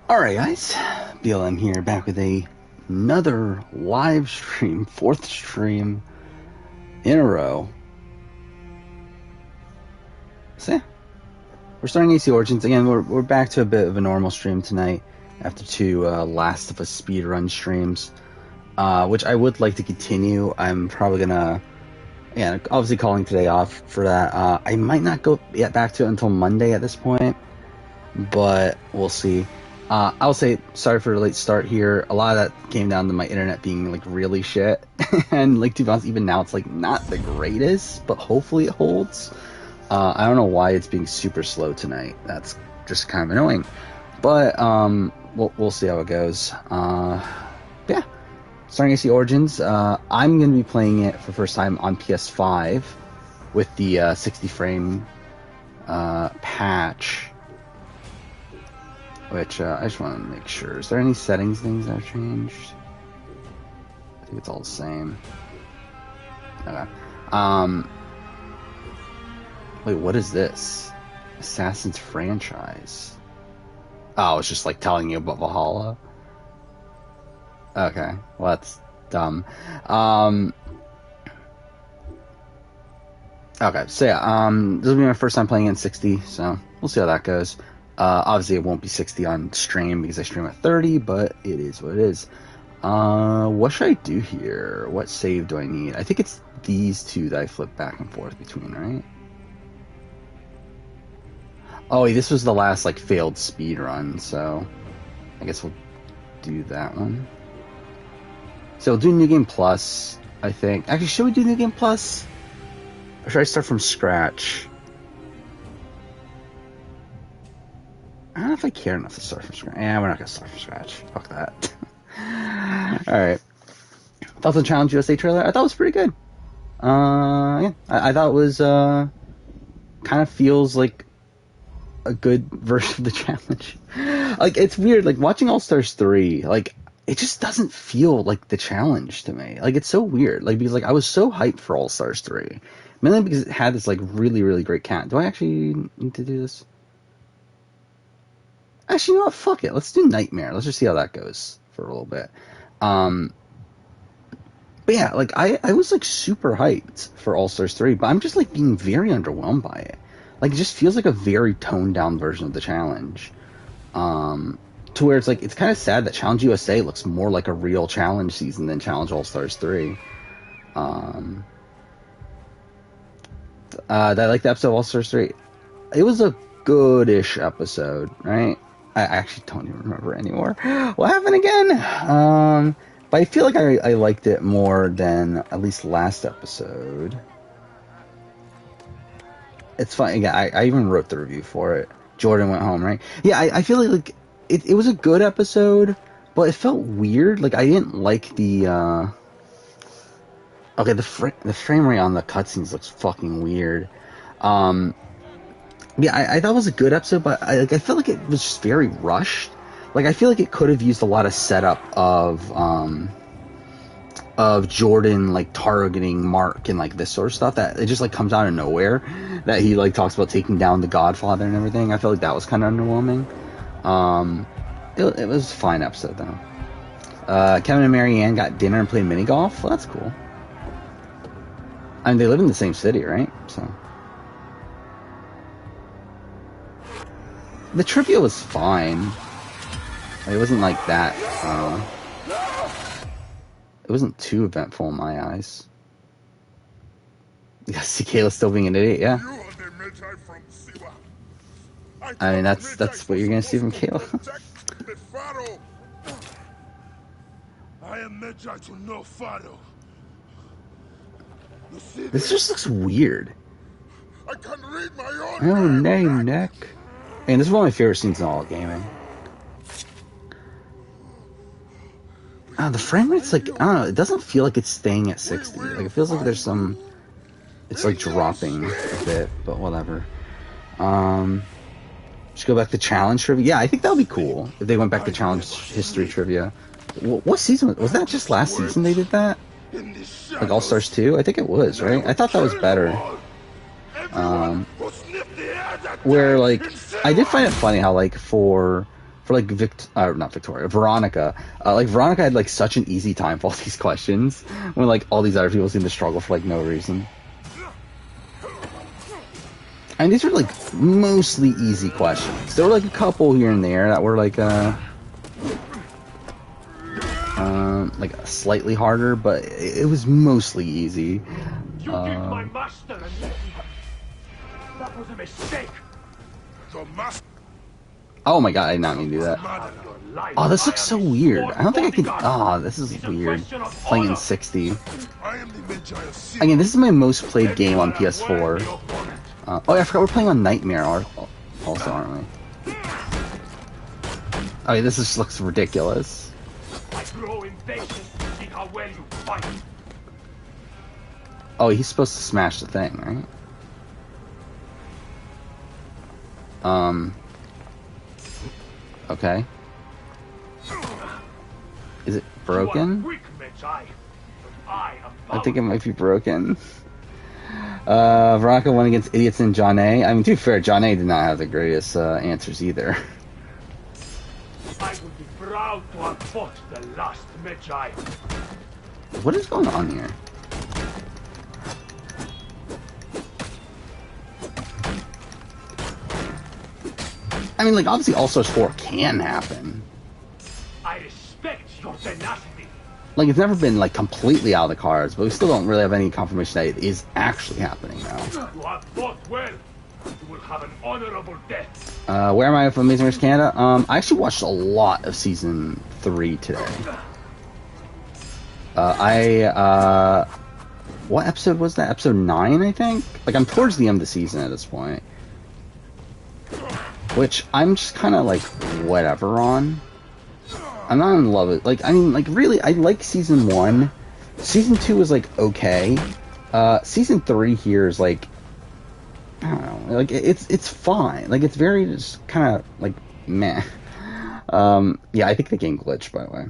Alright guys, BLM here, back with another live stream, fourth stream in a row. So yeah, we're starting AC Origins. Again, we're back to a bit of a normal stream tonight after two Last of Us speedrun streams, which I would like to continue. I'm probably gonna, obviously calling today off for that. I might not go back to it until Monday at this point, but we'll see. I'll say sorry for the late start here. A lot of that came down to my internet being like really shit, and like to be honest, even now it's like not the greatest, but hopefully it holds. I don't know why it's being super slow tonight. That's just kind of annoying, but we'll see how it goes. Yeah, starting AC Origins. I'm gonna be playing it for the first time on PS5 with the 60 frame patch. Which, I just want to make sure. Is there any settings things that have changed? I think it's all the same. Okay. Wait, what is this? Assassin's franchise. Oh, it's just like telling you about Valhalla. Okay, well that's dumb. Okay, so yeah, this will be my first time playing in 60, so we'll see how that goes. Obviously it won't be 60 on stream because I stream at 30, but it is what it is. What should I do here? What save do I need? I think it's these two that I flip back and forth between, right? Oh, this was the last, like, failed speed run, so I guess we'll do that one. So we'll do New Game Plus, I think. Actually, should we do New Game Plus? Or should I start from scratch? I don't know if I care enough to start from scratch. Yeah, we're not going to start from scratch. Fuck that. Alright. Thoughts on Challenge USA trailer? I thought it was pretty good. Yeah. I thought it was, kind of feels like a good version of the challenge. Like, it's weird. Like, watching All-Stars 3, like, it just doesn't feel like the challenge to me. Like, it's so weird. Like, because, like, I was so hyped for All-Stars 3. Mainly because it had this, like, really, really great cat. Do I actually need to do this? Actually, you know what? Fuck it. Let's do Nightmare. Let's just see how that goes for a little bit. But yeah, like, I was, like, super hyped for All-Stars 3, but I'm just, like, being very underwhelmed by it. Like, it just feels like a very toned-down version of the challenge. To where it's, like, it's kind of sad that Challenge USA looks more like a real challenge season than Challenge All-Stars 3. Did I like the episode of All-Stars 3? It was a good-ish episode, right? I actually don't even remember anymore. What happened again? But I feel like I liked it more than at least last episode. It's fine. Yeah, I even wrote the review for it. Jordan went home, right? Yeah, I feel like it was a good episode, but it felt weird. Like, I didn't like the... Okay, the frame rate on the cutscenes looks fucking weird. Yeah, I thought it was a good episode, but I felt like it was just very rushed. Like, I feel like it could have used a lot of setup of Jordan, like, targeting Mark and, like, this sort of stuff that it just, like, comes out of nowhere. That he, like, talks about taking down the Godfather and everything. I felt like that was kind of underwhelming. It was a fine episode, though. Kevin and Marianne got dinner and played mini golf. Well, that's cool. I mean, they live in the same city, right? So... The trivia was fine. It wasn't like that. It wasn't too eventful in my eyes. Yeah, see Kayla still being an idiot, yeah. I mean, that's what you're gonna see from Kayla. This just looks weird. I can read my own Oh, name, Nick. And this is one of my favorite scenes in all of gaming. The frame rate's like, I don't know, it doesn't feel like it's staying at 60. Like, it feels like there's some... It's like dropping a bit, but whatever. Just go back to challenge trivia. Yeah, I think that would be cool if they went back to challenge history trivia. What season? Was that just last season they did that? Like All-Stars 2? I think it was, right? I thought that was better. Where, like, I did find it funny how, like, for for like not Victoria, Veronica. Like Veronica had like such an easy time for all these questions when like all these other people seem to struggle for like no reason. And these were like mostly easy questions. There were like a couple here and there that were like slightly harder, but it was mostly easy. You killed my master, and that was a mistake. The master. Oh my god, I did not mean to do that. Oh, this looks so weird. I don't think I can. Oh, this is weird. Playing in 60. I am the Magi of Sin. Again, this is my most played game on PS4. Oh, yeah, I forgot we're playing on Nightmare also, aren't we? Oh, yeah, this just looks ridiculous. I grow impatient to see how well you fight. Oh, he's supposed to smash the thing, right? Okay. Is it broken? Weak, Magi, but I am I think it might be broken. Veronica won against Idiots and John A. I mean, to be fair, John A did not have the greatest answers either. I would be proud to have fought the last Magi. What is going on here? I mean, like, obviously All Stars 4 can happen. I respect your tenacity. Like, it's never been, like, completely out of the cards, but we still don't really have any confirmation that it is actually happening now. You have fought well. You will have an honorable death. Where am I from Amazing Race Canada? I actually watched a lot of Season 3 today. What episode was that? Episode 9, I think? Like, I'm towards the end of the season at this point. Which I'm just kind of, like, whatever on. I'm not in love with, like, I mean, like, really, I like Season 1. Season 2 was, like, okay. Season 3 here is, like, I don't know, like, it's fine. Like, it's very just kind of, like, meh. Yeah, I think the game glitched, by the way.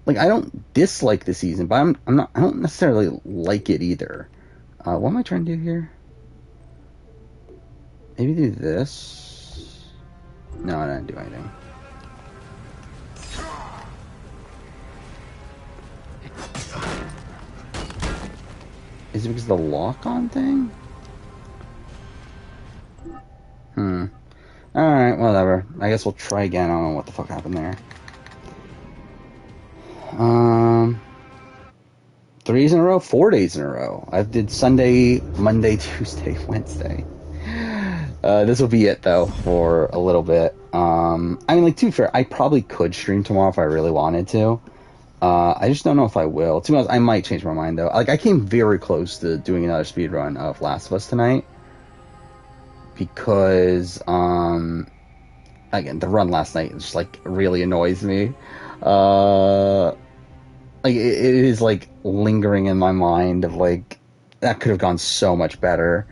Like, I don't dislike the season, but I don't necessarily like it either. What am I trying to do here? Maybe do this. No, I didn't do anything. Is it because of the lock-on thing? Alright, whatever. I guess we'll try again. I don't know what the fuck happened there. 3 days in a row? 4 days in a row. I did Sunday, Monday, Tuesday, Wednesday. This will be it, though, for a little bit. I mean, like, to be fair, I probably could stream tomorrow if I really wanted to. I just don't know if I will. To be honest, I might change my mind, though. Like, I came very close to doing another speedrun of Last of Us tonight. Because, again, the run last night just, like, really annoys me. Like, it is, like, lingering in my mind of, like, that could have gone so much better.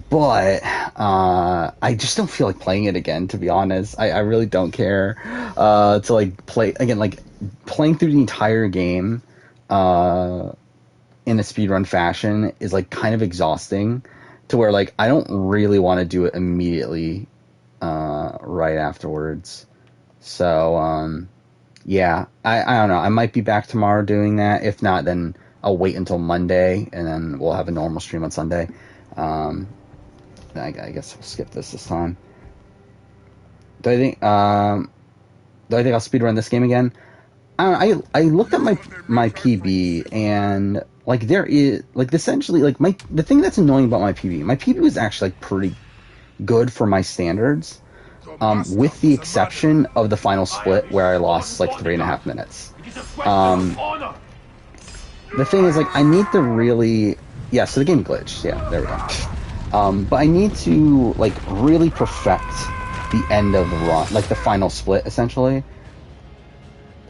But I just don't feel like playing it again, to be honest. I really don't care to, like, play again. Like, playing through the entire game in a speedrun fashion is, like, kind of exhausting, to where, like, I don't really want to do it immediately right afterwards. So yeah, I don't know. I might be back tomorrow doing that. If not, then I'll wait until Monday, and then we'll have a normal stream on Sunday. I guess we'll skip this time. Do I think I'll speedrun this game again? I looked at my PB, and, like, there is, like, essentially, like, the thing that's annoying about my PB was actually, like, pretty good for my standards, with the exception of the final split where I lost, like, 3.5 minutes. The thing is, like, I need to really, yeah, so the game glitched, yeah, there we go. But I need to, like, really perfect the end of the run, like the final split, essentially,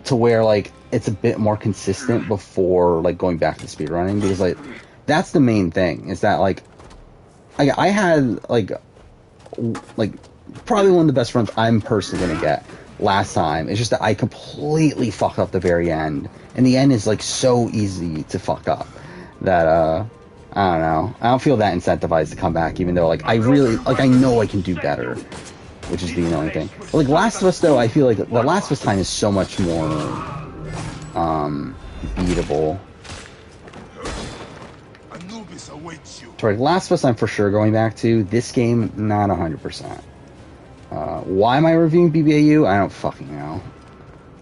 to where, like, it's a bit more consistent before, like, going back to speedrunning, because, like, that's the main thing, is that, like, I had, like, probably one of the best runs I'm personally gonna get last time. It's just that I completely fucked up the very end, and the end is, like, so easy to fuck up that, I don't know. I don't feel that incentivized to come back, even though like I really like I know I can do better, which is the annoying thing. But like Last of Us though, I feel like the Last of Us time is so much more beatable. Anubis awaits you. So like Last of Us, I'm for sure going back to. This game, not 100%. Why am I reviewing BBAU? I don't fucking know.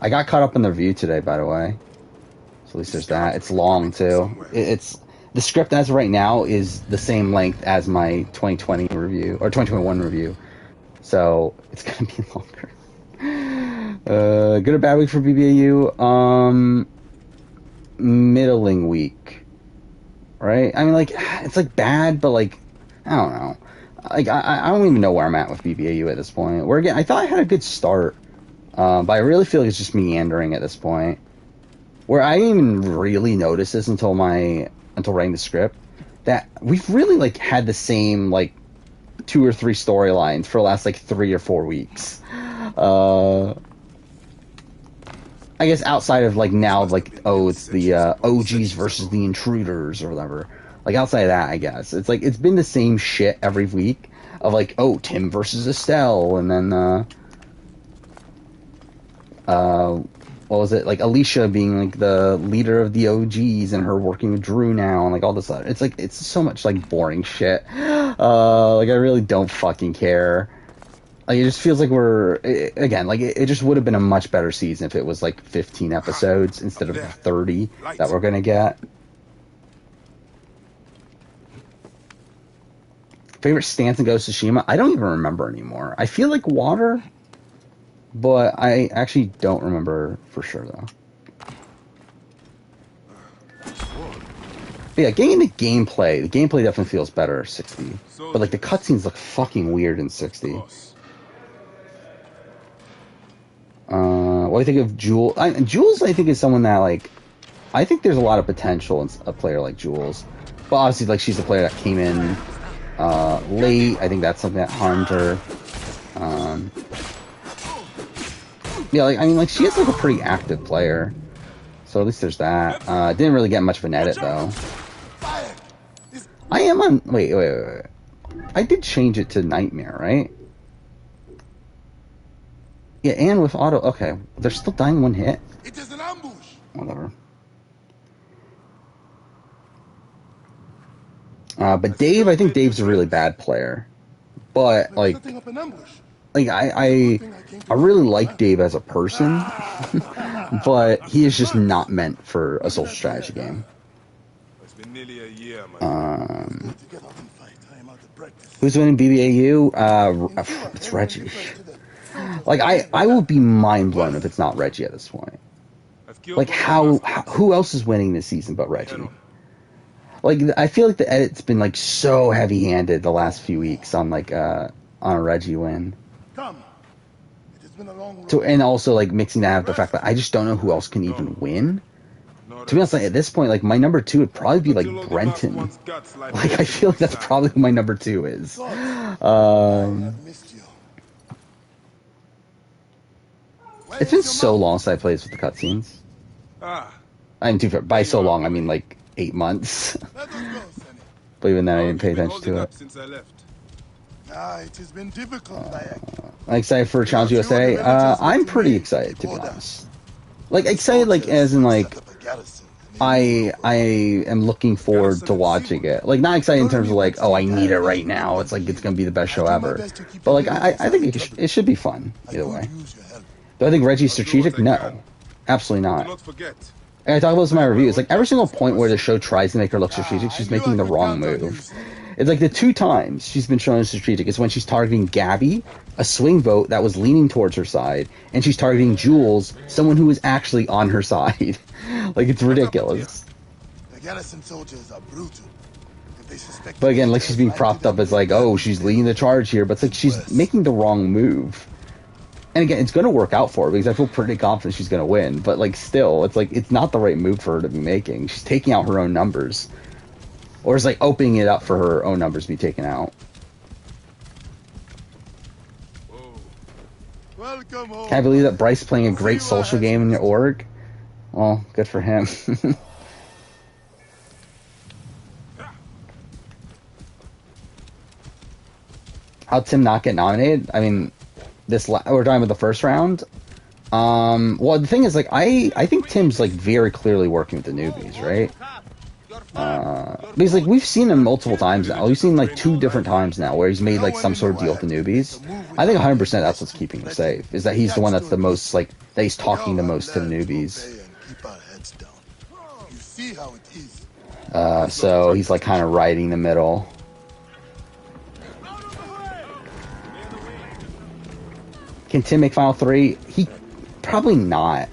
I got caught up in the review today, by the way. So at least there's that. It's long too. It's the script as of right now is the same length as my 2020 review or 2021 review. So it's gonna be longer. Good or bad week for BBAU? Middling week. Right? I mean, like, it's like bad, but like, I don't know. Like, I don't even know where I'm at with BBAU at this point. Where again, I thought I had a good start, but I really feel like it's just meandering at this point. Where I didn't even really notice this until writing the script, that we've really like had the same like 2 or 3 storylines for the last like 3 or 4 weeks. I guess outside of like now, like, oh, it's the OGs versus the intruders or whatever. Like outside of that, I guess it's like it's been the same shit every week of like, oh, Tim versus Estelle, and then what was it, like Alicia being like the leader of the OGs and her working with Drew now and like all this other. It's like it's so much like boring shit. Like I really don't fucking care. Like, it just feels like it just would have been a much better season if it was like 15 episodes instead of the 30 that we're gonna get. Favorite stance in Ghost of Tsushima? I don't even remember anymore. I feel like water, but I actually don't remember for sure though. But yeah, getting into gameplay, the gameplay definitely feels better 60. But like the cutscenes look fucking weird in 60. What do you think of Jules? Jules, I think, is someone that, like, I think there's a lot of potential in a player like Jules. But obviously, like, she's a player that came in late. I think that's something that harmed her. Yeah, like, I mean, like, she is, like, a pretty active player. So at least there's that. Didn't really get much of an edit, though. I am on... Wait. I did change it to Nightmare, right? Yeah, and with auto... Okay, they're still dying one hit? It is an ambush. Whatever. But Dave, I think Dave's a really bad player. But, like... I really like Dave as a person. But he is just not meant for a social strategy game. It's been nearly a year, Who's winning BBAU? It's Reggie. Like, I will be mind blown if it's not Reggie at this point. Like, who else is winning this season but Reggie? Like, I feel like the edit's been, like, so heavy-handed the last few weeks on, like, on a Reggie win. So, and also, like, mixing that with the fact that I just don't know who else can even win. To be honest, like, at this point, like, my number 2 would probably be, like, Brenton. Like, I feel like that's probably who my number 2 is. It's been so long since I played with the cutscenes. I'm too fair. By so long, I mean like 8 months. But even then, I didn't pay attention to it. It has been difficult. I'm excited for Challenge USA. I'm pretty excited, to be honest. Like, excited, like, as in, like, I am looking forward to watching it. Like, not excited in terms of, like, oh, I need it right now. It's like, it's going to be the best show ever. But, like, I think it should be fun, either way. Do I think Reggie's strategic? No. Absolutely not. And I talk about this in my review. It's like every single point where the show tries to make her look strategic, she's making the wrong move. It's like the 2 times she's been shown as strategic is when she's targeting Gabby, a swing vote that was leaning towards her side, and she's targeting Jules, someone who is actually on her side. Like, it's ridiculous. The garrison soldiers are brutal. But again, like, she's being propped up as like, oh, she's leading the charge here, but it's like she's making the wrong move. And again, it's going to work out for her because I feel pretty confident she's going to win. But, like, still, it's like, it's not the right move for her to be making. She's taking out her own numbers. Or it's like opening it up for her own numbers to be taken out. Welcome home. Can I believe that Bryce is playing a great social game in the org? Well, good for him. how Tim not get nominated. I mean, we're talking about the first round. Well, the thing is, like, I think Tim's like very clearly working with the newbies, right? Because like we've seen him multiple times now. We've seen like 2 different times now where he's made like some sort of deal with the newbies. I think 100% that's what's keeping him safe. Is that he's the one that's the most like that he's talking the most to the newbies. So he's like kind of riding the middle. Can Tim make Final 3? He probably not.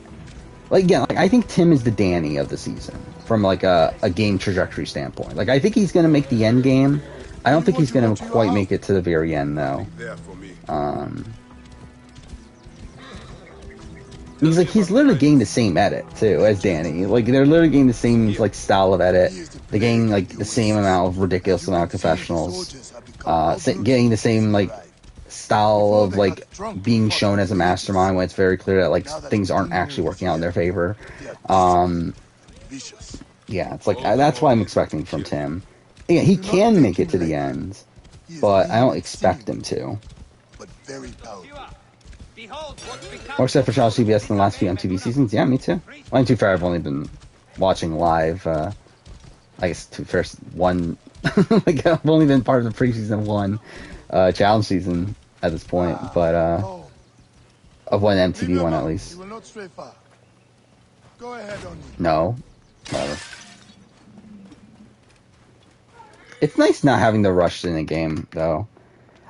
Like again, like I think Tim is the Danny of the season from like a game trajectory standpoint. Like I think he's gonna make the end game. I don't think he's gonna quite make it to the very end though. He's literally getting the same edit too as Danny. Like they're literally getting the same like style of edit. They're getting like the same amount of ridiculous amount of confessionals. Getting the same like style of like being shown as a mastermind when it's very clear that like things aren't actually working out in their favor. Yeah, it's like that's what I'm expecting from Tim. Yeah, he can make it to the end, but I don't expect him to. Or except for Child CBS in the last few MTV seasons. Yeah, me too. Well, to be fair, I've only been watching live. I guess to first one. Like I've only been part of the preseason 1 challenge season at this point, but of one MTV one at least. No. Whatever. It's nice not having to rush in a game, though.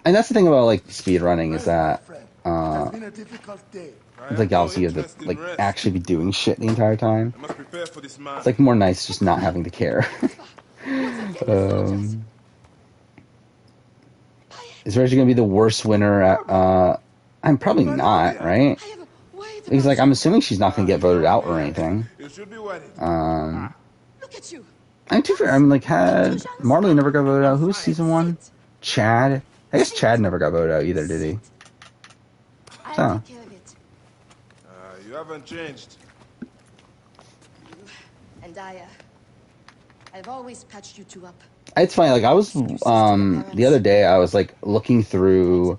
And that's the thing about, like, speedrunning is that, it's like, obviously you have to, like, actually be doing shit the entire time. It's, like, more nice just not having to care. Is Reggie gonna be the worst winner at, I'm probably not, right? Because, like, I'm assuming she's not gonna get voted out or anything. I'm too fair. I mean, like, had Marley never got voted out? Who was season 1? Chad? I guess Chad never got voted out either, did he? So. You haven't changed. And I've always patched you 2 up. It's funny, like, I was, the other day, I was, like, looking through,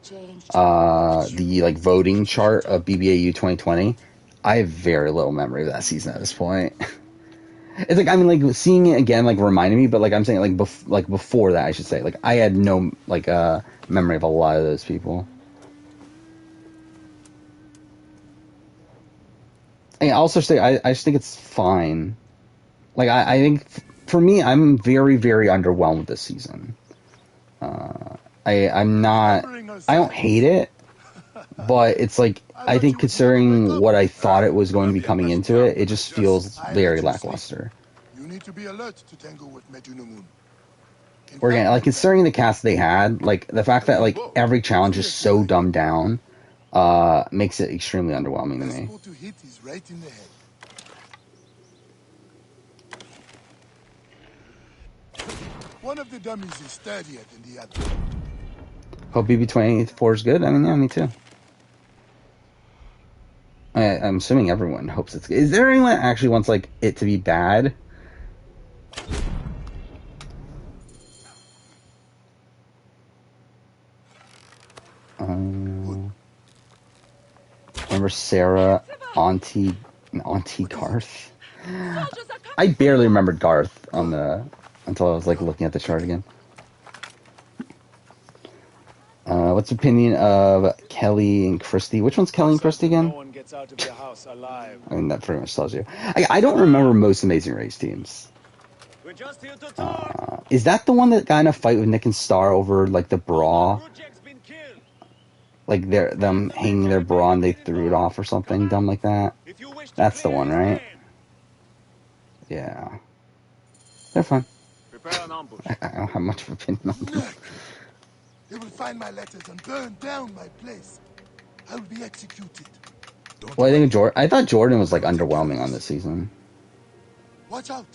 the, like, voting chart of BBAU 2020. I have very little memory of that season at this point. It's like, I mean, like, seeing it again, like, reminded me, but, like, I'm saying, like, before that, I should say. Like, I had no, like, memory of a lot of those people. And I'll also say, I just think it's fine. Like, I think, for me, I'm very, very underwhelmed with this season. I'm not, I don't hate it, but it's like, I think considering what I thought it was going to be coming into it, it just feels very lackluster. You need to be alert to tangle with Medunamun. Or again, like considering the cast they had, like the fact that like every challenge is so dumbed down, makes it extremely underwhelming to me. One of the dummies is sturdier than the other. Hope BB24 is good. I mean, yeah, me too. I'm assuming everyone hopes it's good. Is there anyone that actually wants like it to be bad? Remember Sarah, Auntie Garth? I barely remembered Garth on the until I was like looking at the chart again. What's your opinion of Kelly and Christy? Which one's Kelly and Christy again? No one gets out of the house alive. I mean, that pretty much tells you. I don't remember most Amazing Race teams. We're just here to talk. Is that the one that got in a fight with Nick and Star over like the bra? Like them hanging their bra and they threw it off or something dumb like that? That's the one, right? Yeah. They're fun. Prepare an ambush. I don't have much of an opinion on them. They will find my letters and burn down my place. I will be executed. Well, I thought Jordan was like underwhelming on this season. Watch out.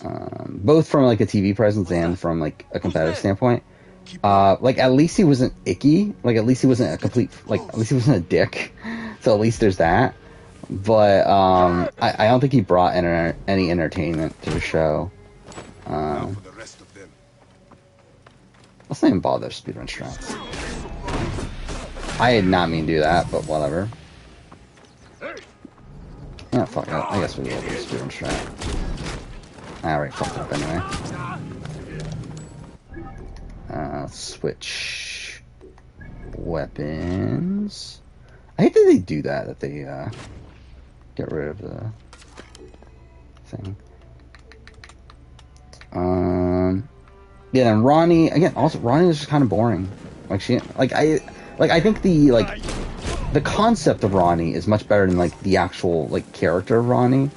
Both from like a TV presence and from like a competitive standpoint. Like at least he wasn't icky. Like at least he wasn't a complete. Like at least he wasn't a dick. So at least there's that. But I don't think he brought any entertainment to the show. Let's not even bother speedrun strats. I did not mean to do that, but whatever. Yeah, fuck it. I guess we will do speedrun strat. Alright, fucked up anyway. Switch weapons. I hate that they do that they get rid of the thing. Yeah, and Ronnie again. Also, Ronnie is just kind of boring. Like I think the concept of Ronnie is much better than like the actual like character of Ronnie.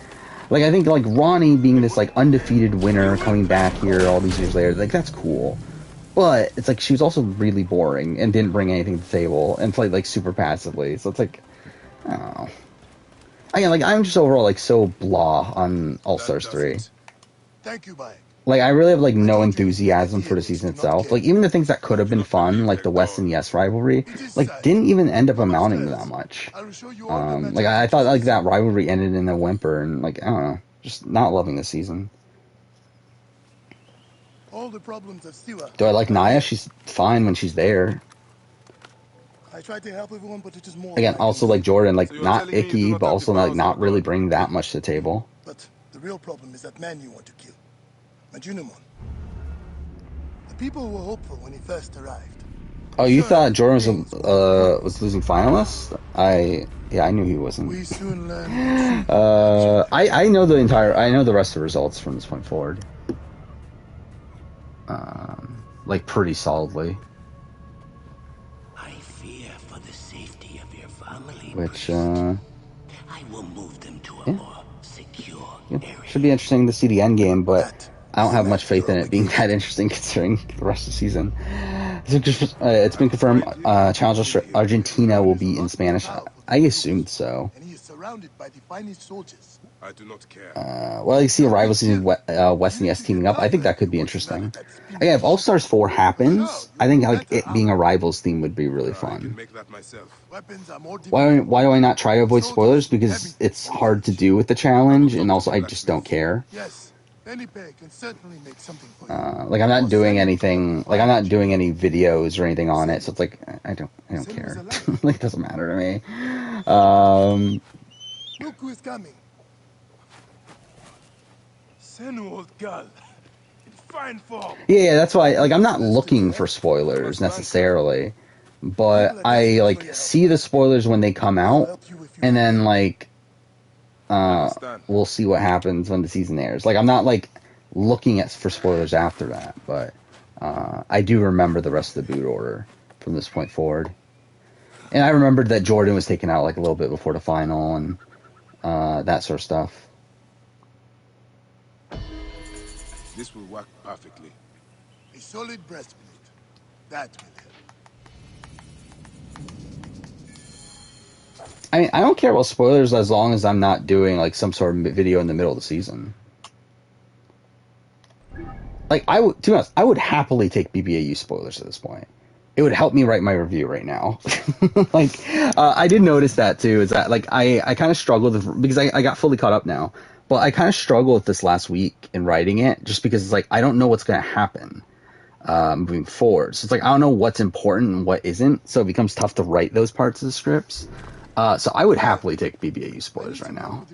Like I think like Ronnie being this like undefeated winner coming back here all these years later, like that's cool. But it's like she was also really boring and didn't bring anything to the table and played like super passively. So it's like, I don't know. Again, like I'm just overall like so blah on All Stars 3. Thank you, bye. Like I really have like no enthusiasm for the season itself. Like even the things that could have been fun, like the West and Yes rivalry, like didn't even end up amounting to that much. Like I thought like that rivalry ended in a whimper, and like I don't know, just not loving the season. All the problems of Siwa. Do I like Naya? She's fine when she's there. I try to help everyone, but it is more. Again, also like Jordan, like not icky, but also like not really bring that much to the table. But the real problem is that man you want to kill, Majunimon. The people were hopeful when he first arrived. Oh, you thought Jordan was losing finalists? I knew he wasn't. We soon learn. I know the rest of the results from this point forward. Like pretty solidly. I fear for the safety of your family. Which I will move them to a more secure area. Should be interesting to see the end game, but I don't have much faith in it being that interesting considering the rest of the season. It's been confirmed Challenge Argentina will be in Spanish. I assumed so. And he is surrounded by the finest soldiers. I do not care. Well, you see a rival season West and Yes teaming up. I think that could be interesting. Again, if All Stars 4 happens, I think like it being a rivals theme would be really fun. Make that myself. Why do I not try to avoid spoilers? Because it's hard to do with the challenge, and also I just don't care. Yes, any pair can certainly make something for you. Like I'm not doing anything. Like I'm not doing any videos or anything on it, so it's like I don't care. Like it doesn't matter to me. Look who is coming. Senu, old girl. In fine form. Yeah, that's why. Like I'm not looking for spoilers necessarily, but I like see the spoilers when they come out, and then like we'll see what happens when the season airs. Like I'm not like looking for spoilers after that, but I do remember the rest of the boot order from this point forward, and I remembered that Jordan was taken out like a little bit before the final and that sort of stuff. This will work perfectly. A solid breastplate. That will help. I mean, I don't care about spoilers as long as I'm not doing like some sort of video in the middle of the season. Like to be honest, I would happily take BBAU spoilers at this point. It would help me write my review right now. Like, I did notice that too. Is that like I kind of struggled because I got fully caught up now. But I kind of struggled with this last week in writing it, just because it's like I don't know what's going to happen moving forward. So it's like I don't know what's important and what isn't. So it becomes tough to write those parts of the scripts. So I would happily take BBAU spoilers right now.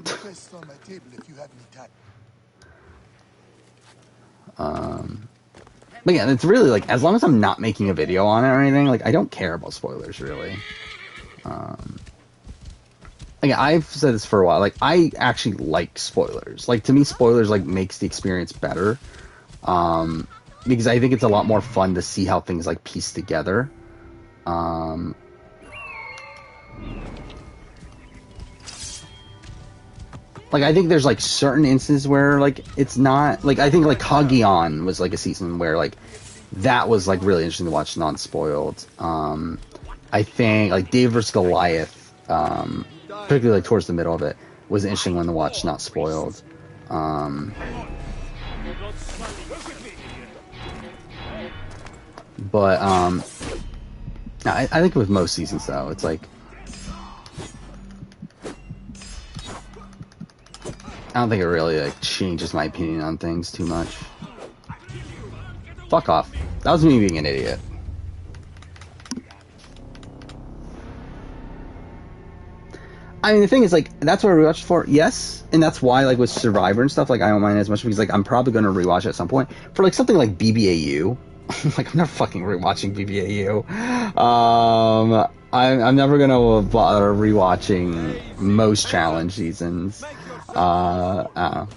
But yeah, it's really like as long as I'm not making a video on it or anything, like I don't care about spoilers really. Like I've said this for a while. Like I actually like spoilers. Like to me, spoilers like makes the experience better, because I think it's a lot more fun to see how things like piece together. Like I think there's like certain instances where like it's not like I think like Kagion was like a season where like that was like really interesting to watch non-spoiled. I think like David vs Goliath. Particularly like towards the middle of it was an interesting one to watch, not spoiled. But I think with most seasons though, it's like I don't think it really like changes my opinion on things too much. Fuck off. That was me being an idiot. I mean, the thing is, like, that's what I rewatched for, yes, and that's why, like, with Survivor and stuff, like, I don't mind as much, because, like, I'm probably going to rewatch it at some point. For, like, something like BBAU, like, I'm never fucking rewatching BBAU. I'm never going to bother rewatching most challenge seasons. I don't know.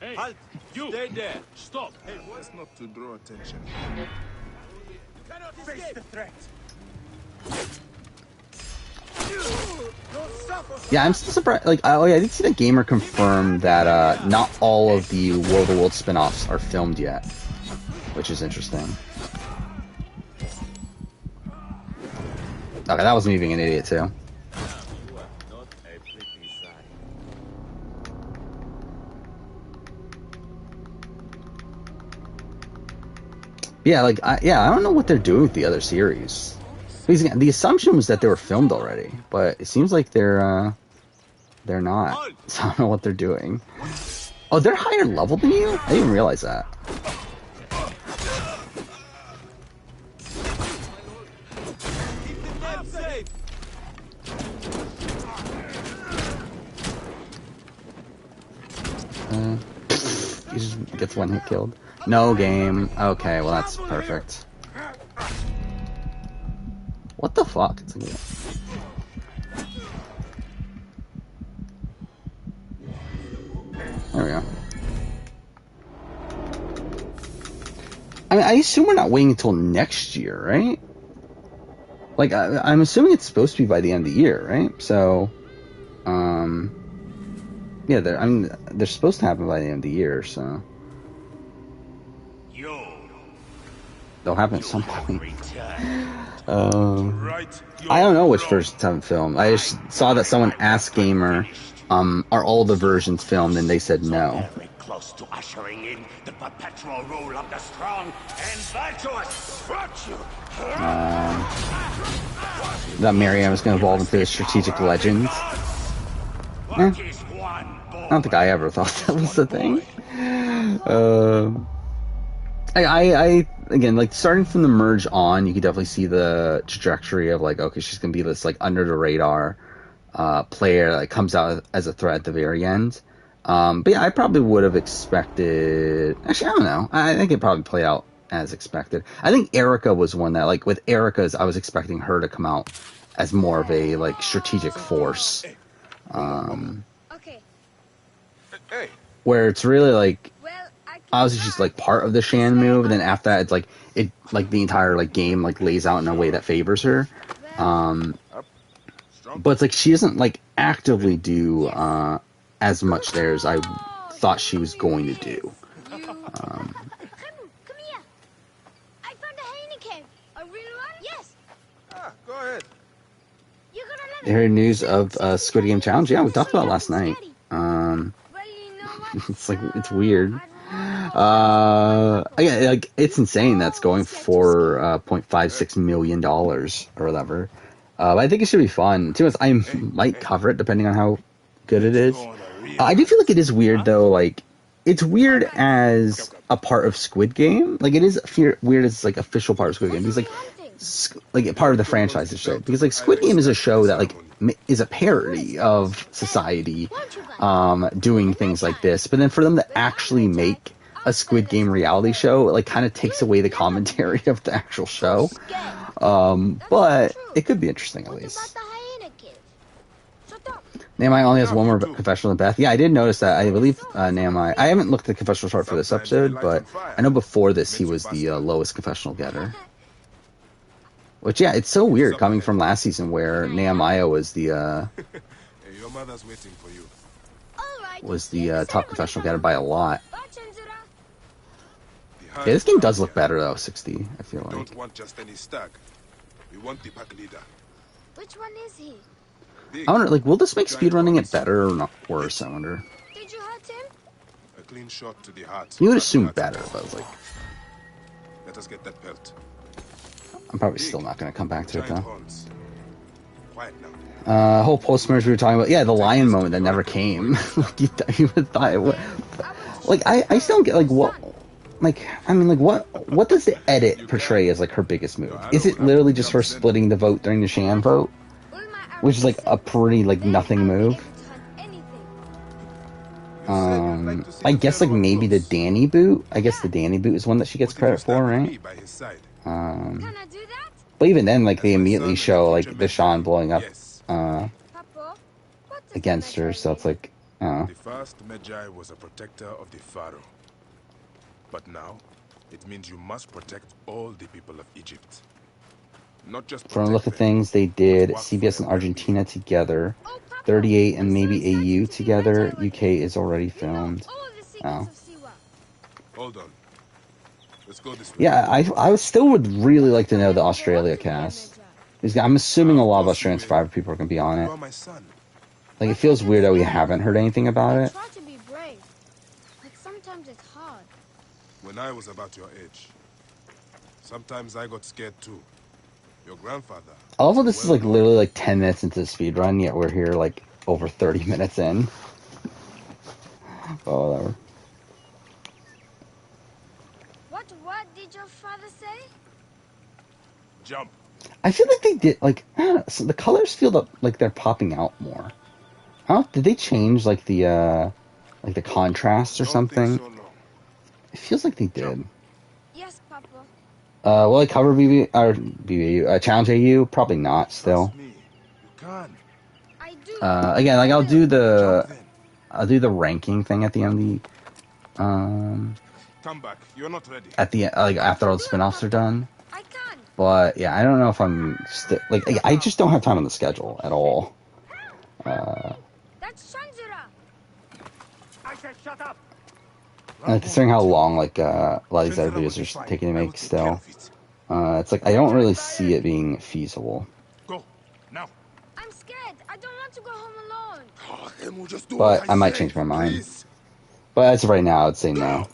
Hey, you! Stay there! Stop! Hey, what's not to draw attention? Cannot face the threat. Yeah, I'm still surprised. Like, oh yeah, I did see that Gamer confirm that not all of the World of Worlds spin-offs are filmed yet, which is interesting. Okay, that was me being an idiot too. Yeah, like, I don't know what they're doing with the other series. Because the assumption was that they were filmed already, but it seems like they're not. So I don't know what they're doing. Oh, they're higher level than you? I didn't even realize that. He just gets one hit killed. No game. Okay, well that's perfect. What the fuck? It's like, there we go. I mean, I assume we're not waiting until next year, right? Like, I'm assuming it's supposed to be by the end of the year, right? So, yeah, they're supposed to happen by the end of the year, so they'll happen at some point. I don't know which versions haven't filmed. I just saw that someone asked Gamer, are all the versions filmed, and they said no. Close to ushering in the perpetual rule of the strong and virtuous. That Marianne was going to evolve into a strategic legend. I don't think I ever thought that was the thing. I again, like, starting from the merge on, you could definitely see the trajectory of, like, okay, she's gonna be this, like, under the radar player that comes out as a threat at the very end. But yeah, I probably would have expected. Actually, I don't know. I think it probably played out as expected. I think Erica was one that, like, with Erica's, I was expecting her to come out as more of a, like, strategic force. Where it's really like, obviously she's like part of the Shan move, and then after that it's like the entire like game like lays out in a way that favors her. But it's like she doesn't like actively do as much there as I thought she was going to do. Come here. I found a Heineken. A real one? Yes. Go ahead. You gotta let You heard news of Squid Game Challenge? Yeah, we talked about it last night. It's like, it's weird. Yeah, like, it's insane that's going for $0.56 million or whatever. But I think it should be fun. To be honest, I might cover it depending on how good it is. I do feel like it is weird though. Like, it's weird as a part of Squid Game. Like, it is weird as like official part of Squid Game because like part of the franchise show. Because like Squid Game is a show that like is a parody of society, doing things like this. But then for them to actually make a Squid Game reality show, it like kind of takes away the commentary of the actual show. But it could be interesting at least. Namai only has one more confessional than Beth. Yeah, I did notice that. I believe Namai. I haven't looked at the confessional chart for this episode, but I know before this he was the lowest confessional getter. Which, yeah, it's so weird coming from last season where Nehemiah was the Your mother's waiting for you. Top confessional getter by a lot. Yeah, this game does look better though. 60, I feel like. Don't want just any stag. We want the pack leader. Which one is he? I wonder, like, will this make speedrunning it better or not worse? I wonder. Did you hurt him? A clean shot to the heart. You would assume better, but I was like, let us get that belt. I'm probably still not going to come back to it though. Quiet now. Whole post merge we were talking about, yeah, the lion moment that never came. Like, you would thought it would. Like, I still don't get like what. like, I mean, like, what does the edit portray as, like, her biggest move? Is it literally just her splitting the vote during the Shan vote? Which is, like, a pretty, like, nothing move? I guess, like, maybe the Danny boot? I guess the Danny boot is one that she gets credit for, right? But even then, like, they immediately show, like, the Shan blowing up, against her, so it's like, The first Magi was a protector of the Pharaoh. But now, it means you must protect all the people of Egypt. Not just from the look of things, they did CBS and Argentina together, 38 and maybe AU together. UK is already filmed. Oh. Hold on. Let's go this way. Yeah, I still would really like to know the Australia cast. Because I'm assuming a lot of Australian Survivor people are going to be on it. Like, it feels weird that we haven't heard anything about it. Try to be brave. Like, sometimes it's hard. When I was about your age, sometimes I got scared too. Your grandfather. I love how this is, like, literally, like, 10 minutes into the speedrun, yet we're here, like, over 30 minutes in. Oh, whatever. What did your father say? Jump. I feel like they did, like, I don't know, so the colors feel like they're popping out more. Huh? Did they change, like, the contrast or something? It feels like they did. Yes, Papa. Will I cover BBAU? Challenge AU? Probably not, still. I do. Again, like, I'll do the ranking thing at the end of the, Come back. You're not ready. at the, like, after all the spin-offs are done. I can. But, yeah, I don't know if I'm like, I just don't have time on the schedule at all. That's Shanzura. I said shut up. And considering how long, like, a lot of these other videos are taking to make still, it's like, I don't really see it being feasible. Go. Now. I'm scared. I don't want to go home alone. But I might change my mind. But as of right now, I'd say no.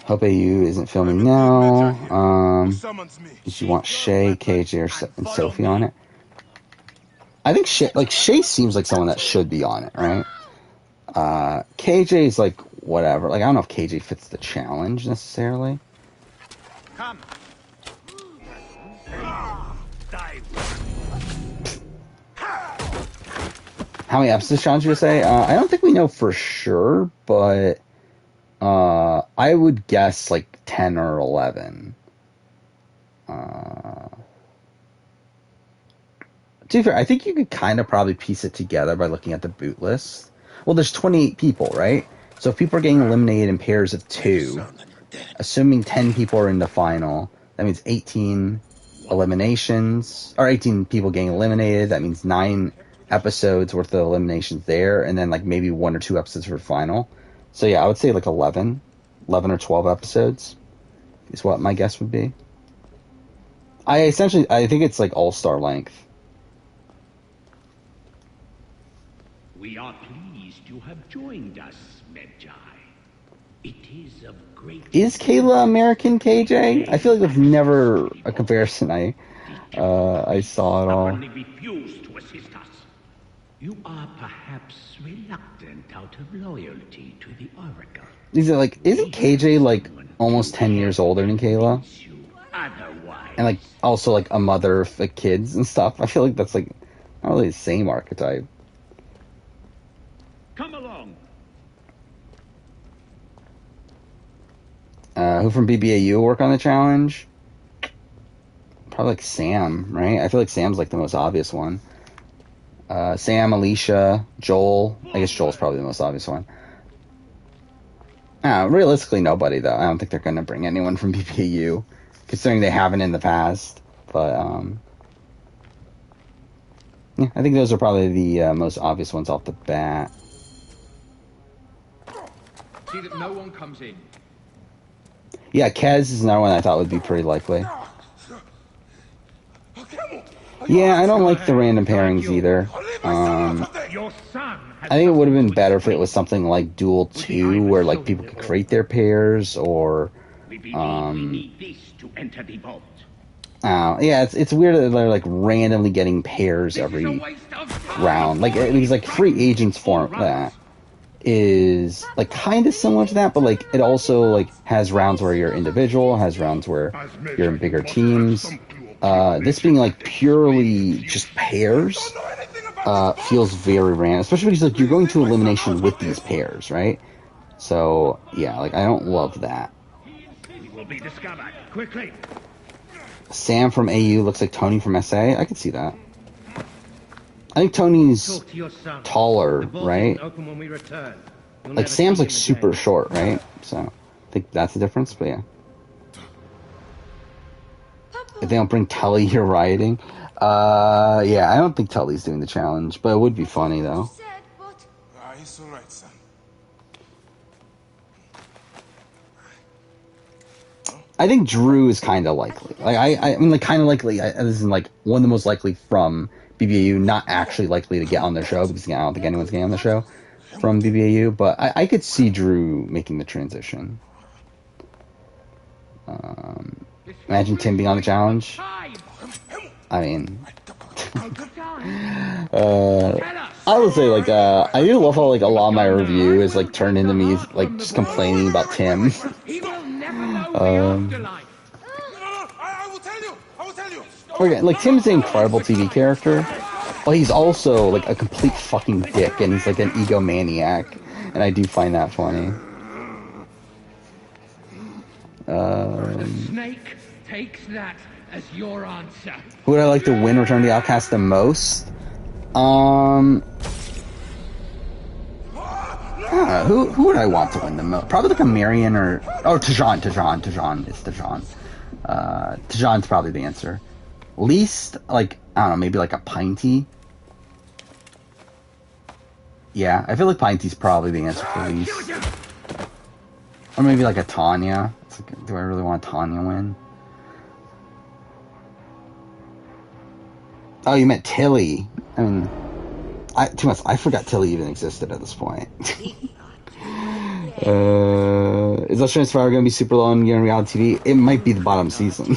Hope AU isn't filming now. Did you want Shay, KJ, and Sophie on it? I think Shay seems like someone that should be on it, right? KJ is like whatever. Like, I don't know if KJ fits the challenge necessarily. Come. How many episodes challenge you say? I don't think we know for sure, but I would guess like 10 or 11. To be fair, I think you could kind of probably piece it together by looking at the boot list. Well, there's 28 people, right? So if people are getting eliminated in pairs of 2, assuming 10 people are in the final, that means 18 eliminations, or 18 people getting eliminated. That means 9 episodes worth of eliminations there, and then like maybe 1 or 2 episodes for the final. So yeah, I would say like 11 or 12 episodes is what my guess would be. I think it's like all-star length. We are pleased you have joined us, Magi. It is of great... Is Kayla American, KJ? I feel like there's never a comparison I saw at all. Refused to assist us. You are perhaps reluctant out of loyalty to the Oracle. Isn't KJ like almost 10 years older than Kayla? Otherwise. And like also like a mother of like, kids and stuff. I feel like that's like not really the same archetype. Come along. Who from BBAU work on the challenge? Probably like Sam, right? I feel like Sam's like the most obvious one. Sam, Alicia, Joel. I guess Joel's probably the most obvious one. Realistically, nobody, though. I don't think they're going to bring anyone from BBAU, considering they haven't in the past. But, yeah, I think those are probably the most obvious ones off the bat. See that no one comes in. Yeah, Kez is another one I thought would be pretty likely. Yeah, I don't like the random pairings either. I think it would have been better if it was something like Duel 2, where like people could create their pairs, or Yeah, it's weird that they're like randomly getting pairs every round. Like these like free agents form that is like kind of similar to that, but like it also like has rounds where you're individual, has rounds where you're in bigger teams. This being like purely just pairs feels very random, especially because like you're going to elimination with these pairs, right? So yeah, like I don't love that. He will be discovered. Quickly. Sam from AU looks like Tony from SA. I could see that. I think Tony's Talk to your son. taller, The vault right? isn't open when we return. You'll Like never Sam's see like him super again. short, right? So I think that's the difference. But yeah, if they don't bring Tully, you're rioting. Yeah, I don't think Tully's doing the challenge, but it would be funny though. Said, but He's alright, son. I think Drew is kind of likely. Like I mean, like kind of likely. This is like one of the most likely from BBAU. Not actually likely to get on their show because I don't think anyone's getting on the show from BBAU. But I could see Drew making the transition. Imagine Tim being on the challenge. I mean, I would say like I do love how like a lot of my review is like turned into me like just complaining about Tim. He will never know the afterlife. I will tell you. I will tell you. Okay, like Tim's an incredible TV character, but he's also like a complete fucking dick, and he's like an egomaniac, and I do find that funny. The snake takes that as your answer. Who would I like to win Return of the Outcast the most? Who would I want to win the most? Probably like a Marion or Tajan. It's Tajan. Tajan's probably the answer. Least, like, I don't know, maybe like a Pinty. Yeah, I feel like Pinty's probably the answer for least. Or maybe like a Tanya. It's like, do I really want Tanya win? Oh, you meant Tilly. I mean, I forgot Tilly even existed at this point. Is Australian Survivor going to be super low on reality TV? It might be the bottom season.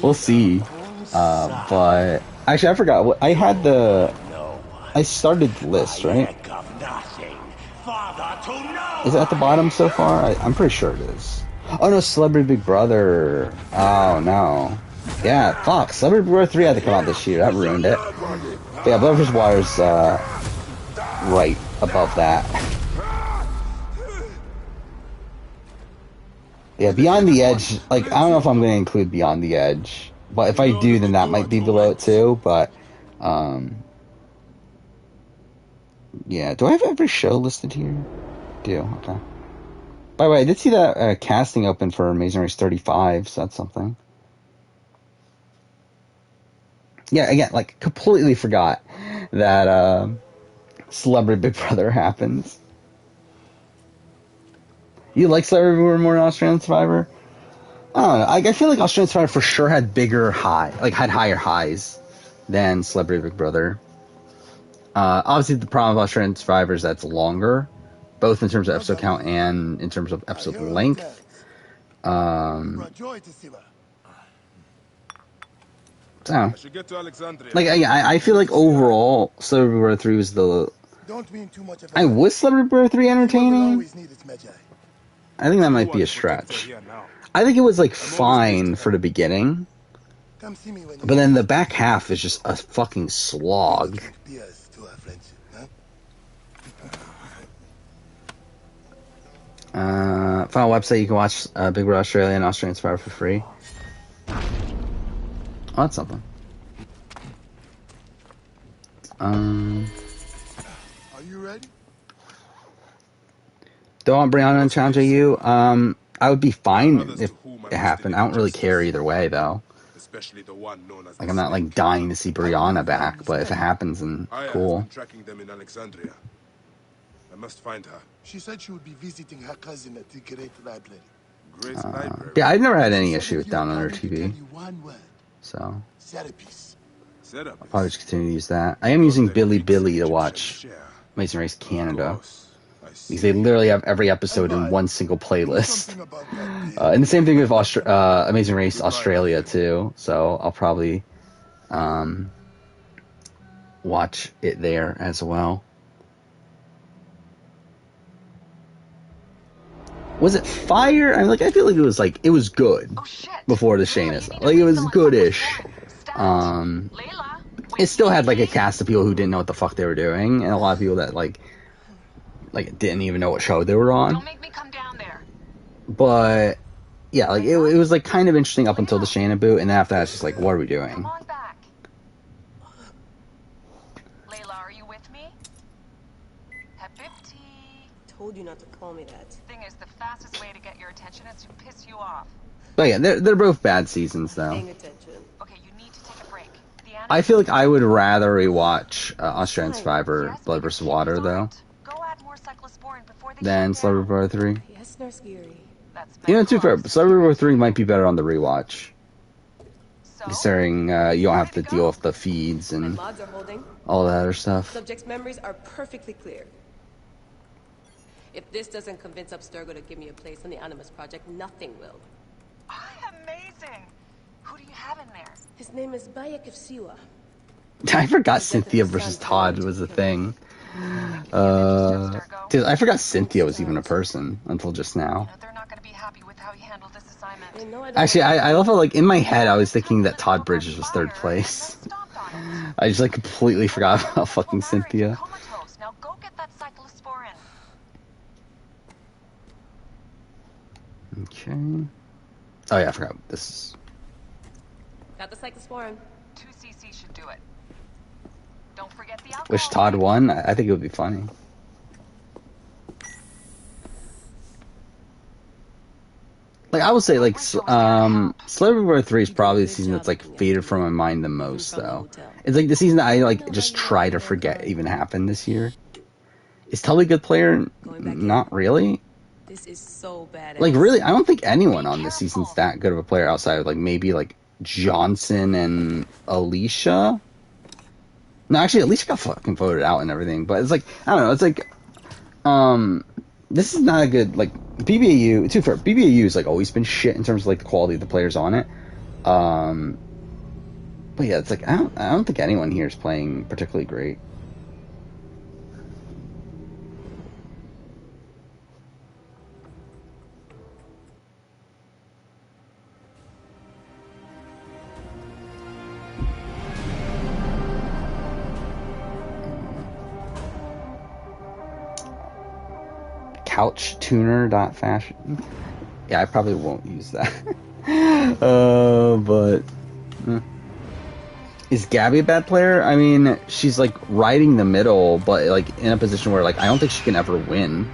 We'll see. But actually, I forgot. I started the list, right? Is it at the bottom so far? I'm pretty sure it is. Oh no, Celebrity Big Brother. Oh no. Yeah, fuck. Celebrity Big Brother 3 had to come out this year. That ruined it. But yeah, Blood vs. Wire's right above that. Yeah, Beyond the Edge, like, I don't know if I'm going to include Beyond the Edge. But if I do, then that might be below it too. But, yeah. Do I have every show listed here? Do. Okay. By the way, I did see that casting open for Amazing Race 35, so that's something. Yeah, again, like, completely forgot that Celebrity Big Brother happens. You like Celebrity Big Brother more than Australian Survivor? I don't know. I feel like Australian Survivor for sure had had higher highs than Celebrity Big Brother. Obviously, the problem with Australian Survivor is that it's longer, both in terms of episode count and in terms of episode length. So, I should get to Alexandria. like, I feel like overall, Celebrity Big Brother 3 was the... Don't mean too much of was Celebrity Big Brother 3 entertaining? always need its magi. I think that might be a stretch. I think it was, like, fine for the beginning. Come see me when But then the back half is just a fucking slog. Beers to our friendship, huh? Final website you can watch Big Brother Australia and Australian Survivor for free. Oh, that's something. Are you ready? Don't want Brianna and challenge you. I would be fine if it happened. I don't really care either way, though. Especially the one known as Like, I'm not like dying to see Brianna back, but if it happens, then cool. Tracking them in Alexandria. I must find her. She said she would be visiting her cousin at the Great Library. Great library. Yeah, I've never had any issue with Down Under Tell TV, you one word. so Therapies. Setup. I'll probably just continue to use that. I am using Billy to watch Amazing Race Canada. I Because they literally have every episode in one single playlist. Something about that beard. And the same thing with Amazing Race Australia too. So I'll probably watch it there as well. Was it fire? I mean, like, I feel like it was good before the Shayna. Like, it was goodish. It still had like a cast of people who didn't know what the fuck they were doing, and a lot of people that like didn't even know what show they were on. Don't make me come down there. But yeah, like it was like kind of interesting up until the Shayna boot, and then after that, it's just like, what are we doing? Come on back. Layla, are you with me? Habibti. Told you not to call me that. Thing is, the fastest way to get your attention is to piss you off. But yeah, they're both bad seasons though. Paying attention. Okay, you need to take a break. I feel like I would rather rewatch Australian Survivor Blood vs. Water though than Celebrity Brother 3. Yes, Nurse Geary. You know, too fair, Celebrity Brother 3 might be better on the rewatch. Considering you don't have to deal with the feeds and Mods are holding. all that other stuff. Subject's memories are perfectly clear. If this doesn't convince Abstergo to give me a place on the Animus Project, nothing will. Amazing. Who do you have in there? His name is Bayek of Siwa. I forgot Cynthia versus Todd was a thing. Dude, I forgot Cynthia was even a person until just now. They're not going to be happy with how he handled this assignment. Actually, I love how, like, in my head, I was thinking that Todd Bridges was third place. I just, like, completely forgot about fucking Cynthia. Now go get that cyclosporin. Okay. Oh, yeah, I forgot. This is... Got the cyclosporin. 2cc should do it. Don't forget the alcohol. Wish Todd won? I think it would be funny. Like, I would say, like, Celebrity War 3 is probably the season that's, like, faded from my mind the most, though. It's, like, the season that I, like, just try to forget even happened this year. Is Tully a good player? Not really. This is so bad. Like, really, I don't think anyone on this season's that good of a player outside of, like, maybe, like, Johnson and Alicia. No, actually, Alicia got fucking voted out and everything, but it's like, I don't know, it's like, this is not a good, like, BBAU, too fair, BBAU has, like, always been shit in terms of, like, the quality of the players on it. But yeah, it's like, I don't think anyone here is playing particularly great. Couchtuner.fashion. Yeah, I probably won't use that. But is Gabby a bad player? I mean, she's like riding the middle, but like in a position where like I don't think she can ever win.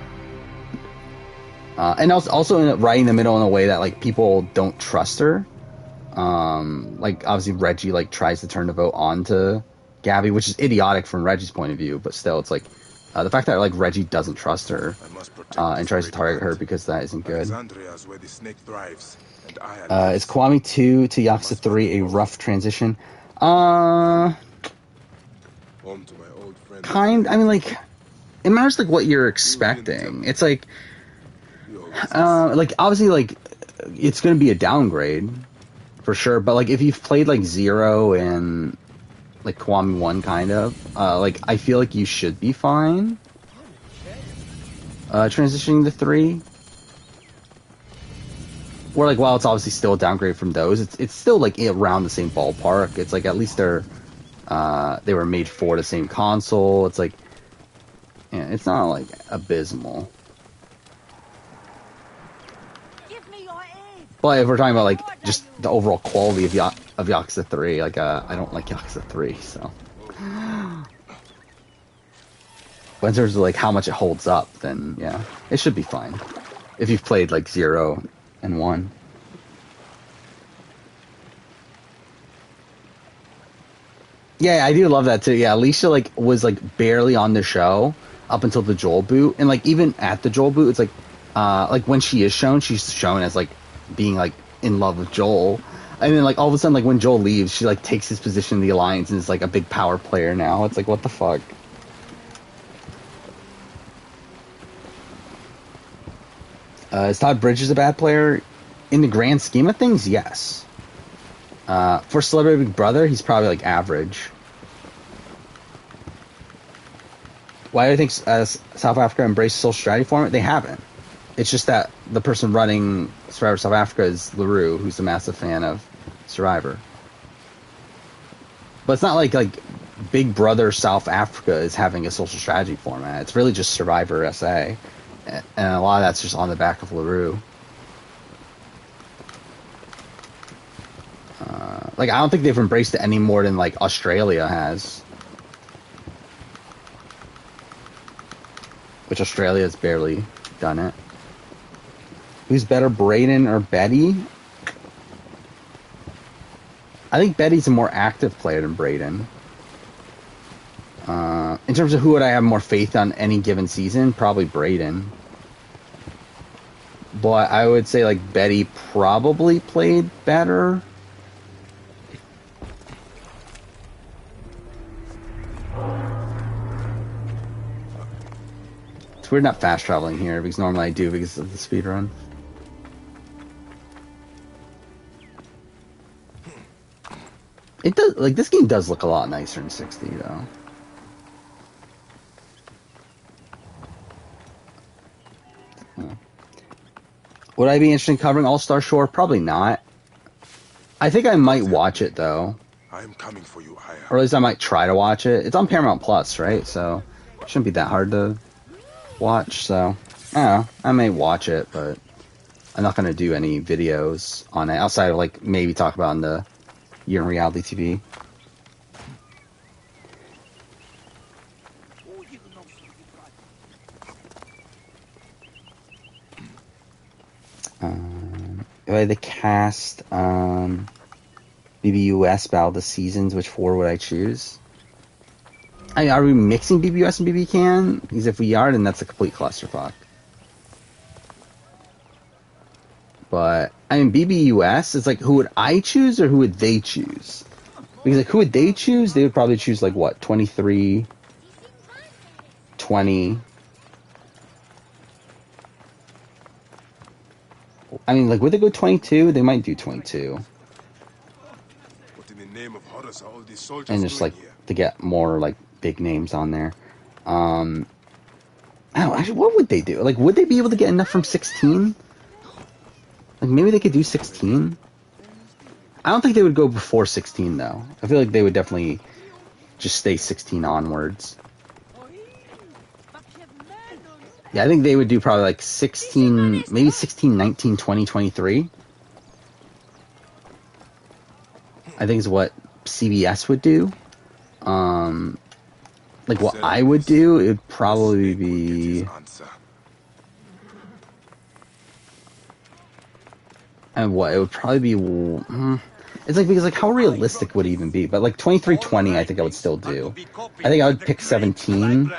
And also riding the middle in a way that like people don't trust her. Like obviously Reggie like tries to turn the vote on to Gabby, which is idiotic from Reggie's point of view, but still it's like the fact that like Reggie doesn't trust her and tries to target her because that isn't good. Is Kiwami 2 to Yakuza 3 a rough transition? I mean, like, it matters like what you're expecting. It's like obviously like it's gonna be a downgrade for sure, but like if you've played like 0 and like Kiwami 1 kind of, like I feel like you should be fine. Transitioning to 3. Or like while it's obviously still a downgrade from those, it's still like around the same ballpark. It's like at least they were made for the same console. It's like, yeah, it's not like abysmal. But if we're talking about like just the overall quality of Yakuza 3, like I don't like Yakuza 3, so. But in terms of like how much it holds up, then yeah, it should be fine. If you've played like 0 and 1. Yeah, I do love that too. Yeah, Alicia like was like barely on the show up until the Joel boot, and like even at the Joel boot, it's like when she is shown, she's shown as like being like in love with Joel, and then like all of a sudden like when Joel leaves, she like takes his position in the alliance and is like a big power player now. It's like, what the fuck. Is Todd Bridges a bad player? In the grand scheme of things, yes. For Celebrity Big Brother, he's probably like average. Why do I think South Africa embraced social strategy format? They haven't. It's just that the person running Survivor South Africa is LaRue, who's a massive fan of Survivor. But it's not like Big Brother South Africa is having a social strategy format. It's really just Survivor SA. And a lot of that's just on the back of LaRue. I don't think they've embraced it any more than, Australia has. Which Australia's barely done it. Who's better, Brayden or Betty? I think Betty's a more active player than Brayden. In terms of who would I have more faith on any given season, probably Brayden. But I would say Betty probably played better. It's weird not fast traveling here because normally I do because of the speed run. It does this game does look a lot nicer in 60 though. Would I be interested in covering All-Star Shore? Probably not. I think I might watch it though. I am coming for you, Aya. Or at least I might try to watch it. It's on Paramount Plus, right? So it shouldn't be that hard to watch. So I don't know. I may watch it, but I'm not gonna do any videos on it outside of maybe talk about on the Year in Reality TV. The cast, BBUS Battle of the Seasons, which 4 would I choose? Are we mixing BBUS and BB-Can? Because if we are, then that's a complete clusterfuck. But, BBUS, it's who would I choose or who would they choose? Because, who would they choose? They would probably choose, 23, 20... would they go 22? They might do 22. What in the name of Horus are all these soldiers and just, doing here? to get more, big names on there. I don't know, actually, what would they do? Would they be able to get enough from 16? Maybe they could do 16? I don't think they would go before 16, though. I feel like they would definitely just stay 16 onwards. Yeah, I think they would do probably 16, maybe 16, 19, 20, 23. I think is what CBS would do. What I would do, it would probably be... And what, it would probably be... It's because how realistic would it even be? But 23-20 I think I would still do. I think I would pick 17.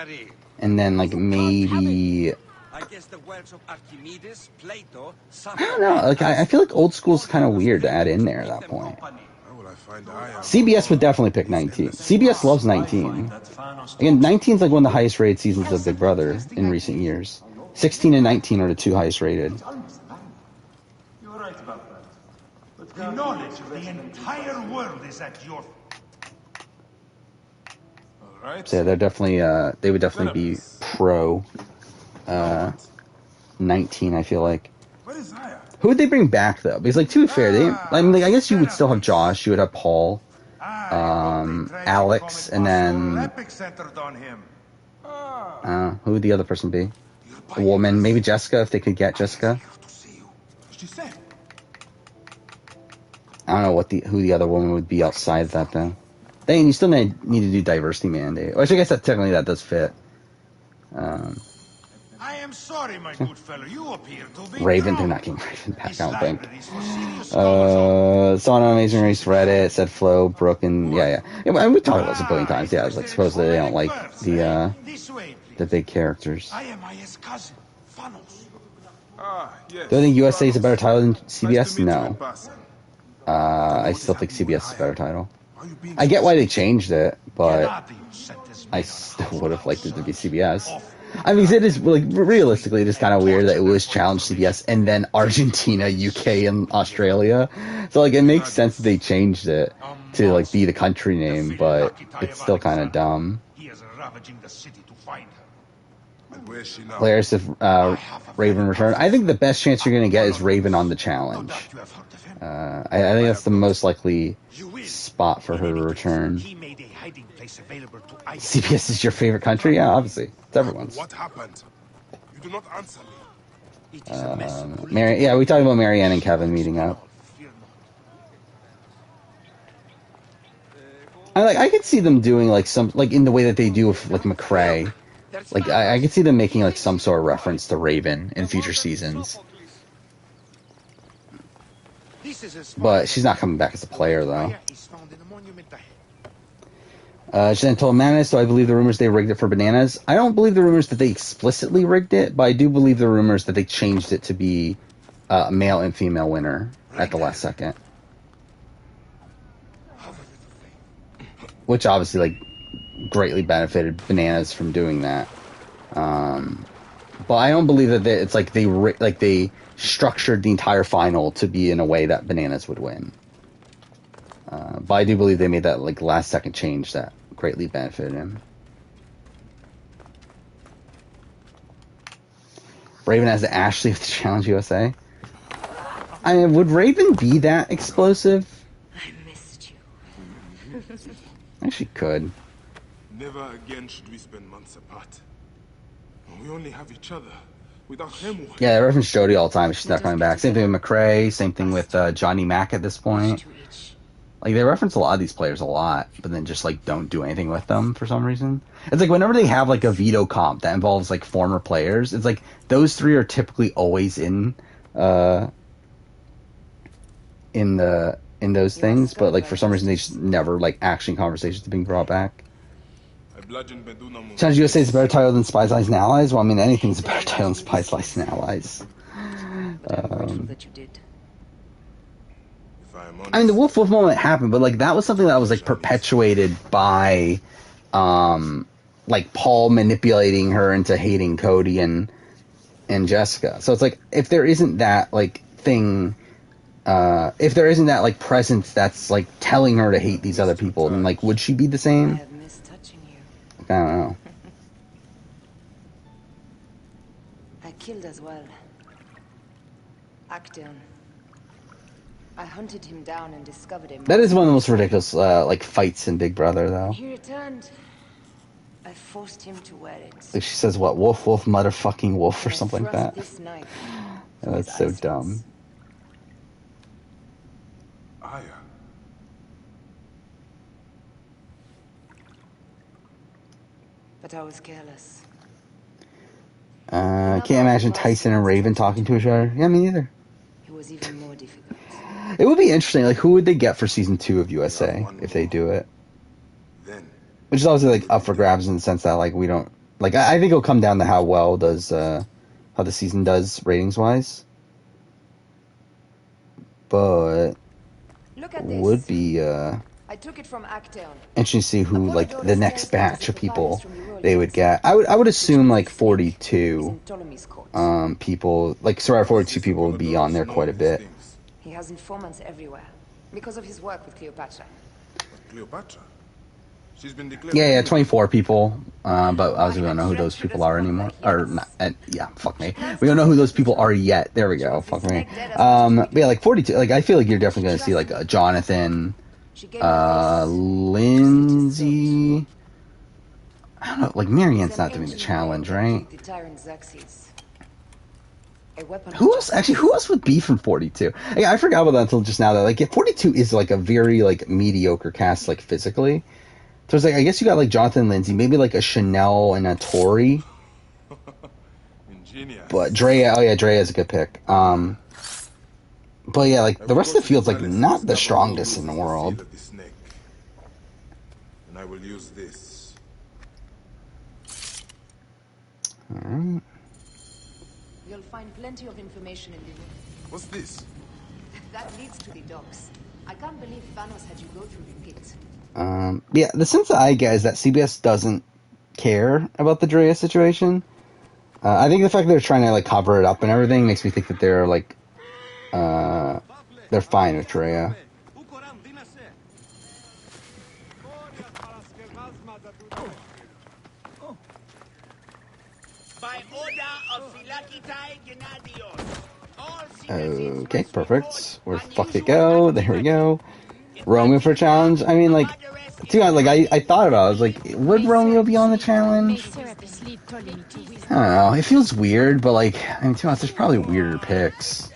And then, maybe... I don't know, I feel like old school's kind of weird to add in there at that point. CBS would definitely pick 19. CBS loves 19. Again, 19's one of the highest rated seasons of Big Brother in recent years. 16 and 19 are the 2 highest rated. You're right about that. But the knowledge of the entire world is at your... So yeah, they're definitely they would definitely be pro 19, I feel like. Who would they bring back though? Because to be fair, I guess you would still have Josh, you would have Paul, Alex, and then who would the other person be? A woman, maybe Jessica if they could get Jessica. I don't know who the other woman would be outside of that though. Then you still need to do diversity mandate. Which I guess technically that does fit. I am sorry, my good fellow. You appear to be Raven, they're not getting Raven back, I don't think. Someone on Amazing Race Reddit said Flo, Brooke, yeah. And we talked about this a billion times. Yeah, supposedly they don't like the big characters. I am Aya's cousin, Funnels. Do I think USA is a better title than CBS? No. I still think CBS is a better title. I get why they changed it, but I still would have liked it to be CBS. I mean, it is like realistically, it is kind of weird that it was challenged CBS and then Argentina, UK, and Australia. So like, it makes sense that they changed it to like be the country name, but it's still kind of dumb. He is ravaging the city to find her. And where is she now? Players if Raven return. I think the best chance you're going to get is Raven on the challenge. I think that's the most likely spot for her to return. He made a hiding place available to ISIS. CBS is your favorite country? Yeah, obviously. It's everyone's. What happened? You do not answer me. It is a mess. Yeah, we talked about Marianne and Kevin meeting up. I could see them doing like some like in the way that they do with like McCrae. Like I could see them making like some sort of reference to Raven in future seasons. But she's not coming back as a player though. She then told Manus, so I believe the rumors they rigged it for bananas. I don't believe the rumors that they explicitly rigged it, but I do believe the rumors that they changed it to be a male and female winner at the last second. Which obviously like greatly benefited bananas from doing that. But I don't believe that it's like they structured the entire final to be in a way that bananas would win. But I do believe they made that like last second change that greatly benefited him. Raven has the Ashley of the Challenge USA. I mean, would Raven be that explosive? I missed you. She could. Never again should we spend months apart. We only have each other. Without him... Yeah, they reference Jodie all the time. She's not coming back. Same thing with McCrae. Same thing with Johnny Mac at this point. Like, they reference a lot of these players a lot, but then just, like, don't do anything with them for some reason. It's like, whenever they have, like, a veto comp that involves, like, former players, it's like, those three are typically always in those things, but, like, for some reason they just never, like, action conversations to being brought back. Challenge USA is a better title than Spies, Lies, and Allies? Well, I mean, anything's a better title than Spies, Lies, and Allies. I mean, the Wolf moment happened, but, like, that was something that was, like, perpetuated by, like, Paul manipulating her into hating Cody and Jessica. So it's like, if there isn't that, like, thing... if there isn't that, like, presence that's, like, telling her to hate these other people, then, like, would she be the same? I don't know. I killed as well. Acton. I hunted him down and discovered him. That is one of the most ridiculous, like, fights in Big Brother, though. He returned. I forced him to wear it. Like, she says, what, wolf, wolf, motherfucking wolf, or something like that. That's so dumb. Aya. But I was careless. Can't imagine Tyson and Raven talking to each other. Yeah, me neither. It was even more difficult. It would be interesting. Like, who would they get for season 2 of USA if they do it? Which is obviously like up for grabs in the sense that like we don't like. I think it'll come down to how well does how the season does ratings wise. But would be I took it from Acton. interesting to see who like the next batch of people they would get. I would assume like 42 people, like Survivor 42 people would be on there quite a bit. He has informants everywhere because of his work with Cleopatra. Cleopatra? She's been declared. Yeah, 24 people. But obviously we don't know who those people are anymore. Or not. Yeah, fuck me. We don't know who those people are yet. There we go. Fuck me. But yeah, like 42. Like I feel like you're definitely going to see like a Jonathan, Lindsay. I don't know. Like Marianne's not doing the challenge, right? Who else? Actually, who else would be from 42? Yeah, I forgot about that until just now. That like, yeah, 42 is like a very like mediocre cast, like physically. So it's like I guess you got like Jonathan, Lindsay, maybe like a Chanel and a Tori. But Drea, oh yeah, Drea is a good pick. But yeah, like the rest of the field's like not the strongest in the world. And I will use this. All right. You'll find plenty of information in the room. What's this? That leads to the docks. I can't believe Thanos had you go through the gate. Yeah, the sense that I get is that CBS doesn't care about the Drea situation. I think the fact that they're trying to like cover it up and everything makes me think that they're like they're fine with Rhea. By order of Philakitai Gennadios, all Okay, perfect. Where the fuck did it go? There we go. Romeo for a challenge? I mean, like, dude, I thought about it. I was like, would Romeo be on the challenge? I don't know. It feels weird, but like, I mean, to be honest, there's probably weirder picks.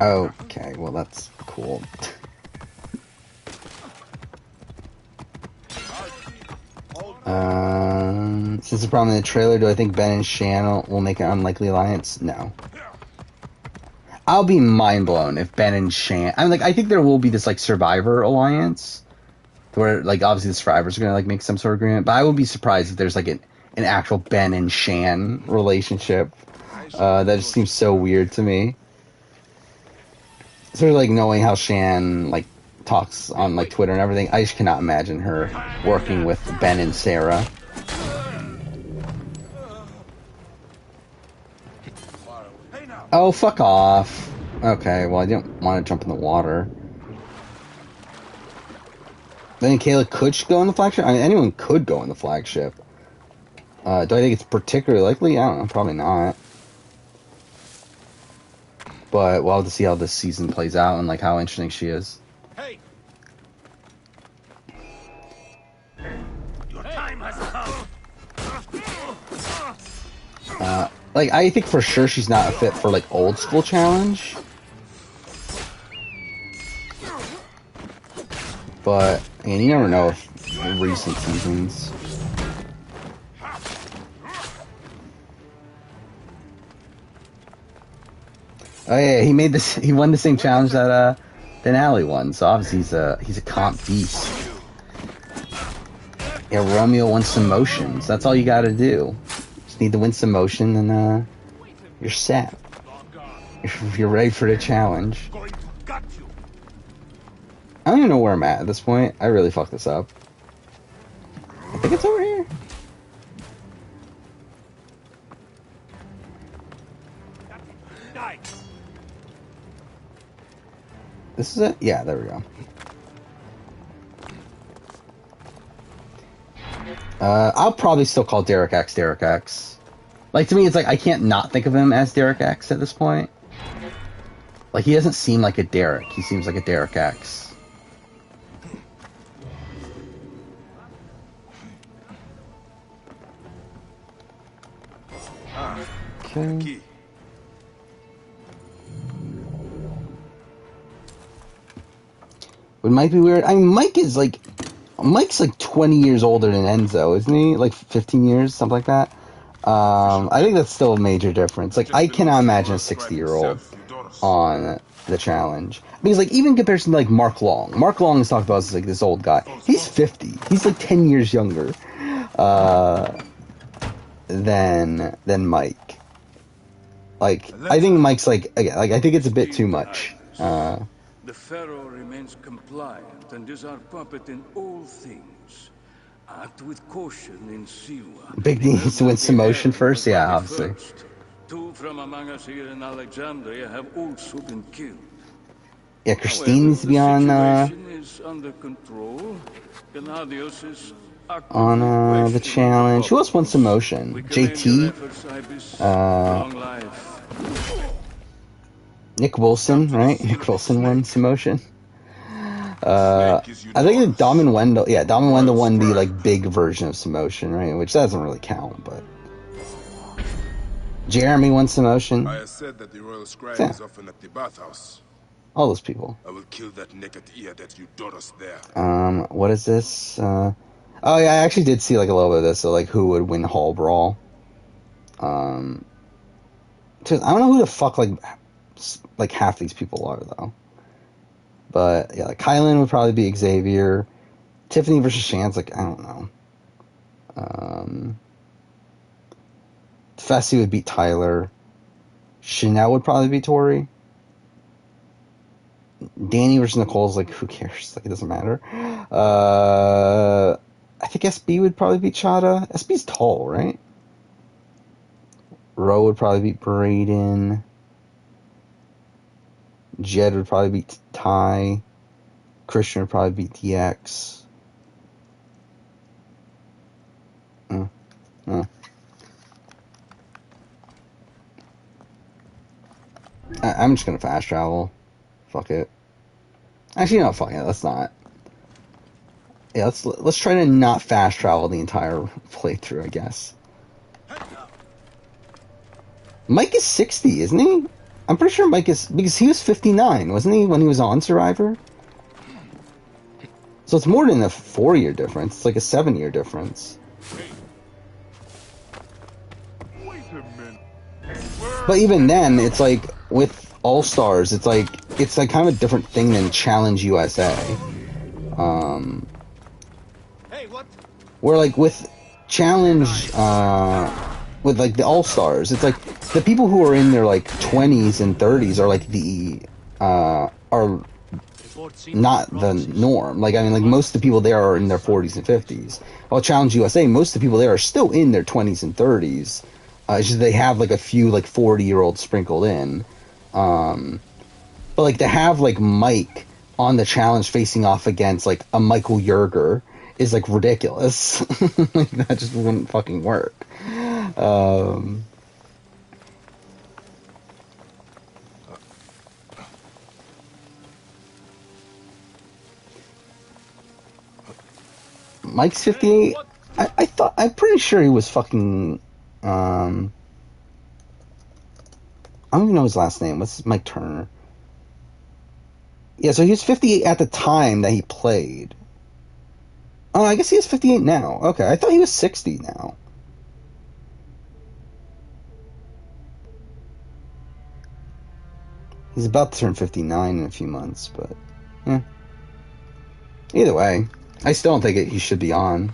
Okay, well, that's cool. Since the problem in the trailer, do I think Ben and Shan will make an unlikely alliance? No. I'll be mind blown if Ben and Shan. I mean, like, I think there will be this like Survivor alliance, where like obviously the survivors are gonna like make some sort of agreement. But I would be surprised if there's like an actual Ben and Shan relationship. That just seems so weird to me. Sort of like knowing how Shan like talks on like Twitter and everything. I just cannot imagine her working with Ben and Sarah. Oh, fuck off. Okay, well, I didn't want to jump in the water. Then Kayla could go in the flagship? I mean, anyone could go in the flagship. Do I think it's particularly likely? I don't know, probably not. But we'll have to see how this season plays out and like how interesting she is. Hey. Your time has come. Like, I think for sure she's not a fit for like old school challenge. But, I mean, you never know if recent seasons. Oh yeah, he made this. He won the same challenge that Denali won. So obviously he's a comp beast. Yeah, Romeo won some motions. That's all you got to do. Just need to win some motion, and you're set. You're ready for the challenge. I don't even know where I'm at this point. I really fucked this up. I think it's over here. This is it? Yeah, there we go. I'll probably still call Derek X Derek X. Like, to me, it's like, I can't not think of him as Derek X at this point. Like, he doesn't seem like a Derek. He seems like a Derek X. Okay. It might be weird. I mean, Mike's like 20 years older than Enzo, isn't he? Like 15 years, something like that. I think that's still a major difference. Like, I cannot imagine a 60-year-old on the challenge. Because, like, even in comparison to, like, Mark Long. Mark Long is talked about as, like, this old guy. He's 50. He's, like, 10 years younger than Mike. Like, I think Mike's, like, again, like, I think it's a bit too much. The Pharaoh remains compliant and is our puppet in all things. Act with caution in Siwa. Big needs to win some motion first? Yeah, obviously. Two from among us here in Alexandria have also been killed. Yeah, Christine needs to be on, is under control. Gennadios is on, the challenge. Who else wants some motion? JT? Nick Wilson, right? Nick Wilson won some motion. I think Dom and Wendell, yeah, Dom and Wendell won the, like, big version of Samotion, right? Which doesn't really count, but... Jeremy won Samotion. I said that the royal scribe is often at the bathhouse. All those people. I will kill that naked ear that you taught us there. What is this? Oh yeah, I actually did see, like, a little bit of this, so, like, who would win Hall Brawl. I don't know who the fuck, like half these people are, though. But, yeah, like, Kylan would probably be Xavier. Tiffany versus Shan's, like, I don't know. Fessy would beat Tyler. Chanel would probably be Tori. Danny versus Nicole's, like, who cares? Like, it doesn't matter. I think SB would probably beat Chada. SB's tall, right? Ro would probably beat Braden. Jed would probably beat Ty. Christian would probably beat DX. I'm just gonna fast travel. Fuck it. Actually, no, fuck it. Let's not. Yeah, let's try to not fast travel the entire playthrough, I guess. Mike is 60, isn't he? I'm pretty sure Mike is, because he was 59, wasn't he, when he was on Survivor? So it's more than a 4-year difference. It's like a 7-year difference. But even then, it's like with All Stars, it's like kind of a different thing than Challenge USA. Where like with Challenge, with like the All Stars, it's like the people who are in their like 20s and 30s are like are not the norm. Like, I mean, like most of the people there are in their 40s and 50s. While Challenge USA, most of the people there are still in their 20s and 30s. It's just they have like a few like 40-year-olds sprinkled in. But like to have like Mike on the challenge facing off against like a Michael Yerger is like ridiculous. Like that just wouldn't fucking work. Mike's 58. I'm pretty sure he was fucking. I don't even know his last name. What's Mike Turner? Yeah, so he was 58 at the time that he played. Oh, I guess he is 58 now. Okay, I thought he was 60 now. He's about to turn 59 in a few months, but yeah. Either way, I still don't think he should be on.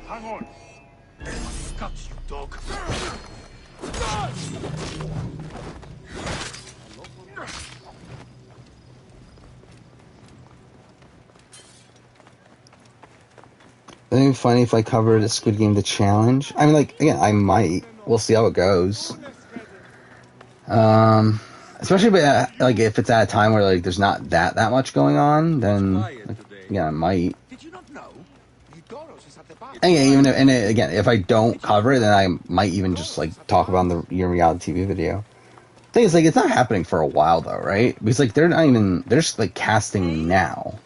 Hang on. Guts, you dog. I think it'd be funny if I covered a Squid Game The Challenge. I mean, like, again, I might. We'll see how it goes. Especially like if it's at a time where like there's not that much going on, then like, yeah, I might. And yeah, even if, again, if I don't cover it, then I might even just like talk about the Your Reality TV video. Thing is, like, it's not happening for a while though, right? Because like they're just like casting now.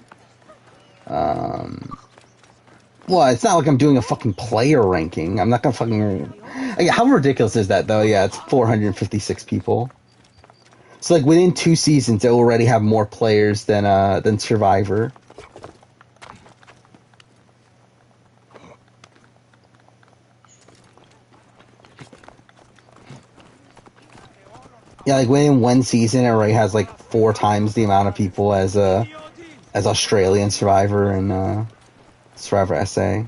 Well, it's not like I'm doing a fucking player ranking. I'm not gonna fucking. Like, how ridiculous is that though? Yeah, it's 456 people. So like within 2 seasons, they'll already have more players than Survivor. Yeah, like within 1 season, it already has like 4 times the amount of people as Australian Survivor and Survivor SA.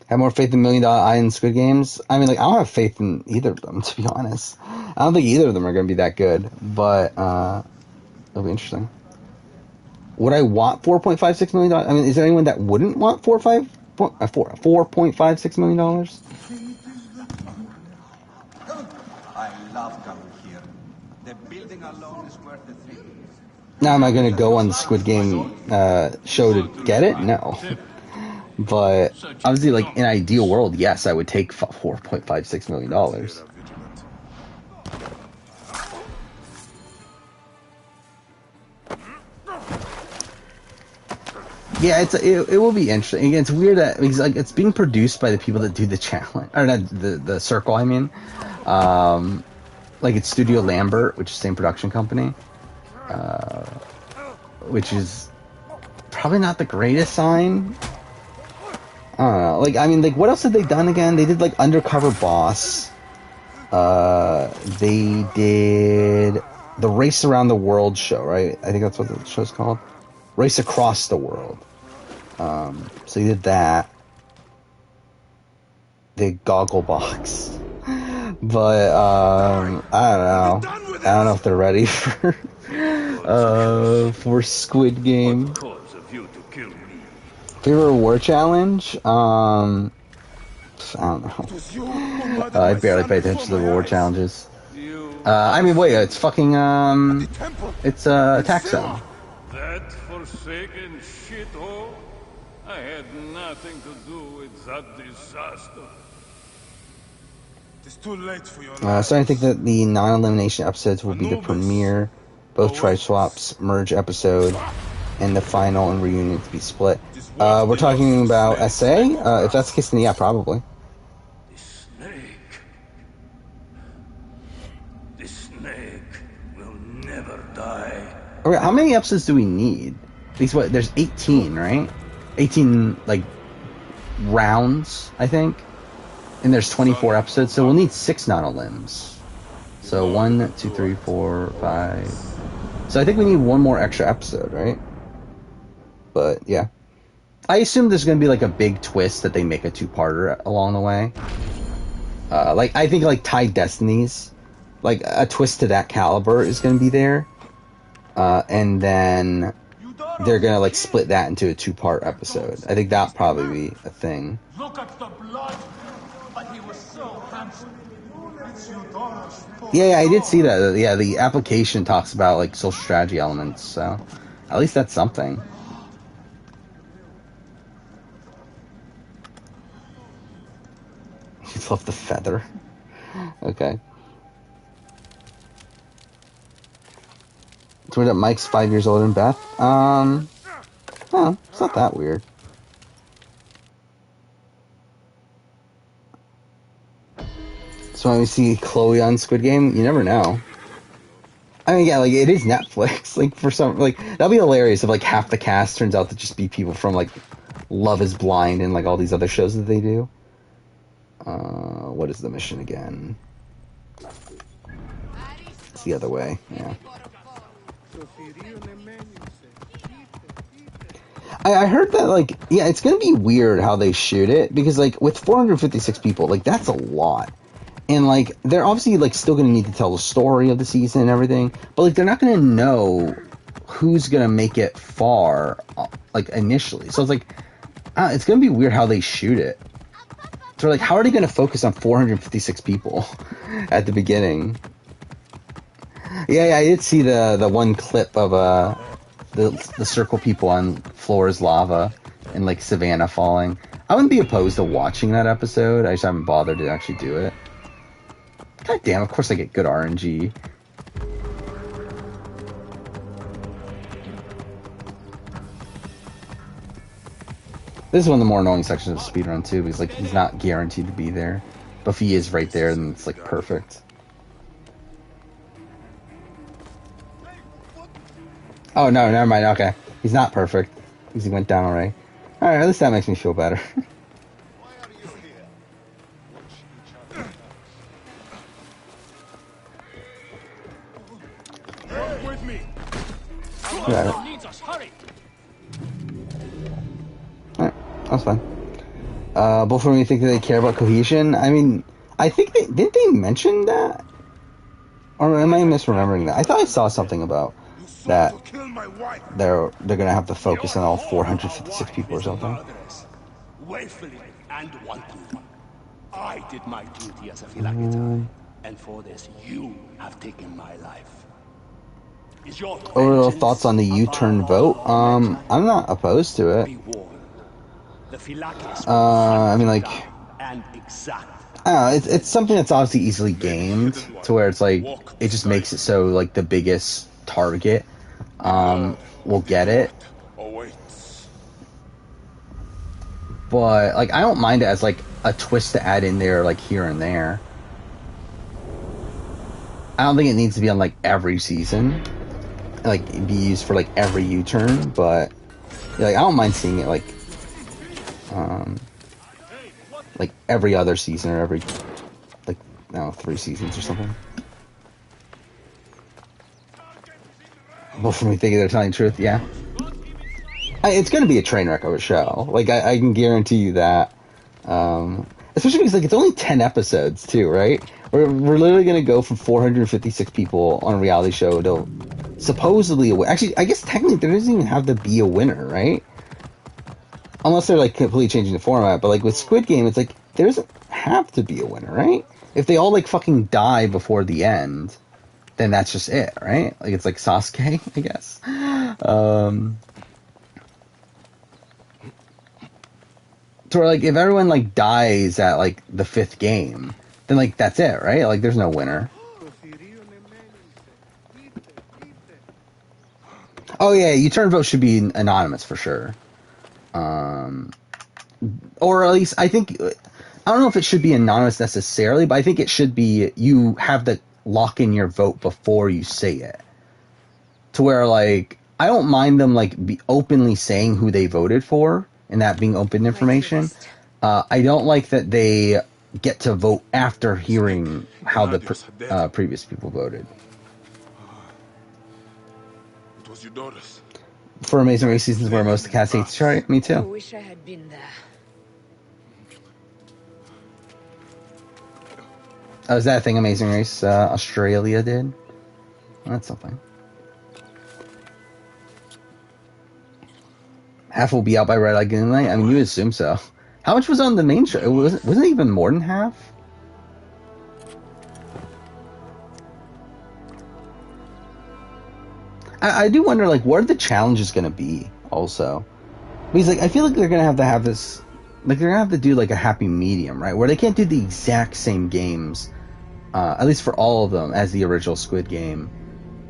Have more faith in $1 Million Island Squid Games? I mean, like, I don't have faith in either of them, to be honest. I don't think either of them are going to be that good, but it'll be interesting. Would I want $4.56 million? I mean, is there anyone that wouldn't want $4.56 million? I love coming here. The building alone is worth the thing. Now, am I going to go on the Squid Game show to get it? No. But obviously, like, in an ideal world, yes, I would take $4.56 million. Yeah, it will be interesting. Again, it's weird that because like it's being produced by the people that do the challenge, or not the circle. I mean, like it's Studio Lambert, which is the same production company, which is probably not the greatest sign. I don't know. Like, I mean, like, what else had they done again? They did, like, Undercover Boss. They did the Race Around the World show, right? I think that's what the show's called. Race Across the World. So they did that. They did Gogglebox. But, I don't know. I don't know if they're ready for For Squid Game. What cause of you to kill me? Favorite war challenge? I don't know. I barely pay attention to the war challenges. I mean, wait, it's fucking, it's, Attack Zone. That forsaken shithole? I had nothing to do with that disaster. It's too late for your So I think that the non-elimination episodes will be the premiere, both tri-swaps, merge episode, and the final and reunion to be split. We're talking about SA? If that's the case, then yeah, probably. The snake will never die. Okay, how many episodes do we need? There's 18, right? 18, like, rounds, I think. And there's 24 episodes, so we'll need 6 non-elims. So 1, 2, 3, 4, 5. So I think we need one more extra episode, right? But, yeah. I assume there's going to be, like, a big twist that they make a 2-parter along the way. I think, like, Tide Destinies, like, a twist to that caliber is going to be there. And then they're going to, like, split that into a 2-part episode. I think that'll probably be a thing. Look at the blood! But he was so handsome. It's Eudora's fault. Yeah, I did see that. Yeah, the application talks about, like, social strategy elements, so at least that's something. You love the feather. Okay. It's weird that Mike's 5 years older than Beth. It's not that weird. So when we see Chloe on Squid Game, you never know. I mean, yeah, like, it is Netflix. Like, for some, like, that'd be hilarious if, like, half the cast turns out to just be people from, like, Love is Blind and, like, all these other shows that they do. What is the mission again? It's the other way, yeah. I heard that, like, yeah, it's gonna be weird how they shoot it, because, like, with 456 people, like, that's a lot. And, like, they're obviously, like, still gonna need to tell the story of the season and everything, but, like, they're not gonna know who's gonna make it far, like, initially. So it's like, it's gonna be weird how they shoot it. So, like, how are they gonna focus on 456 people at the beginning? Yeah, I did see the one clip of, the circle people on floor is lava and, like, Savannah falling. I wouldn't be opposed to watching that episode. I just haven't bothered to actually do it. God damn, of course I get good RNG. This is one of the more annoying sections of speedrun too, because, like, he's not guaranteed to be there. But if he is right there, then it's, like, perfect. Oh, no, never mind, okay. He's not perfect, because he went down already. Alright, at least that makes me feel better. With me. Alright, that's fine. Both of them, you think that they care about cohesion? I mean, I think didn't they mention that? Or am I misremembering that? I thought I saw something about that they're gonna have to focus on all 456 people or something. Willfully and wantonly. I did my duty as a Philakita, and for this you have taken my life. Is your Overall thoughts on the U-turn vote? I'm not opposed to it. I mean, like, I don't know, it's something that's obviously easily gamed to where it's like, it just makes it so, like, the biggest target will get it. But, like, I don't mind it as, like, a twist to add in there, like, here and there. I don't think it needs to be on, like, every season. Like, be used for, like, every U-turn, but, yeah, like, I don't mind seeing it, like, every other season or every, like, I don't know, 3 seasons or something. Both of me thinking they're telling the truth, yeah. It's gonna be a train wreck of a show. Like, I can guarantee you that. Especially because, like, it's only 10 episodes, too, right? We're literally gonna go from 456 people on a reality show to supposedly actually, I guess technically there doesn't even have to be a winner, right? Unless they're like completely changing the format. But like with Squid Game, it's like there doesn't have to be a winner, right? If they all like fucking die before the end, then that's just it, right? Like it's like Sasuke, I guess. So like if everyone like dies at like the 5th game, then like that's it, right? Like there's no winner. Oh yeah, your turn vote should be anonymous for sure. Or at least I think, I don't know if it should be anonymous necessarily, but I think it should be you have to lock in your vote before you say it. To where like I don't mind them like be openly saying who they voted for and that being open information. I don't like that they get to vote after hearing how the previous people voted. It was your daughters. For Amazing Race seasons where most of the cast hates Charlie, me too. I wish I had been there. Oh, is that a thing Amazing Race Australia did? That's something. Half will be out by Red Light Green Light? I mean, you assume so. How much was on the main show? Wasn't it even more than half? I do wonder, like, what are the challenges going to be, also? Because, like, I feel like they're going to have this... Like, they're going to have to do, like, a happy medium, right? Where they can't do the exact same games, at least for all of them, as the original Squid Game.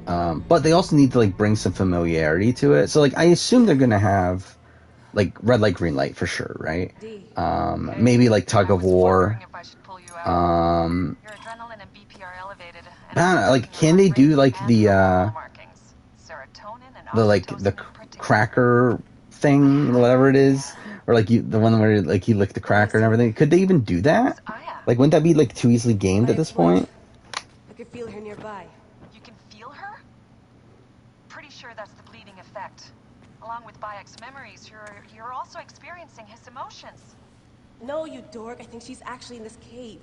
But they also need to, like, bring some familiarity to it. So, like, I assume they're going to have... Like, Red Light, Green Light, for sure, right? Maybe, like, Tug of War. I don't know, like, can they do, like, the cracker thing, whatever it is? Or, like, the one where, like, you lick the cracker and everything? Could they even do that? Like, wouldn't that be, like, too easily gamed at this point? I could feel her nearby. You can feel her? Pretty sure that's the bleeding effect. Along with Bayek's memories, you're also experiencing his emotions. No, you dork. I think she's actually in this cave.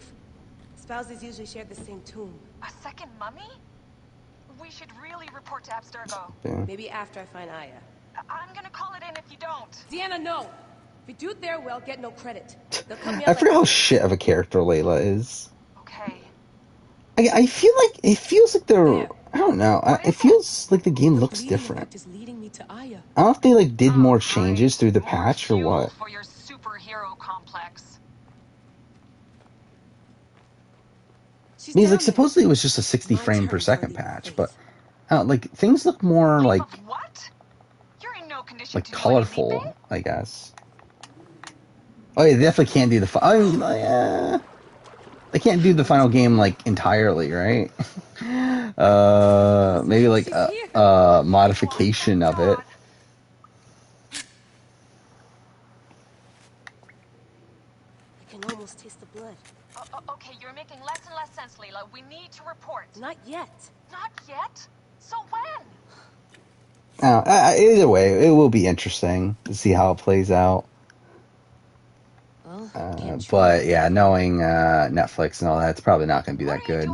Spouses usually share the same tomb. A second mummy? We should really report to Abstergo. Yeah. Maybe after I find Aya. I'm gonna call it in if you don't. Deanna, no! If you do it there, well, get no credit. They'll cut me I out forget how like... shit of a character Layla is. Okay. I feel like it feels like they're... I don't know. It feels like the game looks different. Is leading me to Aya. I don't know if they like did more changes through the patch or what. For your superhero complex. Because like supposedly it was just a 60 frame per second patch, but like things look more like what? You're in no condition like to colorful, I guess. Oh yeah, they definitely can't do the. I mean, they can't do the final game like entirely, right? Maybe like a modification of it. I can almost taste the blood. Okay, you're making less and less sense, Layla. We need to report. Not yet. Not yet? So when? Either way, it will be interesting to see how it plays out. But yeah, knowing Netflix and all that, it's probably not going to be that good.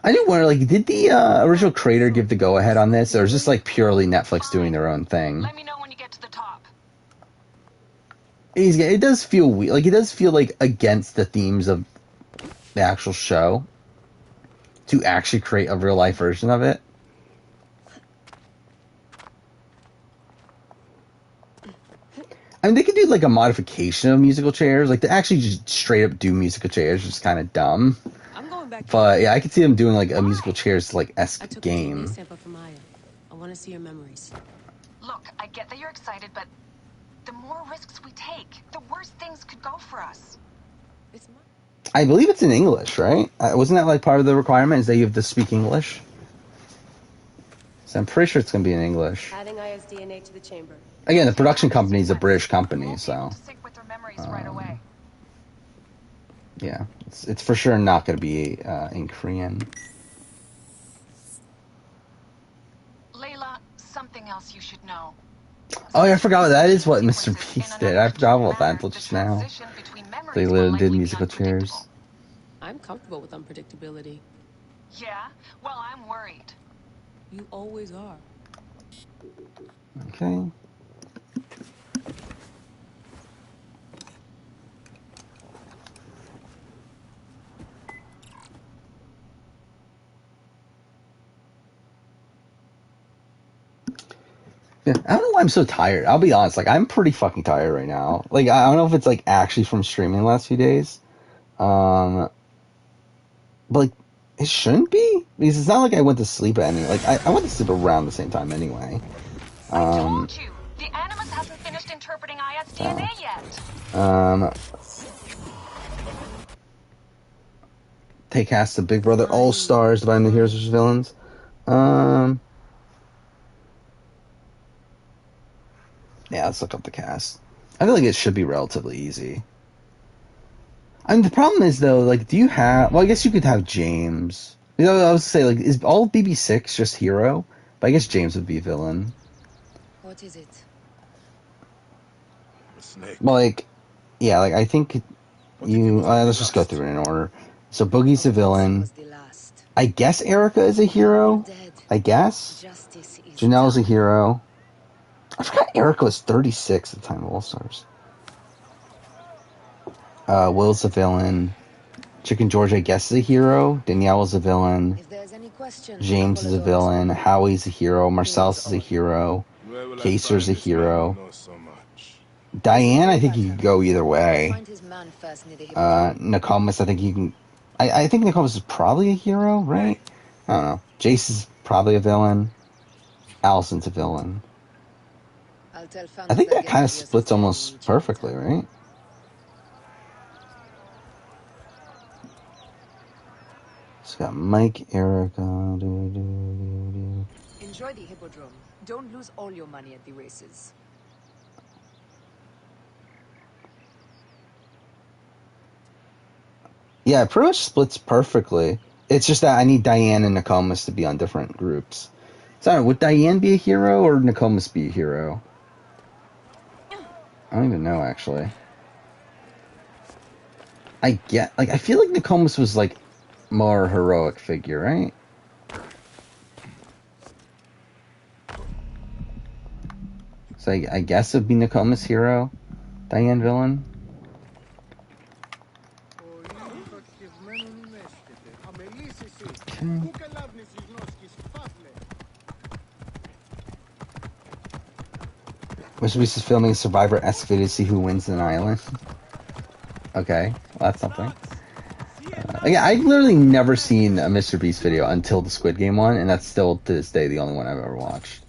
I do wonder, like, did the original creator give the go-ahead on this, or is this like purely Netflix doing their own thing? Let me know when you get to the top. It does feel weird. Like, it does feel like against the themes of the actual show to actually create a real-life version of it. I mean, they could do like a modification of musical chairs. Like, to actually just straight up do musical chairs is kind of dumb. But yeah, I could see them doing like a musical chairs like esque game. I want to see your memories. Look, I get that you're excited, but the more risks we take, the worse things could go for us. I believe it's in English, right? Wasn't that like part of the requirement? Is that you have to speak English? So I'm pretty sure it's going to be in English. Adding Aya's DNA to the chamber. Again, the production company is a British company, so. Yeah, it's for sure not going to be in Korean. Layla, something else you should know. Oh yeah, I forgot that is what Mr. Beast did. I forgot about that until just now. They literally did musical chairs. I'm comfortable with unpredictability. Yeah? Well, I'm worried. You always are. Okay. Yeah, I don't know why I'm so tired. I'll be honest, like I'm pretty fucking tired right now. Like I don't know if it's like actually from streaming the last few days. But like it shouldn't be because it's not like I went to sleep at any. Like I went to sleep around the same time anyway. I told you, the Animus hasn't finished interpreting IS DNA yet. Take cast of Big Brother All Stars, dividing the heroes versus villains. Yeah, let's look up the cast. I feel like it should be relatively easy. I mean, the problem is though, like, do you have? Well, I guess you could have James. You know, I was say like, is all BB6 just hero? But I guess James would be villain. What is it? Snake. Well, like, yeah, like I think you. Let's just go through it in order. So Boogie's a villain. I guess Erica is a hero. I guess Janelle's a hero. I forgot Erica was 36 at the time of All Stars. Will's a villain. Chicken George, I guess, is a hero. Danielle is a villain. James is a villain. Howie's a hero. Marcellus is a hero. Kaser's a hero. Diane, I think you could go either way. Nokomis, I think you can. I think Nokomis is probably a hero, right? I don't know. Jace is probably a villain. Allison's a villain. I think that kind of splits almost perfectly, right? It's got Mike, Erica. Enjoy the hippodrome. Don't lose all your money at the races. Yeah, it pretty much splits perfectly. It's just that I need Diane and Nokomis to be on different groups. So would Diane be a hero or Nokomis be a hero? I don't even know, actually. I feel like Nokomis was like more heroic figure, right? So I guess it'd be Nokomis hero, Diane villain. Okay. Mr. Beast is filming a Survivor-esque video to see who wins an island. Okay, well, that's something. Yeah, I've literally never seen a Mr. Beast video until the Squid Game one, and that's still, to this day, the only one I've ever watched.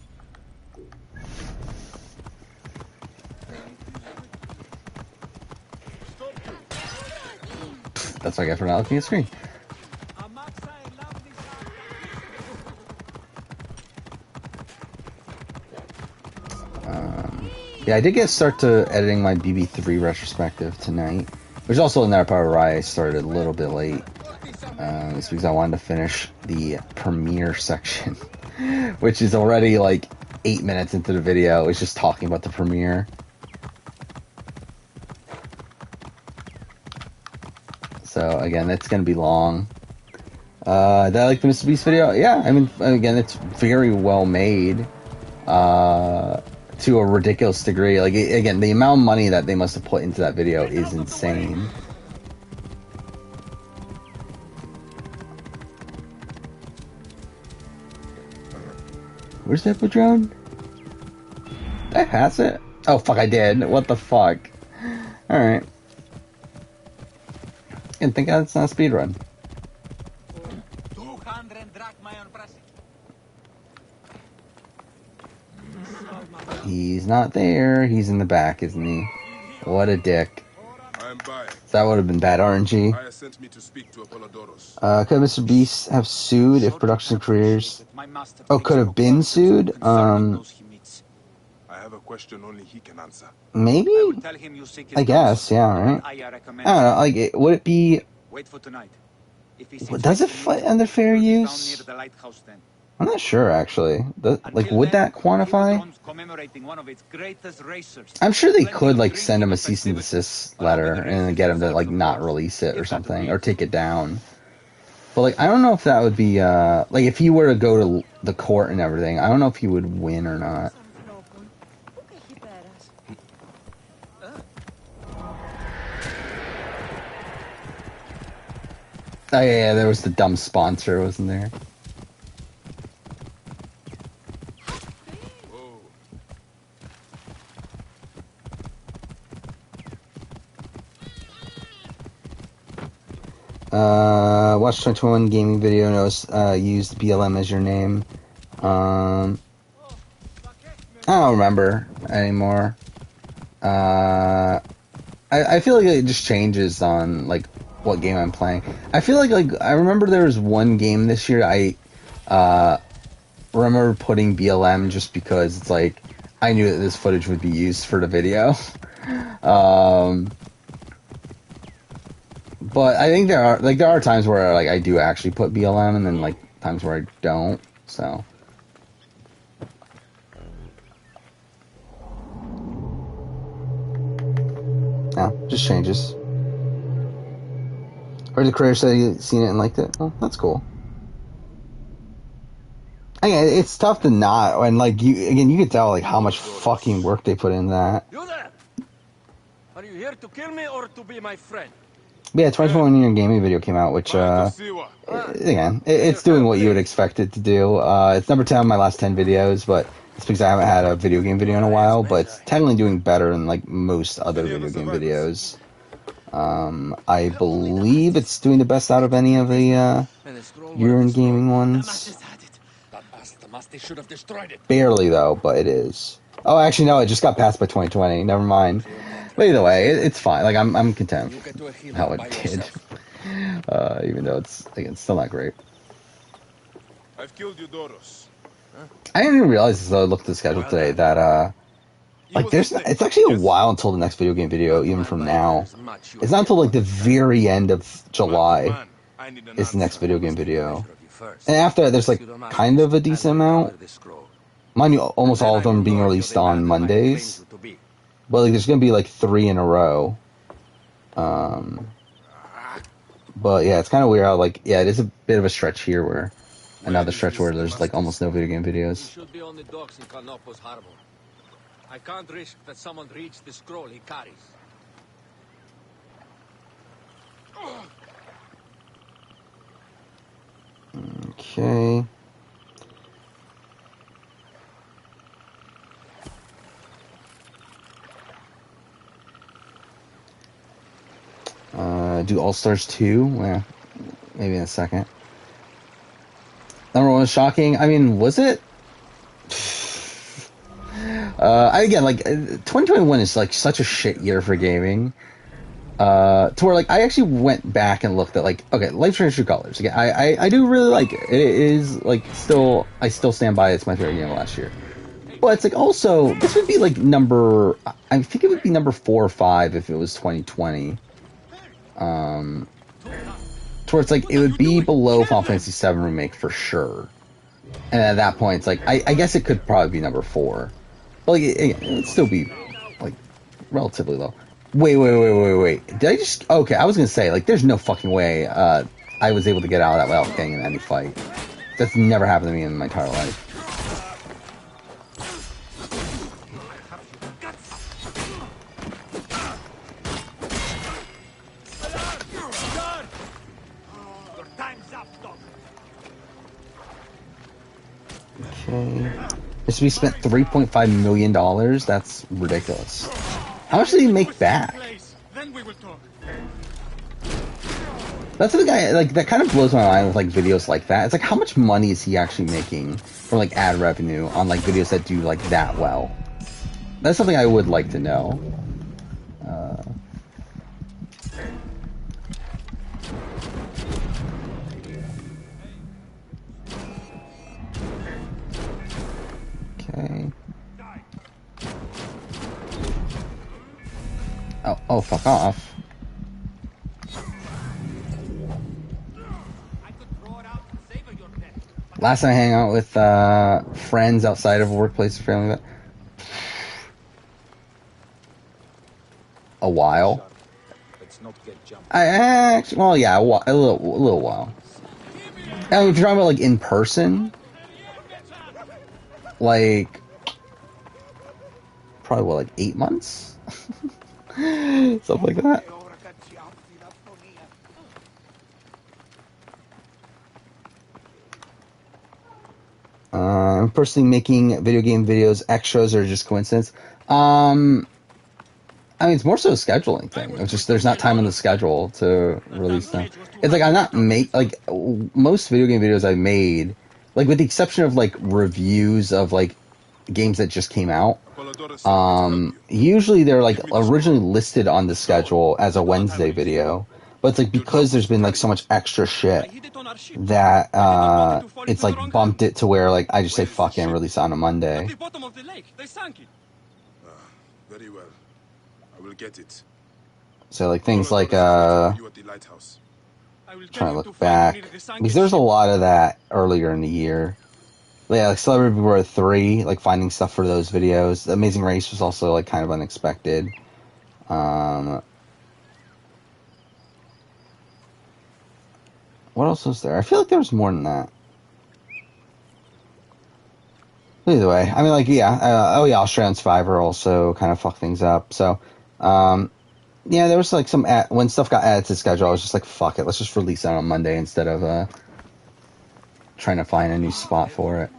That's what I get for not looking at the screen. Yeah, I did get start to editing my BB3 retrospective tonight, which is also another part of why I started a little bit late. It's because I wanted to finish the premiere section, which is already like 8 minutes into the video. It's just talking about the premiere. So again, it's going to be long. Did I like the Mr. Beast video? Yeah, I mean, again, it's very well made. To a ridiculous degree. Like, again, the amount of money that they must have put into that video is insane. Where's the Hippodrome? Did I pass it? Oh, fuck, I did. What the fuck? Alright. And thank God it's not a speedrun. He's not there. He's in the back, isn't he? What a dick. That would have been bad RNG. Could Mr. Beast have sued if production careers... Oh, could have been sued? I have a question only he can answer. Maybe? I guess, yeah, right? I don't know, like, would it be... Does it fit under fair use? I'm not sure, actually. Like, would that quantify? I'm sure they could, like, send him a cease and desist letter and get him to, like, not release it or something, or take it down. But like, I don't know if that would be like if he were to go to the court and everything. I don't know if he would win or not. Oh yeah, there was the dumb sponsor, wasn't there? Watch 2021 gaming video. Notice used BLM as your name. I don't remember anymore. I feel like it just changes on like what game I'm playing. I feel like I remember there was one game this year I remember putting BLM just because it's like I knew that this footage would be used for the video. But I think there are times where like I do actually put BLM and then like times where I don't. So yeah, just changes. Or the creator said he'd seen it and liked it. Well, that's cool. Again, it's tough to not, and like you could tell like how much fucking work they put in that. You there? Are you here to kill me or to be my friend? But yeah, 2021 Year Gaming video came out, which again, it's doing what you would expect it to do. It's number 10 on my last 10 videos, but it's because I haven't had a video game video in a while. But it's technically doing better than like most other video game videos. I believe it's doing the best out of any of the Year in Gaming ones. Barely though, but it is. Oh, actually no, it just got passed by 2020. Never mind. But either way, it's fine. Like I'm content with how it did. Even though it's still not great. I've killed Eudoros. I didn't even realize until I looked at the schedule today that like it's actually a while until the next video game video, even from now. It's not until like the very end of July is the next video game video. And after that, there's like kind of a decent amount. Mind you, almost all of them being released on Mondays. But like, there's gonna be like 3 in a row. But yeah, it's kind of weird how like it is a bit of a stretch here where another stretch where there's like almost no video game videos. Should be on the docks in Canopus Harbor. I can't risk that someone reads the scroll he carries. Okay. Do All-Stars 2? Yeah, maybe in a second. Number one was shocking. I mean, was it? Again, like 2021 is like such a shit year for gaming. To where like I actually went back and looked at like, okay, Life Strange True Colors. Again, I do really like it. It is like I still stand by it's my favorite game of last year. But it's like also this would be like I think it would be number 4 or 5 if it was 2020. Towards like it would be below Final Fantasy VII Remake for sure. And at that point, it's like I guess it could probably be number 4. But like it would still be like relatively low. Wait. Did I just... Okay, I was going to say, like, there's no fucking way I was able to get out of that without getting in any fight. That's never happened to me in my entire life. Okay. This we spent $3.5 million? That's ridiculous. How much did he make back? That's the guy, like, that kind of blows my mind with, like, videos like that. It's like, how much money is he actually making from, like, ad revenue on, like, videos that do, like, that well? That's something I would like to know. Okay. Oh, fuck off. Last time I hang out with friends outside of workplace or family, a while. I actually, well, yeah, a little while. I mean, if you're talking about like in person, like probably what, like 8 months, stuff like that. I'm personally making video game videos extras or just coincidence. I mean, it's more so a scheduling thing. It's just there's not time on the schedule to release them. It's like I'm not most video game videos I made, like with the exception of like reviews of like games that just came out. Usually they're like originally listed on the schedule as a Wednesday video, but it's like because there's been like so much extra shit that it's like bumped it to where like I just say fuck it and release it on a Monday. Very well. I will get it. So like things like trying to look back because there's a lot of that earlier in the year. Yeah, like Celebrity Big Brother 3, like finding stuff for those videos. The Amazing Race was also like kind of unexpected. What else was there? I feel like there was more than that. Either way, I mean, like, yeah, Australian Survivor also kind of fucked things up. So, yeah, there was like when stuff got added to the schedule, I was just like, fuck it, let's just release it on Monday instead of trying to find a new spot for it.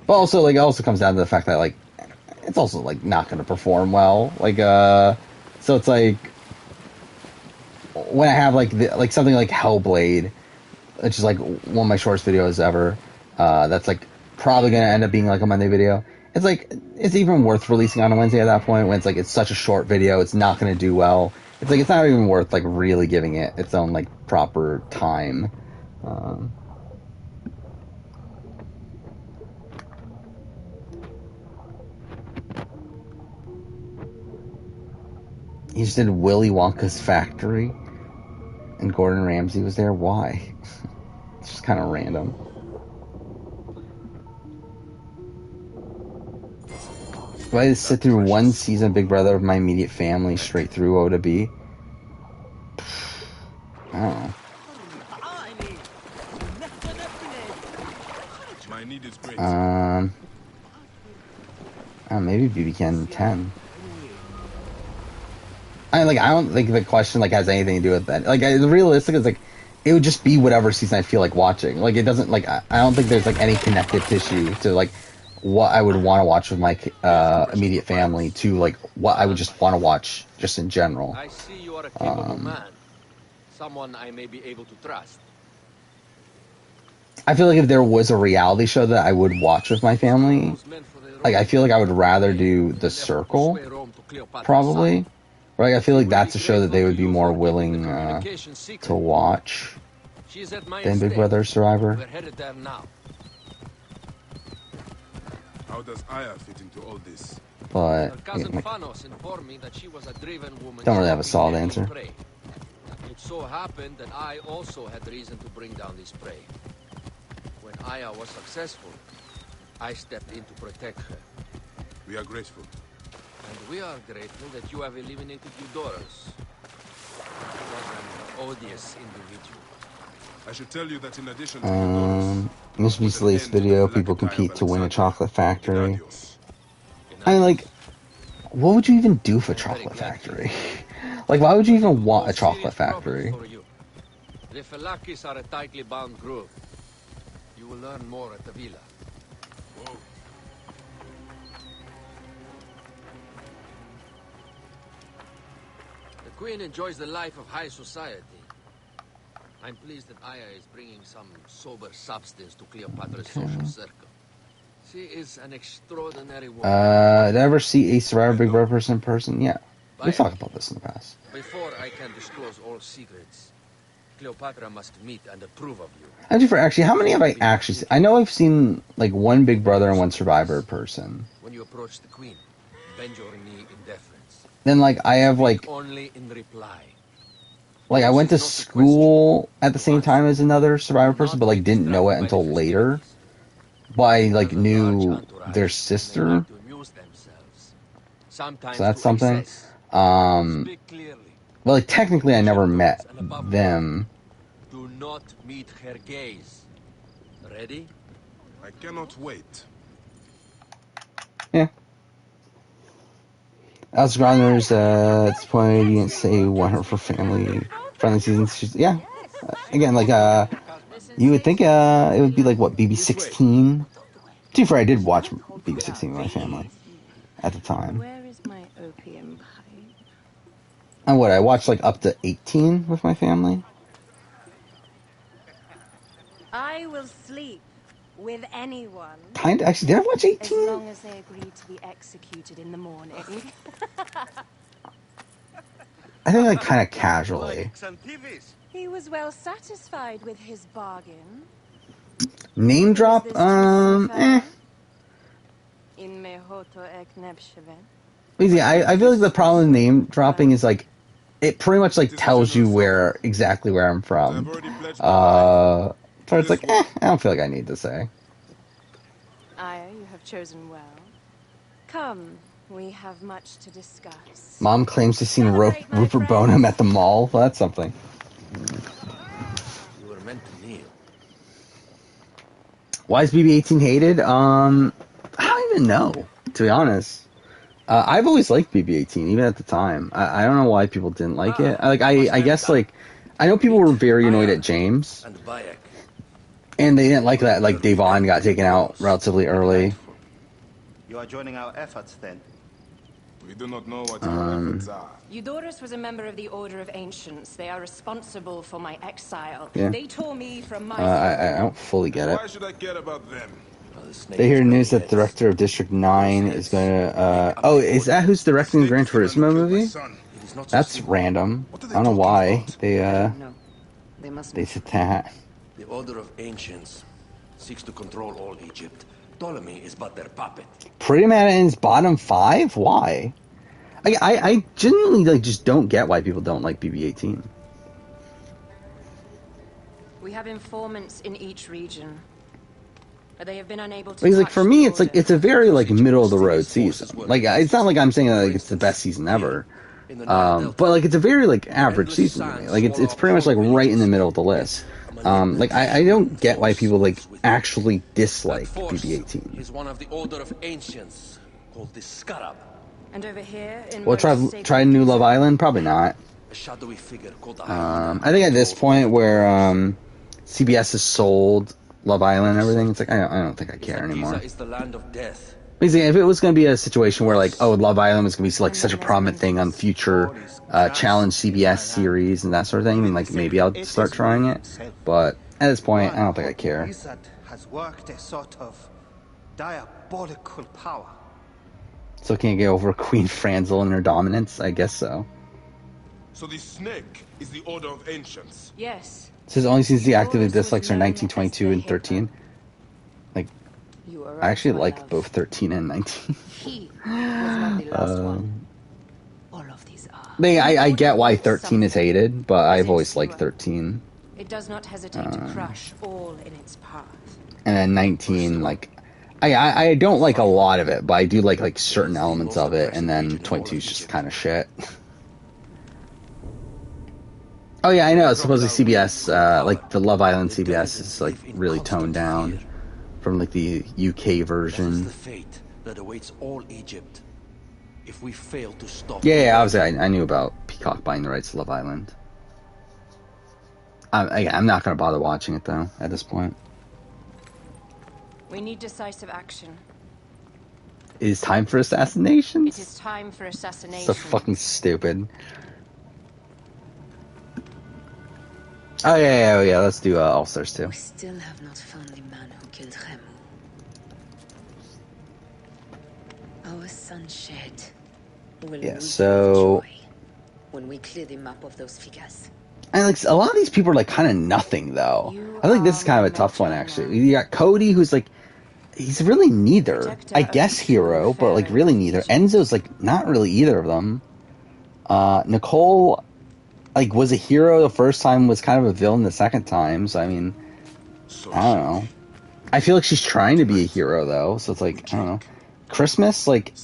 But also, like, it also comes down to the fact that like it's also like not going to perform well. Like, so it's like when I have like something like Hellblade, which is like one of my shortest videos ever, that's like probably going to end up being like a Monday video. It's like it's even worth releasing on a Wednesday at that point when it's like it's such a short video, it's not going to do well. It's like it's not even worth like really giving it its own like proper time. He just did Willy Wonka's Factory, and Gordon Ramsay was there. Why? It's just kind of random. If I had to sit through one season of Big Brother of my immediate family straight through, what would it be? I don't know. Maybe BB Can 10. I don't think the question like has anything to do with that. Like, the realistic is like, it would just be whatever season I feel like watching. Like, it doesn't like I don't think there's like any connective tissue to like what I would want to watch with my immediate family to like what I would just want to watch just in general. I see you are a capable man. Someone I may be able to trust. I feel like if there was a reality show that I would watch with my family, like I feel like I would rather do The Circle, probably. Like I feel like that's a show that they would be more willing to watch than Big Brother Survivor. We're headed there now. How does Aya fit into all this? But cousin Fanos informed me that she was a driven woman. Don't really have a solid answer. It so happened that I also had reason to bring down this prey. When Aya was successful, I stepped in to protect her. We are grateful. And we are grateful that you have eliminated Eudoros. He was an odious individual. I should tell you that in addition to Eudoros, Miss Beast's video, people compete to win a chocolate factory. I mean, like, what would you even do for Chocolate Factory? Like, why would you even want a chocolate factory? The Felakis are a tightly bound group. You will learn more at the villa. Whoa. The Queen enjoys the life of high society. I'm pleased that Aya is bringing some sober substance to Cleopatra's social circle. She is an extraordinary woman. Did I ever see a Survivor Big Brother person in person? Yeah. We've talked about this in the past. Before I can disclose all secrets, Cleopatra must meet and approve of you. Actually, how many have I actually seen? I know I've seen, like, one Big Brother and one Survivor person. When you approach the Queen, bend your knee in deference. Then, like, I have, like... Only in reply. Like, I went to school at the same time as another Survivor person, but, like, didn't know it until later. But I, like, knew their sister. So that's something. But, like, technically I never met them. not meet her gaze. Ready? I cannot wait. Yeah. Alice Grinders, at this point, you didn't say want her for friendly seasons. Yeah. Again, like, you would think, it would be like, what, BB-16? To be fair, I did watch BB-16 with my family at the time. Where is my opium pipe? And what, I watched, like, up to 18 with my family? I will sleep with anyone. Kinda. Actually, did I watch 18? As long as they agree to be executed in the morning. I think, like, kind of casually. He was well satisfied with his bargain. Name drop? In Mehoto ek nebshevet. Easy. I feel like the problem with name dropping is, like, it pretty much, like, tells you exactly where I'm from. So it's like, I don't feel like I need to say. Aya, you have chosen well. Come, we have much to discuss. Mom claims to have seen Rupert Bonham at the mall. Well, that's something. You were meant to kneel. Why is BB-18 hated? I don't even know, to be honest. I've always liked BB-18, even at the time. I don't know why people didn't like it. I guess, like, I know people were very annoyed at James. And they didn't like that, like, Devon got taken out relatively early. You are joining our efforts, then? We do not know what your efforts are. Eudorus was a member of the Order of Ancients. They are responsible for my exile. Yeah. They tore me from my... I don't fully get it. Why should I care about them? They hear news that the director of District 9 is going to... oh, is that who's directing the Gran Turismo movie? That's random. I don't know why they said that. The Order of Ancients seeks to control all Egypt. Ptolemy is but their puppet. Pretty mad at his bottom 5? Why? I genuinely, like, just don't get why people don't like BB-18. We have informants in each region. They have been unable to... Because, like, for me, it's a very, like, middle of the road season. Like, it's not like I'm saying that, like, it's the best season ever. But, like, it's a very, like, average season to me. Like, it's pretty much, like, right in the middle of the list. Like, I don't get why people, like, actually dislike BB-18. He's one of the Order of Ancients, called the Scarab. And over here in... Well, try New Love Island? Probably not. A shadowy figure called the I think at this point where CBS has sold Love Island and everything, it's like, I don't think I care anymore. Is the land of death. Basically, if it was going to be a situation where, like, oh, Love Island was going to be, like, such a prominent thing on future Challenge CBS series and that sort of thing, I mean, like, maybe I'll start trying it. But at this point, I don't think I care. Wizard has worked a sort of diabolical power. So can't get over Queen Franzel and her dominance? I guess so. So the snake is the Order of Ancients? Yes. It says only seems the active dislikes are 1922 and 13. Like, I actually like both 13 and 19. He was not the last one. All of these are. I get why 13 is hated, but I've always liked 13. It does not hesitate to crush all in its path. And then 19, like, I don't like a lot of it, but I do like certain elements of it, and then 22 is just kind of shit. Oh yeah, I know, supposedly CBS, like the Love Island CBS is like really toned down from like the UK version. The fate that awaits all Egypt if we fail to stop. Yeah, obviously I knew about Peacock buying the rights to Love Island. I'm not going to bother watching it though, at this point. We need decisive action. It is time for assassinations? It is time for assassination. So fucking stupid. Oh yeah, let's do All-Stars too. We still have not found the man who killed Remu. Our son Shed will Yeah, weep so with joy when we clear the map of those figures. And like a lot of these people are like kind of nothing though. I think this is kind of a tough one actually. You got Cody, who's like, he's really neither. I guess hero, but like really neither. Enzo's like not really either of them. Nicole, like, was a hero the first time, was kind of a villain the second time. So I mean, I don't know. I feel like she's trying to be a hero though, so it's like, I don't know. Christmas, like,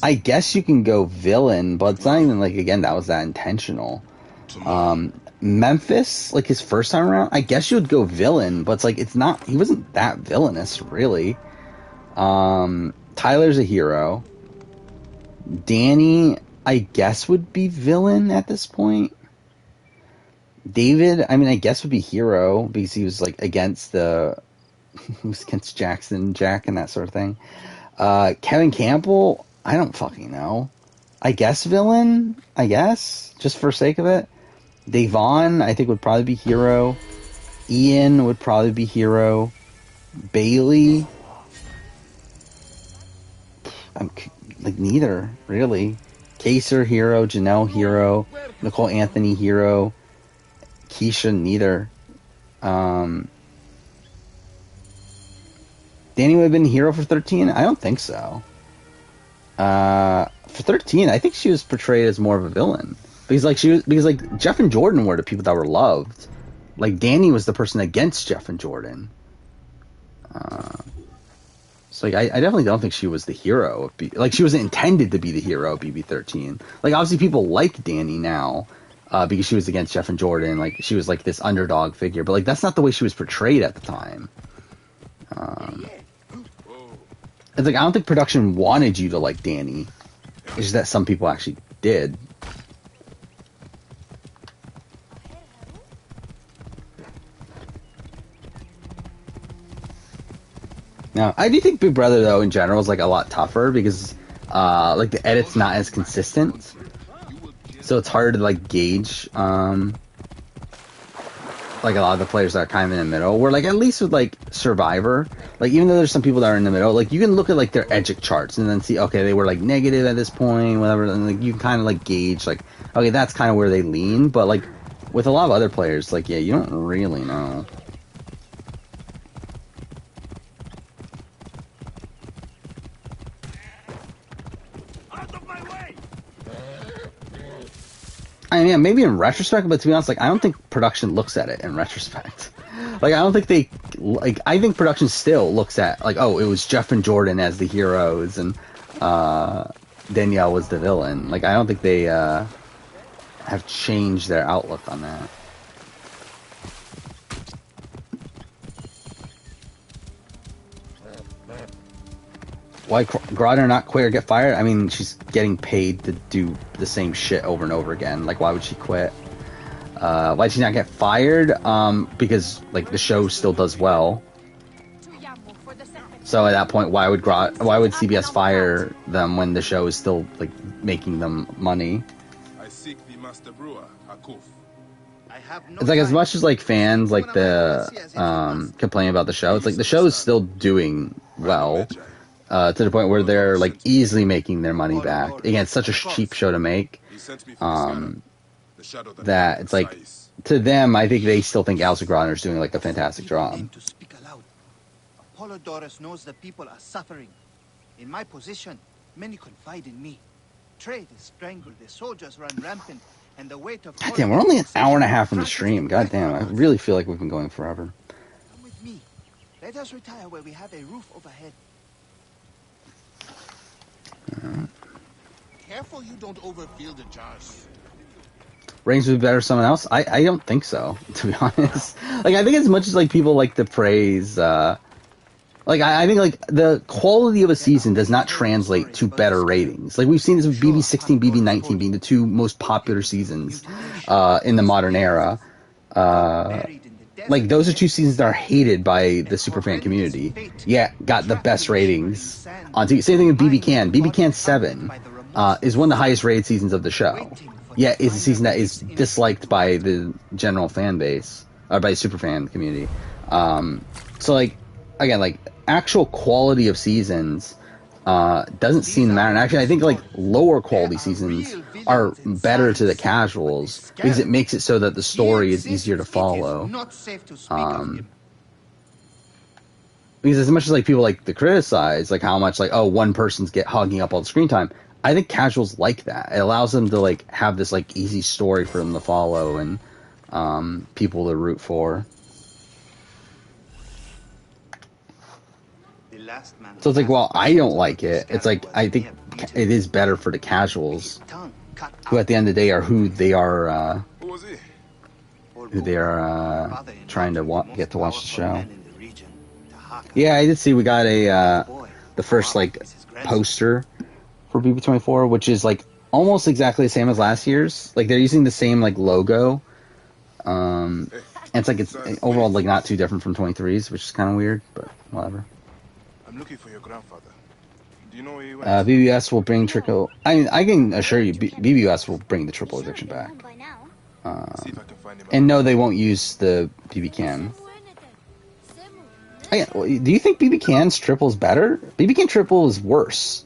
I guess you can go villain, but it's not even like, again, that was that intentional. Memphis, like his first time around, I guess you would go villain, but it's like he wasn't that villainous, really. Tyler's a hero. Danny, I guess, would be villain at this point. David, I mean, I guess would be hero because he was like against Jack and that sort of thing. Kevin Campbell, I don't fucking know. I guess villain, just for sake of it. Devon, I think, would probably be hero. Ian would probably be hero. Bailey, I'm like neither, really. Kaser, hero. Janelle, hero. Nicole Anthony, hero. Keisha, neither. Danny would have been hero for 13? I don't think so. For 13, I think she was portrayed as more of a villain. Because Jeff and Jordan were the people that were loved. Like, Danny was the person against Jeff and Jordan. So, like, I definitely don't think she was the hero. She wasn't intended to be the hero of BB-13. Like, obviously people like Danny now, because she was against Jeff and Jordan. Like, she was, like, this underdog figure. But, like, that's not the way she was portrayed at the time. It's like, I don't think production wanted you to like Danny. It's just that some people actually did. Now, I do think Big Brother, though, in general, is, like, a lot tougher because, like, the edit's not as consistent. So it's harder to, like, gauge, like, a lot of the players that are kind of in the middle. Where, like, at least with, like, Survivor, like, even though there's some people that are in the middle, like, you can look at, like, their EDGIC charts and then see, okay, they were, like, negative at this point, whatever, and, like, you can kind of, like, gauge, like, okay, that's kind of where they lean. But, like, with a lot of other players, like, yeah, you don't really know. I mean, yeah, maybe in retrospect, but to be honest, like, I don't think production looks at it in retrospect. Like, I don't think they, like, I think production still looks at, like, oh, it was Jeff and Jordan as the heroes, and, Danielle was the villain. Like, I don't think they, have changed their outlook on that. Why Grotter not quit or get fired? I mean, she's getting paid to do the same shit over and over again. Like, why would she quit? Why did she not get fired? Because, like, the show still does well. So at that point, why would CBS fire them when the show is still, like, making them money? I seek the master brewer, Akuf. It's like, as much as, like, fans, like, complain about the show, it's like the show is still doing well. To the point where they're, like, easily making their money back. Again, it's such a cheap show to make, that it's like, to them, I think they still think Alistair Groner's doing, like, a fantastic job. Apollodorus knows the people are suffering. In my position, many confide in me. Trade is strangled, the soldiers run rampant, and the weight of... God damn, we're only an hour and a half in the stream. God damn, I really feel like we've been going forever. Come with me. Let us retire where we have a roof overhead. Careful you don't overfill the jars. Reigns would be better than someone else? I don't think so, to be honest. Like, I think as much as, like, people like to praise, like, I think, like, the quality of a season does not translate to better ratings. Like, we've seen this with BB16, BB19 being the two most popular seasons, in the modern era. Like, those are two seasons that are hated by the superfan community, yet got the best ratings on TV. Same thing with BB Can. BB Can 7 is one of the highest rated seasons of the show, yet is a season that is disliked by the general fan base, or by the superfan community. So, like, again, like, actual quality of seasons doesn't seem to matter. And actually, I think, like, lower quality seasons are better to the casuals because it makes it so that the story is easier to follow. Because as much as, like, people like to criticize, like, how much, like, oh, one person's hogging up all the screen time, I think casuals like that. It allows them to, like, have this, like, easy story for them to follow and people to root for. So it's like, well, I don't like it. It's like, I think it is better for the casuals, who at the end of the day are who they are. Who was he? who they are trying to get to watch the show. Yeah, I did see we got the first like poster for BB-24, which is like almost exactly the same as last year's. Like they're using the same like logo. And it's like it's overall like not too different from 23's, which is kind of weird, but whatever. I'm looking for your grandfather. Do you know where he went? BBS will bring triple. I can assure you, BBS will bring the triple eviction back. And no, they won't use the BB can. Do you think BB Can's triple is better? BB Can triple is worse.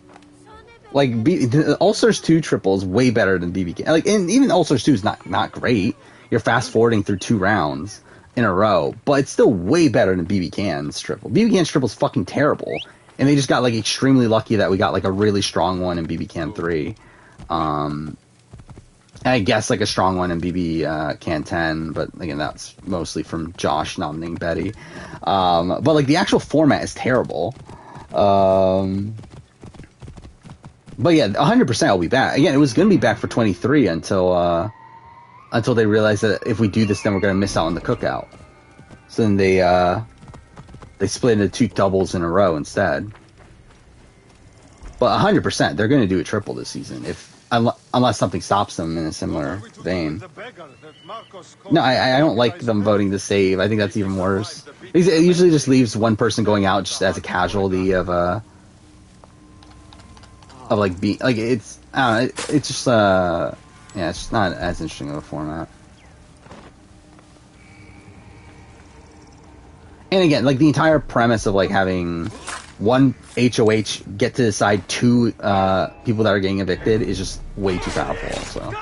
Like the All-Stars 2 triple is way better than BB Can. Like, and even All-Stars 2 is not great. You're fast forwarding through 2 rounds in a row, but it's still way better than BB Can's triple. BB Can's triple is fucking terrible, and they just got like extremely lucky that we got like a really strong one in BB Can 3. And I guess like a strong one in BB Can 10, but again that's mostly from Josh nominating Betty. But like the actual format is terrible. But yeah, 100% will be back. Again, it was going to be back for 23 until they realized that if we do this, then we're going to miss out on the cookout. So then they split into 2 doubles in a row instead. But 100%, they're going to do a triple this season, unless something stops them in a similar vein. No, I don't like them voting to save. I think that's even worse. It usually just leaves one person going out just as a casualty of like being like it's just yeah, it's just not as interesting of a format. And again, like the entire premise of like having one HOH get to decide 2 people that are getting evicted is just way too powerful. So.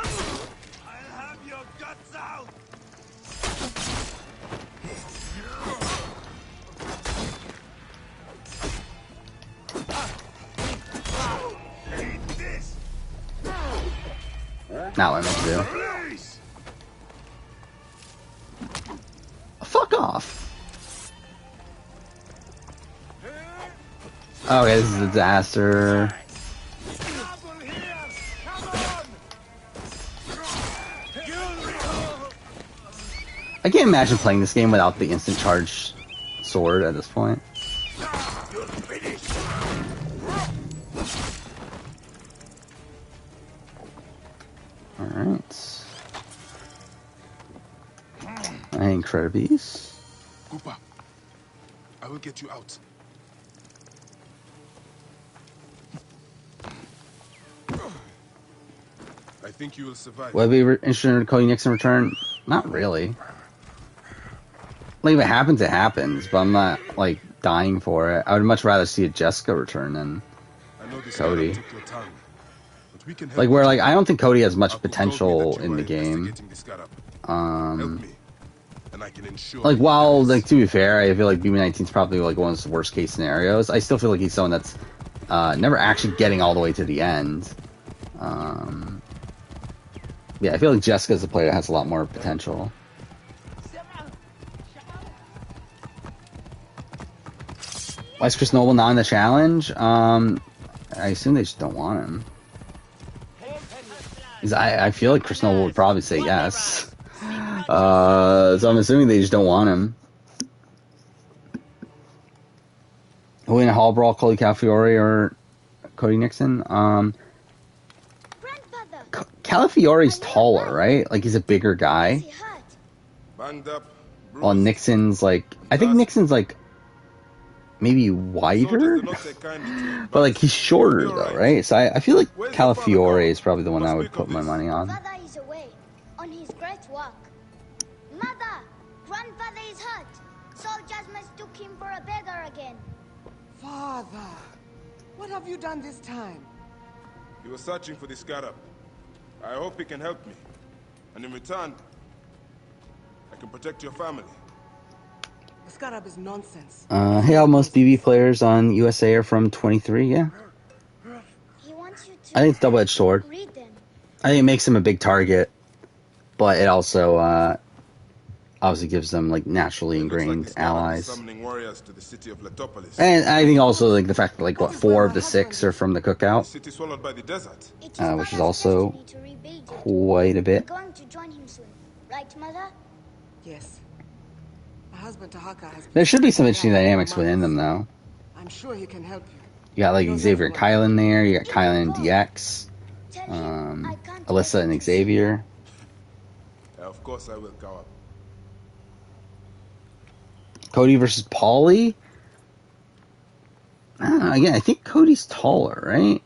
Not what I meant to do. Fuck off. Okay, this is a disaster. I can't imagine playing this game without the instant charge sword at this point. Alright. I Incredibeast. Cooper, I will get you out. I think you will survive. Will I be interested in Cody Nixon return? Not really. Like, if it happens, it happens, but I'm not, like, dying for it. I would much rather see a Jessica return than Cody. Like, where, like, I don't think Cody has much potential in the game. Like, while, like, to be fair, I feel like BB-19 is probably, like, one of the worst case scenarios. I still feel like he's someone that's never actually getting all the way to the end. Yeah, I feel like Jessica's a player that has a lot more potential. Why is Chris Noble not in the challenge? I assume they just don't want him. I feel like Chris Noble would probably say yes. So I'm assuming they just don't want him. Who in a Hall Brawl, Cody Calafiore or Cody Nixon? Calafiore's taller, right? Like, he's a bigger guy. While Nixon's like... I think Nixon's like... maybe wider? But like, he's shorter though, right? So I feel like Calafiore is probably the one I would put my money on. Father is away on his great walk. Mother, grandfather is hurt. Soldiers mistook him for a beggar again. Father, what have you done this time? He was searching for the scarab. I hope he can help me. And in return, I can protect your family. The scarab is nonsense. Hey, all most BB players on USA are from 23, yeah. I think it's double-edged sword. I think it makes him a big target, but it also obviously gives them like naturally ingrained allies. And I think also like the fact that like what 4 of the 6 are from the cookout, which is also quite a bit. Going to join him soon, right, Mother? Yes. My husband Tahaka has. There should be some interesting dynamics within them, though. I'm sure he can help you. You got like Xavier and Kylan there. You got Kylan and DX. Alyssa and Xavier. Of course I will go up. Cody versus Paulie. I don't know. Again, I think Cody's taller, right?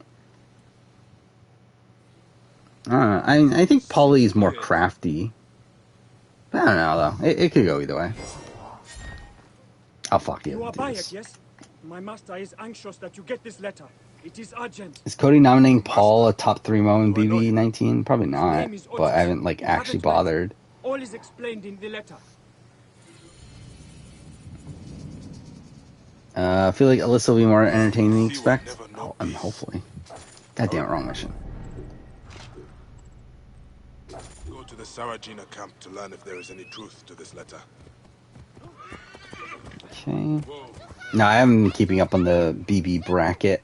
I don't know. I think Paulie is more crafty. I don't know, though. It could go either way. I'll fuck it. You are Bayek, yes? My master is anxious that you get this letter. It is urgent. Is Cody nominating Paul a top 3 moment in BB19? Probably not, but I haven't like actually bothered. All is explained in the letter. I feel like Alyssa will be more entertaining than you expect. Oh, I mean, hopefully. God damn it, wrong mission. Go to the Sarajina camp to learn if there is any truth to this letter. Okay. No, I haven't been keeping up on the BB bracket.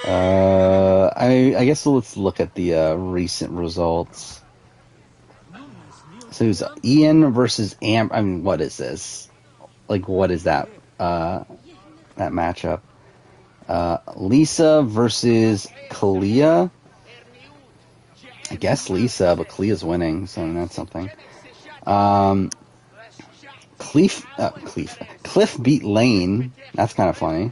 I guess let's look at the recent results. So it was Ian versus Amber. I mean, what is this? Like, what is that? That matchup. Lisa versus Kalia. I guess Lisa, but Kalia's winning, so I mean, that's something. Cliff beat Lane. That's kind of funny.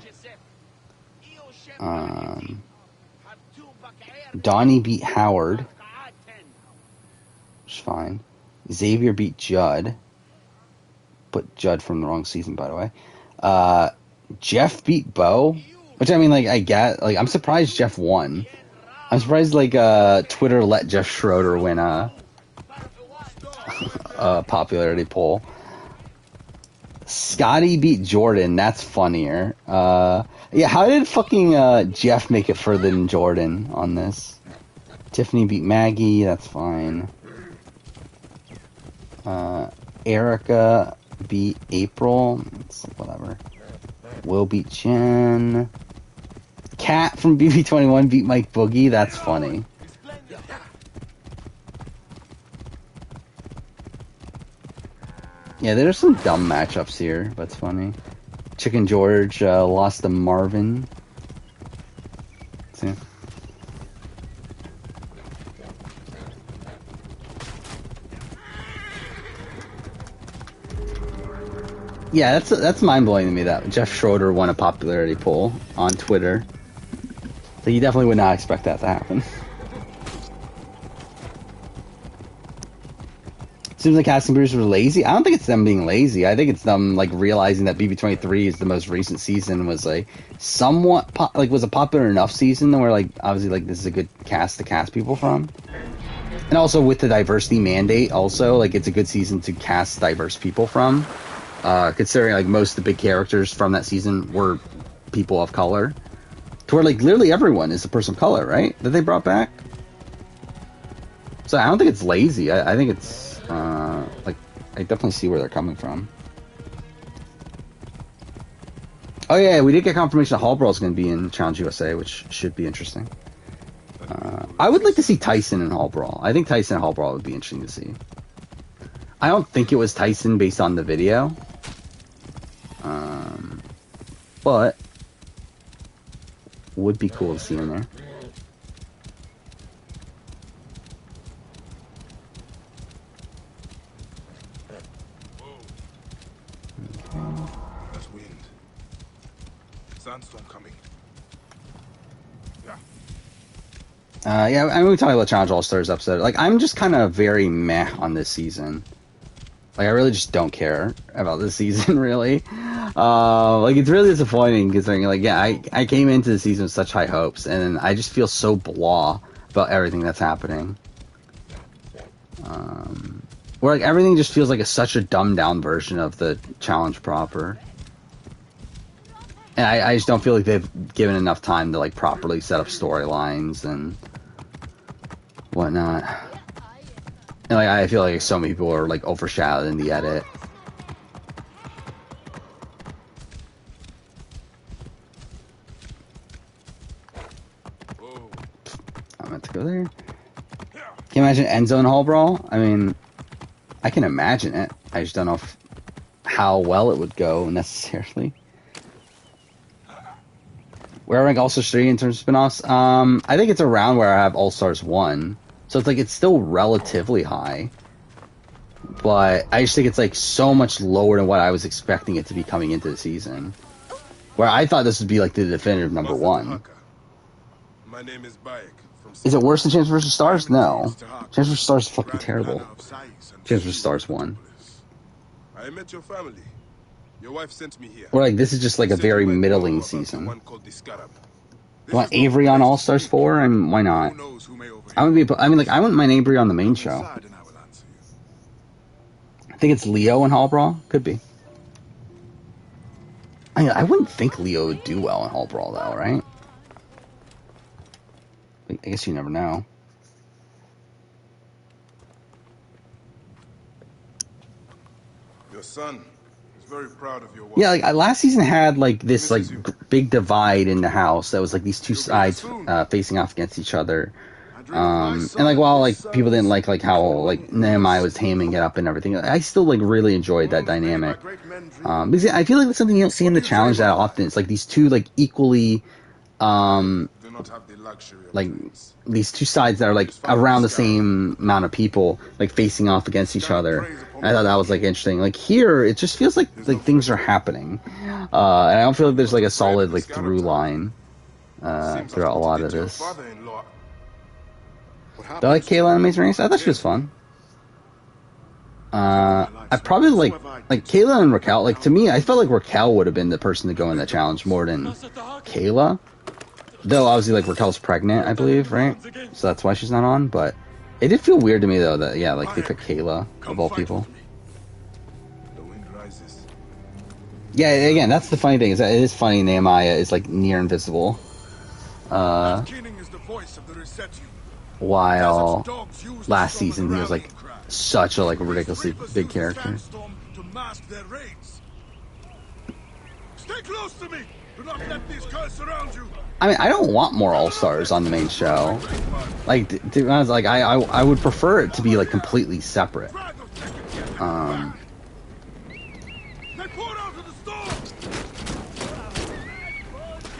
Donnie beat Howard. Which is fine. Xavier beat Judd. Put Judd from the wrong season, by the way. Jeff beat Bo. Which, I mean, like, I get. Like, I'm surprised Jeff won. I'm surprised, like, Twitter let Jeff Schroeder win a popularity poll. Scotty beat Jordan. That's funnier. Yeah, how did fucking Jeff make it further than Jordan on this? Tiffany beat Maggie. That's fine. Erica beat April. It's whatever. Will beat Jen. Kat from BB21 beat Mike Boogie. That's funny. Yeah, there's some dumb matchups here, but it's funny. Chicken George lost to Marvin. See? Yeah, that's mind-blowing to me that Jeff Schroeder won a popularity poll on Twitter. So you definitely would not expect that to happen. Seems like casting producers were lazy. I don't think it's them being lazy. I think it's them like realizing that BB23 is the most recent season, was like somewhat was a popular enough season where like obviously like this is a good cast to cast people from. And also with the diversity mandate, also like it's a good season to cast diverse people from. Considering like most of the big characters from that season were people of color. To where like literally everyone is a person of color, right? That they brought back. So I don't think it's lazy. I think it's like I definitely see where they're coming from. Oh yeah, we did get confirmation that Hallbrawl is going to be in Challenge USA, which should be interesting. I would like to see Tyson in Hallbrawl. I think Tyson in Hallbrawl would be interesting to see. I don't think it was Tyson based on the video. But would be cool to see him there. There's wind. Sandstorm coming. Yeah, I mean, we talked about Challenge All-Stars episode. Like, I'm just kind of very meh on this season. Like, I really just don't care about this season, really. Like, it's really disappointing considering, like, yeah, I came into the season with such high hopes, and I just feel so blah about everything that's happening. Where, like, everything just feels like such a dumbed-down version of the challenge proper. And I just don't feel like they've given enough time to, like, properly set up storylines and whatnot. And, like, I feel like so many people are, like, overshadowed in the edit. I meant to go there. Can you imagine Enzo and Hallbrawl? I mean, I can imagine it. I just don't know how well it would go necessarily. Where I rank All Stars 3 in terms of spin-offs? I think it's around where I have All Stars 1. So it's like it's still relatively high. But I just think it's like so much lower than what I was expecting it to be coming into the season. Where I thought this would be like the definitive number one. My name is Bayek. Is it worse than Champs vs. Stars? No. Champs vs. Stars is fucking terrible. Champs vs. Stars won. I met your family. Your wife sent me here. Or like this is just like a very middling season. You want Avery on All Stars 4? And why not? I wouldn't mind Avery on the main show. I think it's Leo and Hall Brawl. Could be. I wouldn't think Leo would do well in Hall Brawl though, right? I guess you never know. Your son is very proud of your wife. Yeah, like last season had like this like big divide in the house that was like these two sides facing off against each other. And like while like people didn't like how like Nehemiah was taming it up and everything, I still like really enjoyed that dynamic. Because I feel like that's something you don't see in the challenge that often. It's like these two like equally like these two sides that are like around the same amount of people like facing off against each other. And I thought that was like interesting. Like here, it just feels like things are happening, and I don't feel like there's like a solid like through line throughout a lot of this. Do I like Kayla in Amazing Race? I thought she was fun. I probably like Kayla and Raquel. Like to me, I felt like Raquel would have been the person to go in that challenge more than Kayla. Though obviously like Raquel's pregnant, I believe, right? So that's why she's not on. But it did feel weird to me though that like they picked Kayla of all people. Yeah, again, that's the funny thing is that it is funny. Nehemiah is like near invisible. While last season he was like such a like ridiculously big character. Stay close to me. Do not let these guys surround you. I mean, I don't want more All Stars on the main show. Like, to be honest, like I would prefer it to be like completely separate.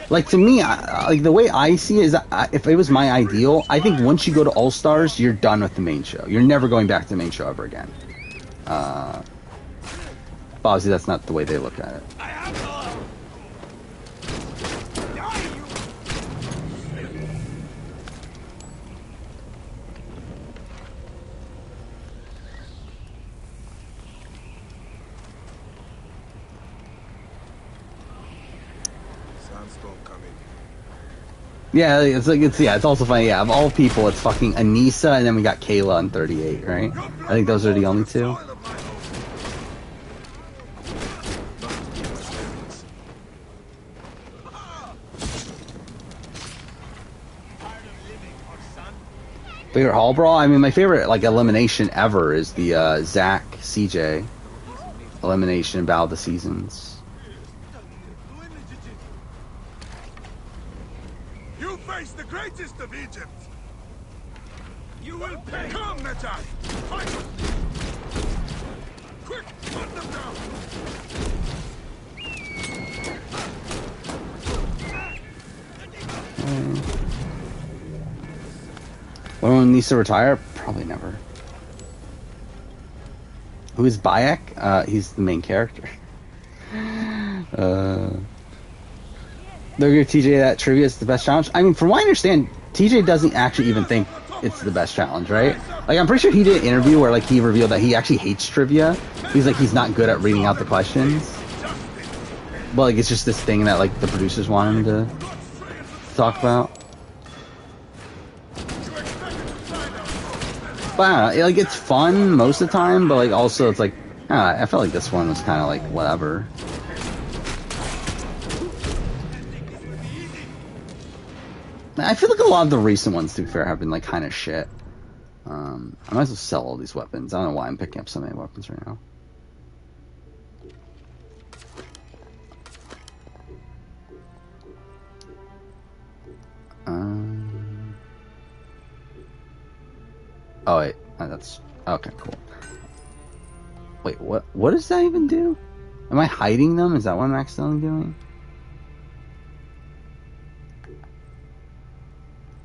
Like to me, like the way I see it is, if it was my ideal, I think once you go to All Stars, you're done with the main show. You're never going back to the main show ever again. But obviously, that's not the way they look at it. Yeah, it's also funny. Yeah, of all people, it's fucking Anissa, and then we got Kayla on 38, right? I think those are the only two. Favorite Hall Brawl? I mean, my favorite like elimination ever is the Zach CJ elimination Battle of the Seasons. You face the greatest of Egypt. You will pay. Come, Mejai. Fight. Quick, put them down. When will Nisa retire? Probably never. Who is Bayek? He's the main character. They'll give TJ that trivia is the best challenge. I mean, from what I understand, TJ doesn't actually even think it's the best challenge, right? Like, I'm pretty sure he did an interview where, like, he revealed that he actually hates trivia. He's like, he's not good at reading out the questions. But, like, it's just this thing that, like, the producers want him to talk about. But I don't know, like, it's fun most of the time, but, like, also it's like, I felt like this one was kind of, like, whatever. I feel like a lot of the recent ones, to be fair, have been like kind of shit. I might as well sell all these weapons. I don't know why I'm picking up so many weapons right now. Oh wait, that's okay. Cool. Wait, what? What does that even do? Am I hiding them? Is that what I'm accidentally doing?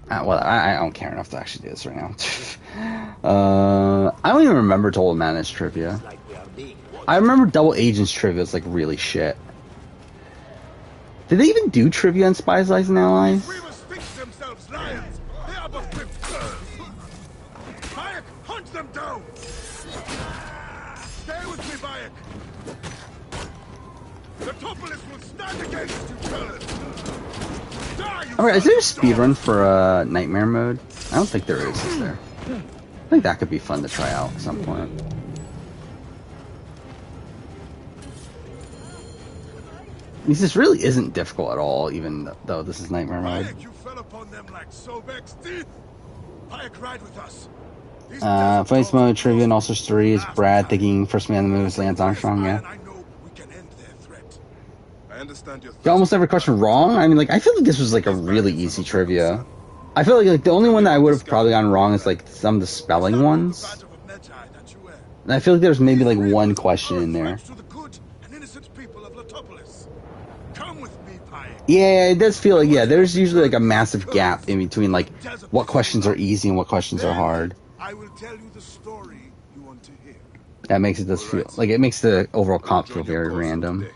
Well, I don't care enough to actually do this right now. I don't even remember Total Madness trivia. I remember Double Agents trivia is like really shit. Did they even do trivia on Spies, Lies, and Allies? Themselves lions. They are but whipped curs. Bayek, hunt them down. Stay with me, Bayek. The Topolis will stand against you, curs. Alright, is there a speedrun for Nightmare mode? I don't think there is there? I think that could be fun to try out at some point. This really isn't difficult at all, even though this is Nightmare mode. Bayek, you fell upon them like Sobek's teeth. Bayek, ride with us. Fights mode trivia and also story is Brad thinking first man in the movie is Lance Armstrong, yeah. I understand your Got almost every question wrong? I mean, like, I feel like this was like a really easy trivia. I feel like the only one that I would have probably gotten wrong is like some of the spelling ones. And I feel like there's maybe like one question in there. Yeah, it does feel like, yeah, there's usually like a massive gap in between like what questions are easy and what questions are hard. I will tell you the story you want to hear. That makes it feel like it makes the overall comp feel very random.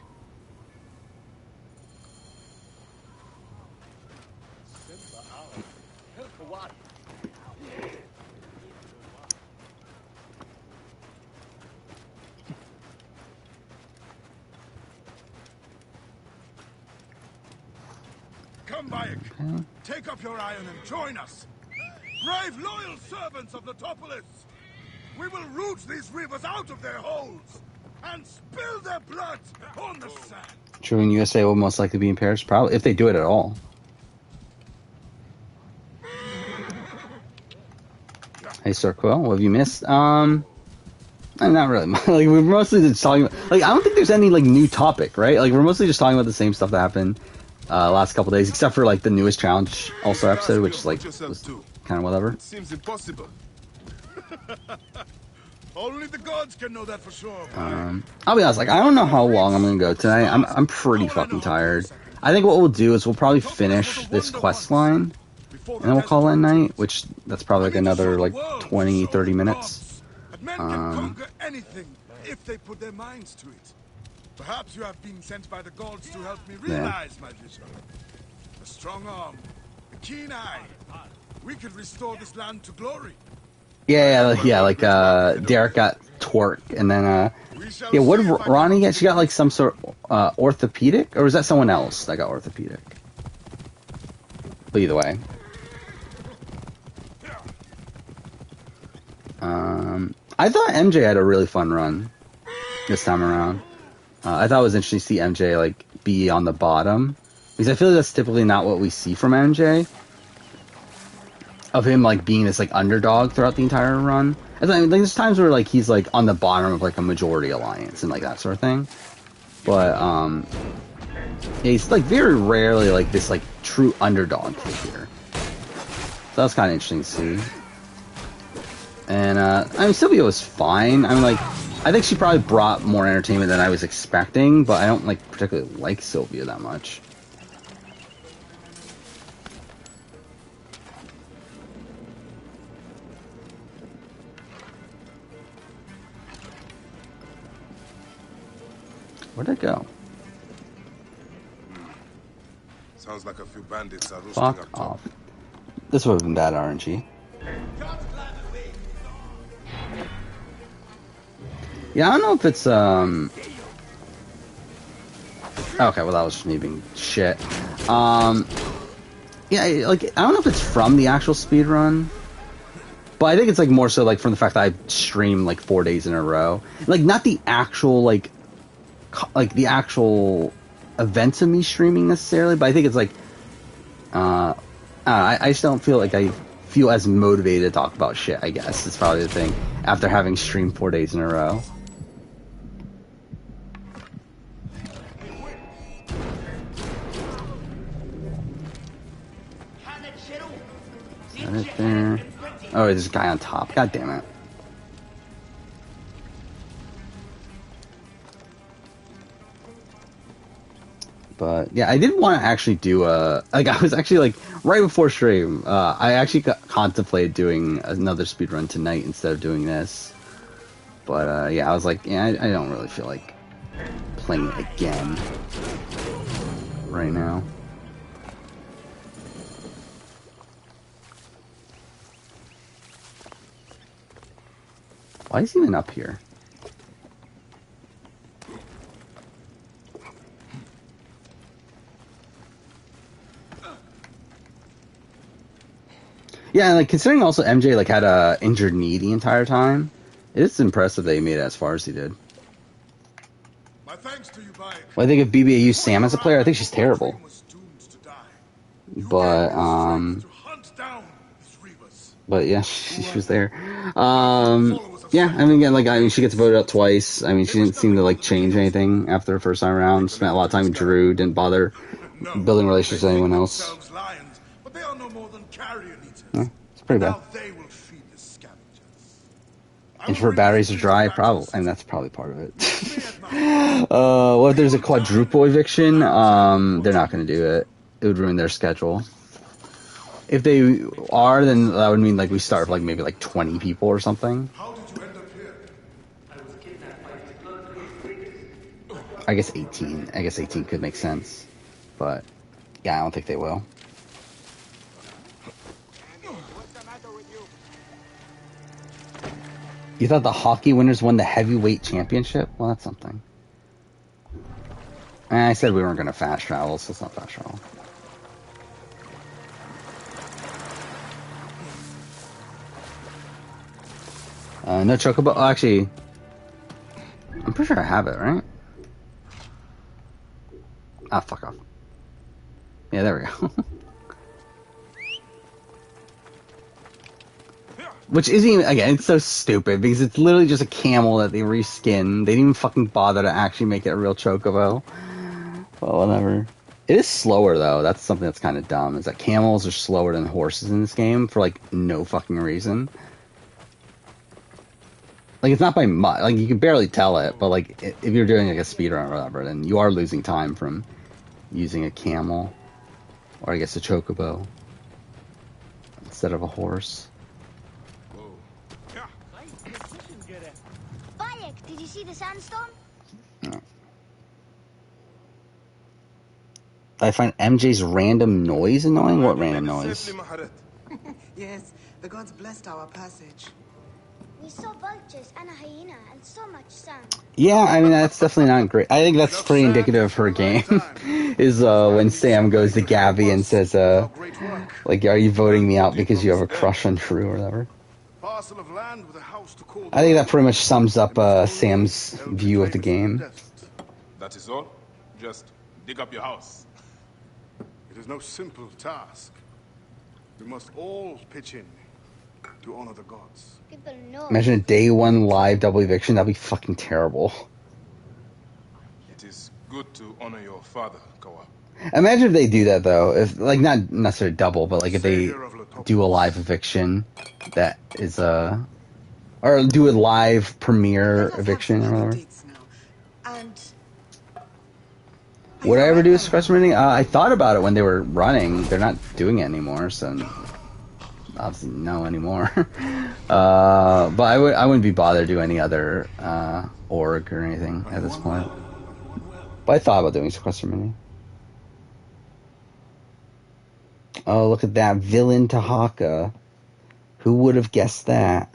Come, Bayek. Take up your iron and join us. Brave, loyal servants of the Topolis. We will root these rivers out of their holes and spill their blood on the sand. True, and USA will most likely be in Paris, probably if they do it at all. Hey, Sir Quill, what have you missed? I'm not really. Like, we're mostly just talking about, like, I don't think there's any like new topic, right? Like, we're mostly just talking about the same stuff that happened last couple days, except for like the newest challenge also episode, which like was kind of whatever. It seems impossible. Only the gods can know that for sure. I'll be honest, like, I don't know how long I'm gonna go tonight. I'm pretty fucking tired. I think what we'll do is we'll probably finish this quest line, and then we'll call it a night, which that's probably like another like 20-30 minutes. Men can conquer anything if they put their minds to it. Perhaps you have been sent by the gods to help me realize my vision. A strong arm, a keen eye. We could restore this land to glory. Yeah, like Derek got Torque, and then yeah, what did Ronnie get? She got like some sort of orthopedic, or was that someone else that got orthopedic? But either way, I thought MJ had a really fun run this time around. I thought it was interesting to see MJ like be on the bottom, because I feel like that's typically not what we see from MJ. Of him like being this like underdog throughout the entire run. I mean, like, there's times where like he's like on the bottom of like a majority alliance and like that sort of thing. But yeah, he's like very rarely like this like true underdog figure. So that's kind of interesting to see. And I mean, Sylvia was fine. I mean, like, I think she probably brought more entertainment than I was expecting, but I don't like particularly like Sylvia that much. Where'd it go? Sounds like a few bandits are roosting Fuck up top. off. This would have been bad RNG. Yeah, I don't know if it's okay, well that was just me being shit. Yeah, like I don't know if it's from the actual speedrun, but I think it's like more so like from the fact that I streamed like 4 days in a row. Like not the actual like the actual events of me streaming necessarily, but I think it's like I just don't feel like I feel as motivated to talk about shit, I guess. It's probably the thing after having streamed 4 days in a row. Is that it there? Oh, there's a guy on top. God damn it. But yeah, I did want to actually do I was actually like right before stream. I actually contemplated doing another speedrun tonight instead of doing this. But yeah, I was like, yeah, I don't really feel like playing it again right now. Why is he even up here? Yeah, like considering also MJ like had a injured knee the entire time, it is impressive that he made it as far as he did. My thanks to you, Bayek. Well, I think if BBA used Sam as a player, I think she's terrible. But yeah, she was there. Yeah, I mean, again, like she gets voted out twice. I mean, she didn't seem to like change anything after her first time around. Spent a lot of time with Drew, didn't bother building relationships with anyone else. Yeah, it's pretty bad. And if her batteries are dry, probably, and that's probably part of it. What if there's a quadruple eviction? They're not going to do it. It would ruin their schedule. If they are, then that would mean like we start with like maybe like 20 people or something. I guess 18. I guess 18 could make sense, but yeah, I don't think they will. You thought the hockey winners won the heavyweight championship? Well, that's something. And I said we weren't going to fast travel, so it's not fast travel. No chocobo. Oh, actually, I'm pretty sure I have it, right? Ah, fuck off. Yeah, there we go. Which isn't even, again, it's so stupid because it's literally just a camel that they reskin. They didn't even fucking bother to actually make it a real chocobo. Well, whatever. It is slower though. That's something that's kind of dumb. Is that camels are slower than horses in this game for like no fucking reason. Like it's not by much. Like you can barely tell it, but like if you're doing like a speedrun or whatever, then you are losing time from using a camel, or I guess a chocobo instead of a horse. Bayek, did you see the sandstorm? No. I find MJ's random noise annoying. What random noise? Yes, the gods blessed our passage. We saw vultures and a hyena and so much sand. Yeah, I mean that's definitely not great. I think that's pretty indicative of her game. Is when Sam goes to Gabby and says, like, "Are you voting me out because you have a crush on True or whatever?" I think that pretty much sums up Sam's view of the game. That is all. Just dig up your house. It is no simple task. We must all pitch in to honor the gods. People know. Imagine a day one live double eviction. That'd be fucking terrible. It is good to honor your father, Kawa. Imagine if they do that though. If like not necessarily double, but like if they do a live eviction that is or do a live premiere eviction or whatever. Would I ever do a sequester meeting? I thought about it when they were running. They're not doing it anymore, so obviously no anymore. But I wouldn't be bothered to do any other org or anything at this point. But I thought about doing sequester meeting. Oh, look at that villain Tahaka. Who would have guessed that?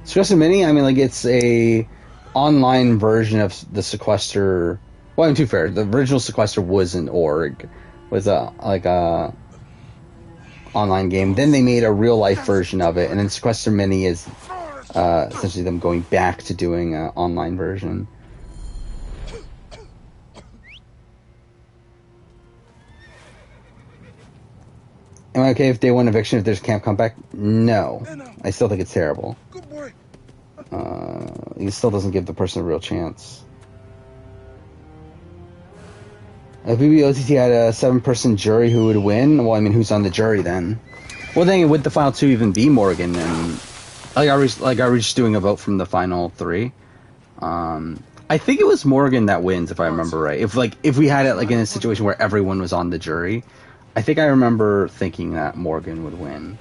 Sequester Mini, I mean, like, it's a online version of the Sequester. Well, I'm too fair. The original Sequester was an org, was a online game. Then they made a real life version of it, and then Sequester Mini is essentially them going back to doing an online version. Am I okay if day one eviction if there's camp comeback? No. I still think it's terrible. It still doesn't give the person a real chance. If BBOTT had a 7-person jury, who would win? Well, I mean, who's on the jury then? Well, then would the final 2 even be Morgan? And are we just doing a vote from the final 3? I think it was Morgan that wins, if I remember right. If we had it like in a situation where everyone was on the jury, I think I remember thinking that Morgan would win.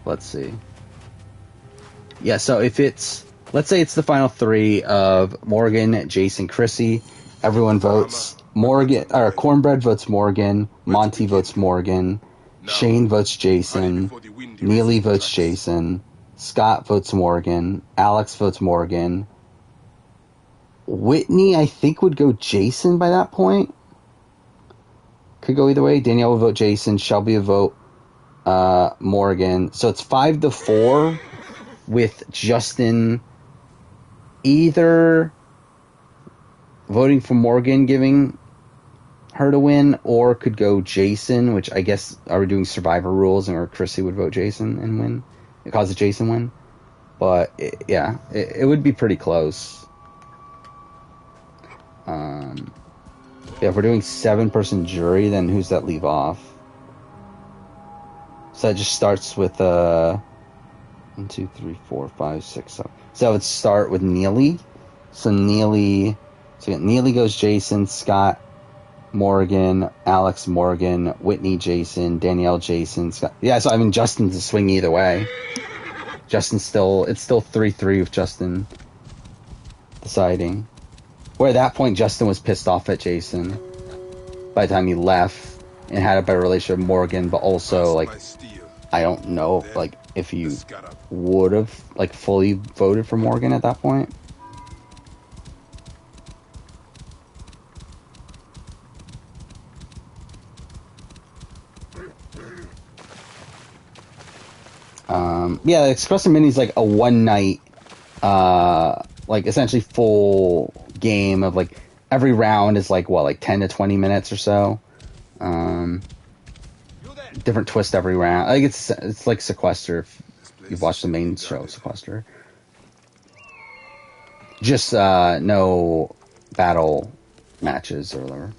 Let's see. Yeah, so if let's say it's the final 3 of Morgan, Jason, Chrissy. Everyone votes Morgan, or Cornbread votes Morgan, Monty votes Morgan, Shane votes Jason, Neely votes Jason, Scott votes Morgan, Alex votes Morgan. Whitney, I think, would go Jason by that point. Could go either way. Danielle would vote Jason, Shelby would vote Morgan. So it's 5-4 with Justin either voting for Morgan, giving her to win, or could go Jason, which I guess are we doing survivor rules, or Chrissy would vote Jason and win. It causes Jason win. But it would be pretty close. Yeah, if we're doing 7-person jury, then who's that leave off? So that just starts with 1, 2, 3, 4, 5, 6, 7. So it would start with Neely. So Neely goes Jason, Scott, Morgan, Alex, Morgan, Whitney, Jason, Danielle, Jason, Scott. Yeah, so I mean Justin's a swing either way. It's still 3-3 with Justin deciding. Where at that point Justin was pissed off at Jason by the time he left and had a better relationship with Morgan, but also like I don't know if you would have fully voted for Morgan at that point. Yeah, Espresso Mini's like a one night, essentially full game of every round is 10 to 20 minutes or so. Different twist every round. It's like Sequester if you've watched the main show, Sequester. Just no battle matches or whatever.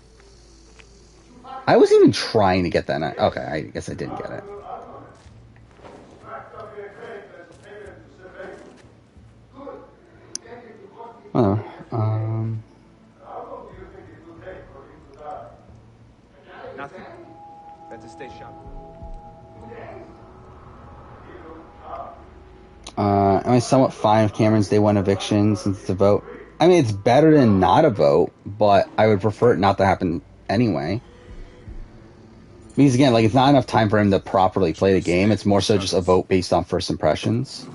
I was even trying to get that. Okay, I guess I didn't get it. Oh, Nothing. Better stay sharp. Am I somewhat fine with Cameron's day 1 eviction since it's a vote? I mean, it's better than not a vote, but I would prefer it not to happen anyway. Because again, it's not enough time for him to properly play the game. It's more so just a vote based on first impressions.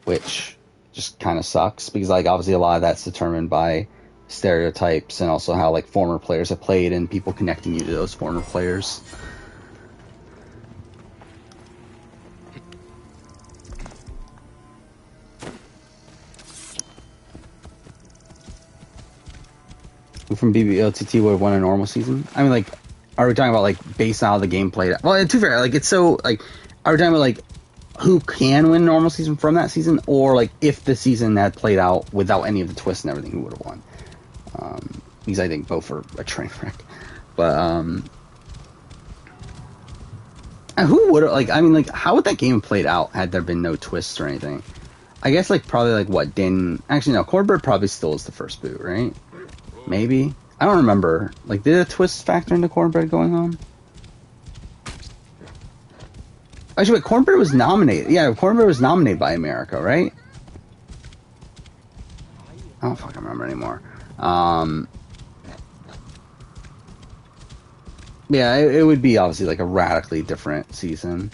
Which just kind of sucks because obviously a lot of that's determined by stereotypes and also how former players have played and people connecting you to those former players. Who from BBOTT would have won a normal season? I mean, are we talking about based on how the game played out? Well, to be fair, it's so are we talking about who can win normal season from that season, or if the season had played out without any of the twists and everything, who would have won? Because I think both are a train wreck. But who would have how would that game have played out had there been no twists or anything? I guess probably what actually no, Cornbread probably still is the first boot, right? Maybe, I don't remember. Did a twist factor into Cornbread going on? Actually, Cornbread was nominated. Yeah, Cornbread was nominated by America, right? I don't fucking remember anymore. Yeah, it would be obviously a radically different season.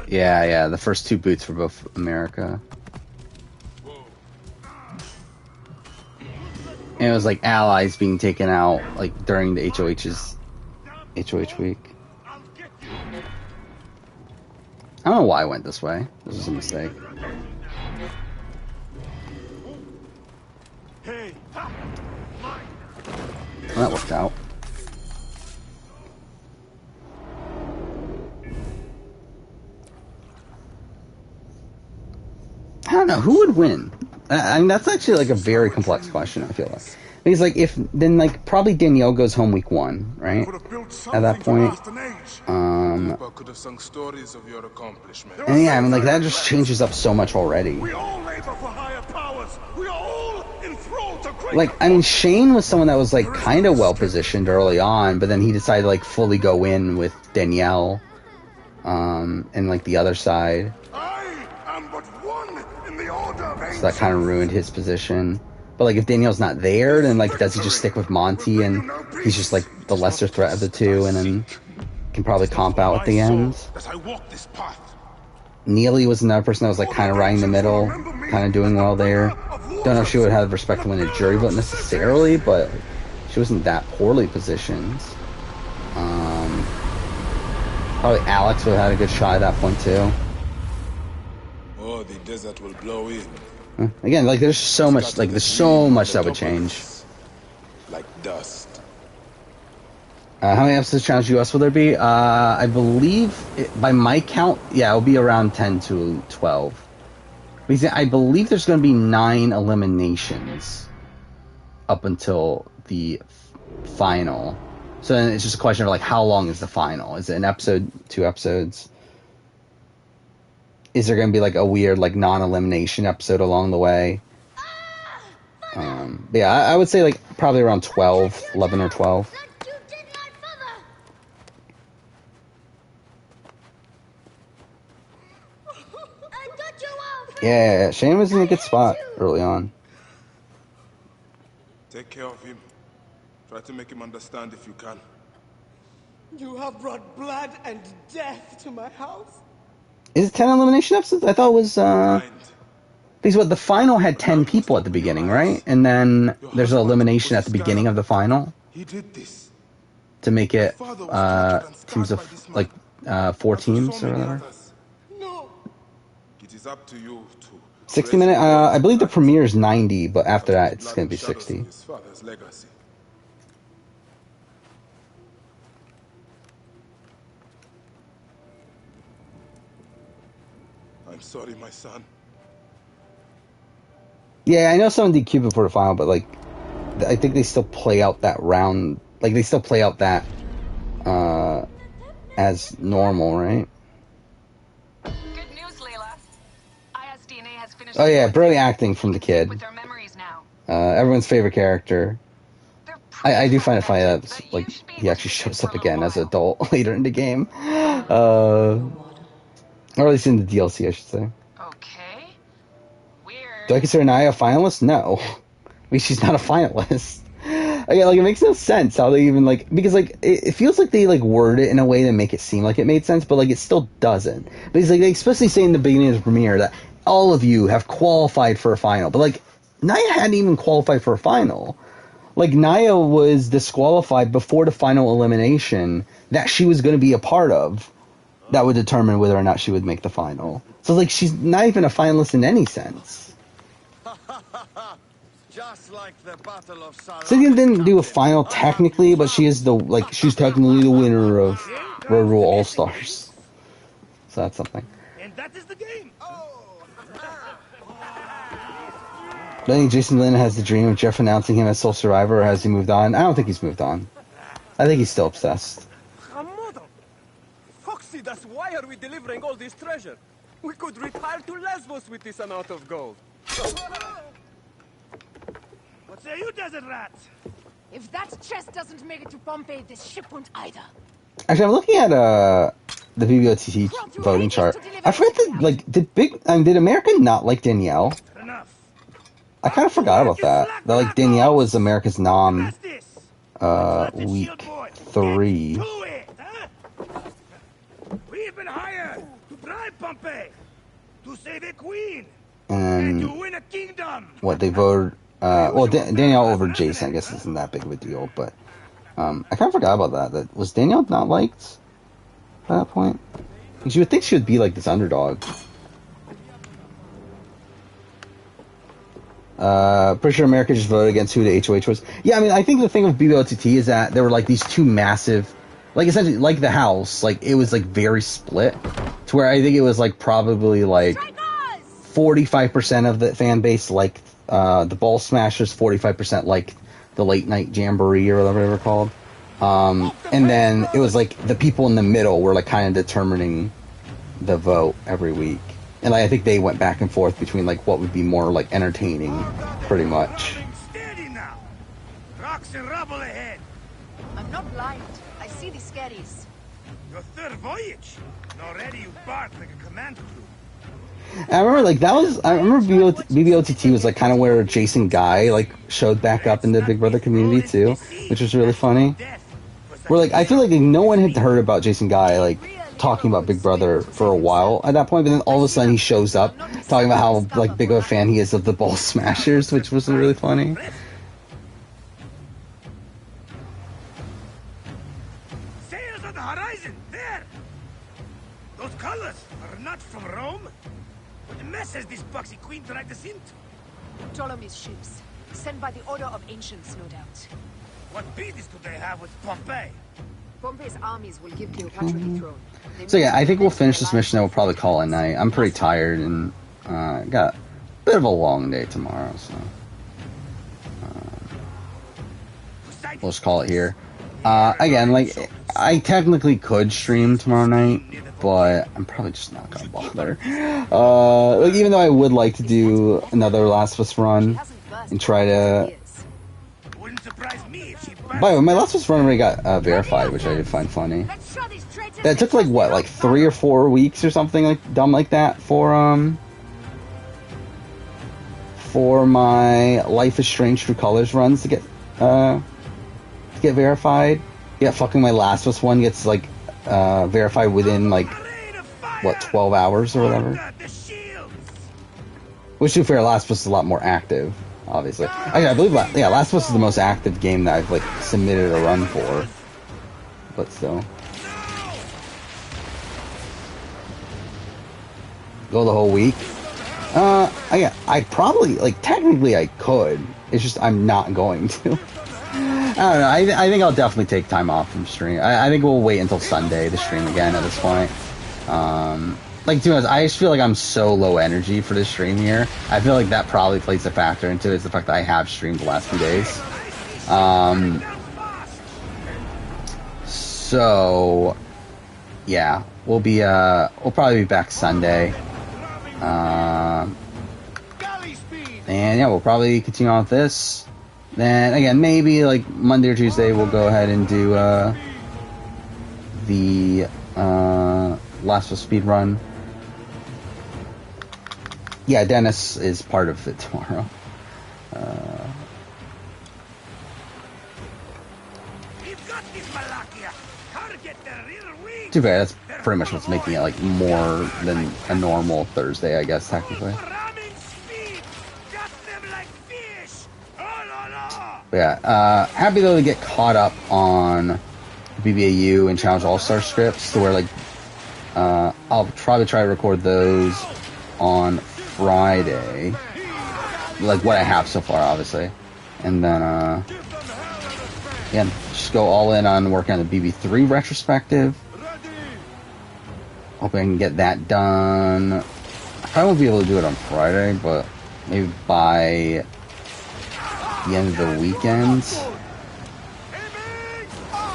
Yeah, the first 2 boots for both America. And it was allies being taken out during the HOH week. I don't know why I went this way. This was a mistake. Well, that worked out. don't know who would win. I mean, that's actually like a very complex question. I feel like because like if then like probably Danielle goes home week 1, right? At that point, Could have sung stories of your accomplishments. and yeah, I mean like that just changes up so much already. We all labor for higher powers. We are all enthralled to great. Like I mean, Shane was someone that was like kind of well positioned early on, but then he decided to like fully go in with Danielle, and like the other side. I am but one in the order of So that kind of ruined his position. But like if Danielle's not there, then like does he just stick with Monty and he's just like the lesser threat of the two, and then can probably comp out at the end. Neely was another person that was like kind of right in the middle, kind of doing well there. Don't know if she would have respect to win a jury vote necessarily, but she wasn't that poorly positioned. Probably Alex would have had a good shot at that point too. Oh, the desert will blow in. Again, like there's so much that would change. Like dust. How many episodes of Challenge US will there be? I believe, by my count, yeah, it'll be around 10 to 12. Because I believe there's going to be 9 eliminations up until the final. So then it's just a question of like, how long is the final? Is it an episode, 2 episodes? Is there going to be like a weird like non-elimination episode along the way? But yeah, I would say like probably around 12, 11 or 12. Yeah, Shane was in a good spot early on. Take care of him. Try to make him understand if you can. You have brought blood and death to my house. Is it 10 elimination episodes? I thought it was, because what, the final had 10 people at the beginning, right? And then there's an elimination at the beginning of the final. He did this. To make it, teams of, like, 4 teams or whatever. It is up to you to 60 minute, I believe the premiere is 90, but after that it's going to be 60. his father's legacy. I'm sorry, my son. Yeah, I know someone did Cupid before the final, but like, I think they still play out that round, like they still play out that, as normal, right? Good news, Layla. ISDNA has finished. Oh yeah, brilliant acting from the kid. With their memories now. Everyone's favorite character. I do find it funny that like he actually shows up again as an adult later in the game, or at least in the DLC, I should say. Okay. Do I consider Naya a finalist? No. I mean, she's not a finalist. Again, like, it makes no sense how they even, like, because, like, it feels like they, like, word it in a way to make it seem like it made sense, but, like, it still doesn't. But it's like, they especially say in the beginning of the premiere that all of you have qualified for a final. But, like, Naya hadn't even qualified for a final. Like, Naya was disqualified before the final elimination that she was going to be a part of. That would determine whether or not she would make the final. So, like, she's not even a finalist in any sense. Just like the Battle of Cynthia didn't do a final technically, but she is the, like, she's technically the winner of Road Rule All Stars. So that's something. And that is the game. Do I think Jason Lynn has the dream of Jeff announcing him as sole survivor, or has he moved on? I don't think he's moved on. I think he's still obsessed. Hamodo! Foxy, that's why are we delivering all this treasure? We could retire to Lesbos with this amount of gold. What say you, desert rats? If that chest doesn't make it to Pompeii, this ship won't either. Actually, I'm looking at the BBOTT voting chart. I forgot that, like, did America not like Danielle? I kind of forgot about that. That, like, Danielle was America's nom week 3. We've been hired to bribe Pompeii, to save a queen, And to win a kingdom. what, they voted, well, Danielle over Jason, I guess isn't that big of a deal, but, I kind of forgot about that. Was Danielle not liked at that point? Because you would think she would be, like, this underdog. Pretty sure America just voted against who the HOH was. Yeah, I mean, I think the thing with BBOTT is that there were, like, these two massive, like, essentially, like the House, like, it was, like, very split, to where I think it was, like, probably, like, 45% of the fan base liked the Ball Smashers, 45% liked the Late Night Jamboree or whatever they were called. And then it was like the people in the middle were like kind of determining the vote every week. And I think they went back and forth between like what would be more like entertaining, pretty much. Steady now. Rocks and rubble ahead. I'm not blind. I see the scaries. Your third voyage. And already you bark like a command crew. And I remember like I remember BBOTT was like kind of where Jason Guy like showed back up in the Big Brother community too, which was really funny. Where like I feel like no one had heard about Jason Guy like talking about Big Brother for a while at that point, but then all of a sudden he shows up talking about how like big of a fan he is of the Ball Smashers, which was really funny. Sails on the horizon, there! Those colors are not from Rome. What mess has this Buxy Queen dragged us into? Ptolemy's ships. Sent by the Order of Ancients, no doubt. What business do they have with Pompey? Pompey's armies will give Cleopatra the throne. So yeah, I think we'll finish this mission and we'll probably call it a night. I'm pretty tired and got a bit of a long day tomorrow, so we'll just call it here. Again, like I technically could stream tomorrow night, but I'm probably just not gonna bother. Like even though I would like to do another Last of Us run and try to. By the way, my Last of Us run already got verified, which I did find funny. That took like what, like 3 or 4 weeks or something like dumb like that for my Life is Strange True Colors runs to get verified. Yeah, fucking my Last of Us one gets like verified within like what 12 hours or whatever. Which, to be fair, Last of Us is a lot more active. Obviously, I believe, Last of Us is the most active game that I've like submitted a run for. But still, go the whole week. I probably like technically I could. It's just I'm not going to. I don't know. I think I'll definitely take time off from stream. I think we'll wait until Sunday to stream again at this point. Like, to be honest, I just feel like I'm so low energy for this stream here. I feel like that probably plays a factor into it, is the fact that I have streamed the last few days. So, yeah, we'll probably be back Sunday. And yeah, we'll probably continue on with this. Then, again, maybe, like, Monday or Tuesday, we'll go ahead and do, the, Last of Us speed run. Yeah, Dennis is part of it tomorrow. Too bad, that's pretty much what's making it like more than a normal Thursday, I guess, technically. But yeah, happy though to get caught up on BBAU and Challenge All-Star scripts to where like I'll probably try to record those on Friday, like what I have so far, obviously, and then yeah, just go all in on working on the BB3 retrospective. Hoping I can get that done. I probably won't be able to do it on Friday, but maybe by the end of the weekend.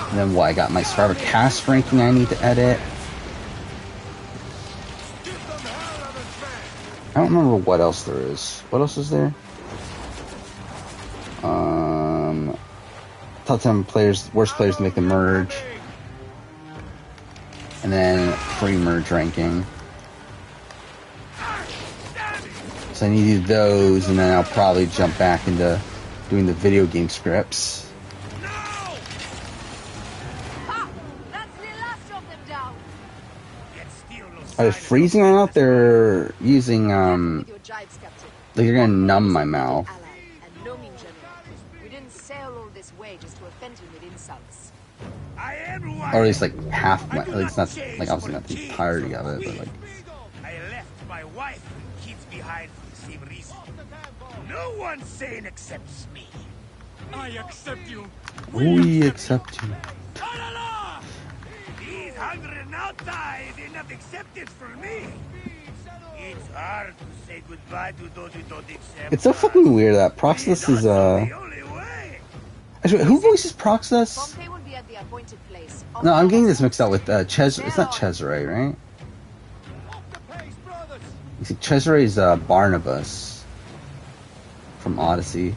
And then what? I got my Survivor cast ranking I need to edit. I don't remember what else there is. What else is there? Top 10 players, worst players to make the merge. And then pre-merge ranking. So I need to do those, and then I'll probably jump back into doing the video game scripts. Are they freezing right now? They're using, like they're gonna numb my mouth. We didn't sail all this way just to offend him with insults. Or at least like half my, at least not, like obviously not the entirety of it, but like. I left my wife and kids behind for the same reason. No one sane accepts me. I accept you. We accept you. These hungry now die, they not accepted for me. It's hard to say goodbye to those who don't accept. It's so fucking weird that Proxus is Actually, who voices Proxus? Pompey will be at the appointed place. No, I'm getting this mixed up with Ches. It's not Cesare, right? You see, Cesare is Barnabas from Odyssey.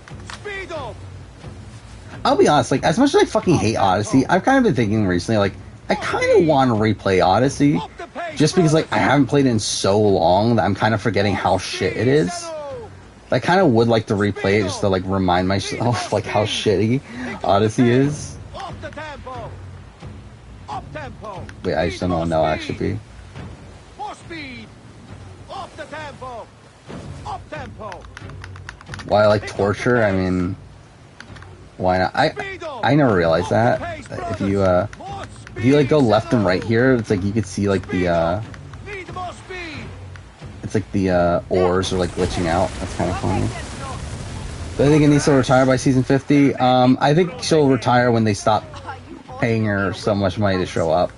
I'll be honest, like, as much as I fucking hate Odyssey, I've kind of been thinking recently, like, I kind of want to replay Odyssey, just because, like, I haven't played it in so long that I'm kind of forgetting how shit it is. I kind of would like to replay it just to, like, remind myself, like, how shitty Odyssey is. Wait, I just don't know what now actually be. Why, like, torture? I mean, why not? I never realized that. If you like go left and right here, it's like you could see like the it's like the oars are like glitching out. That's kind of funny. But I think Anissa will retire by season 50. I think she'll retire when they stop paying her so much money to show up,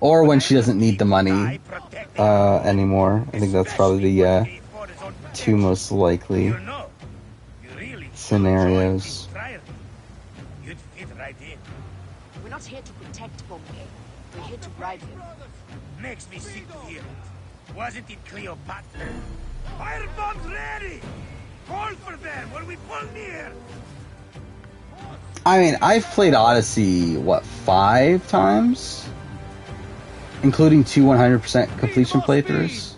or when she doesn't need the money anymore. I think that's probably the two most likely scenarios. We're not here to protect Pompey. We're here to bribe him. Makes me sick to hear it. Wasn't it Cleopatra? Firebombs ready! Call for them when we pull near! I mean, I've played Odyssey, what, 5 times? Including 2 100% completion playthroughs?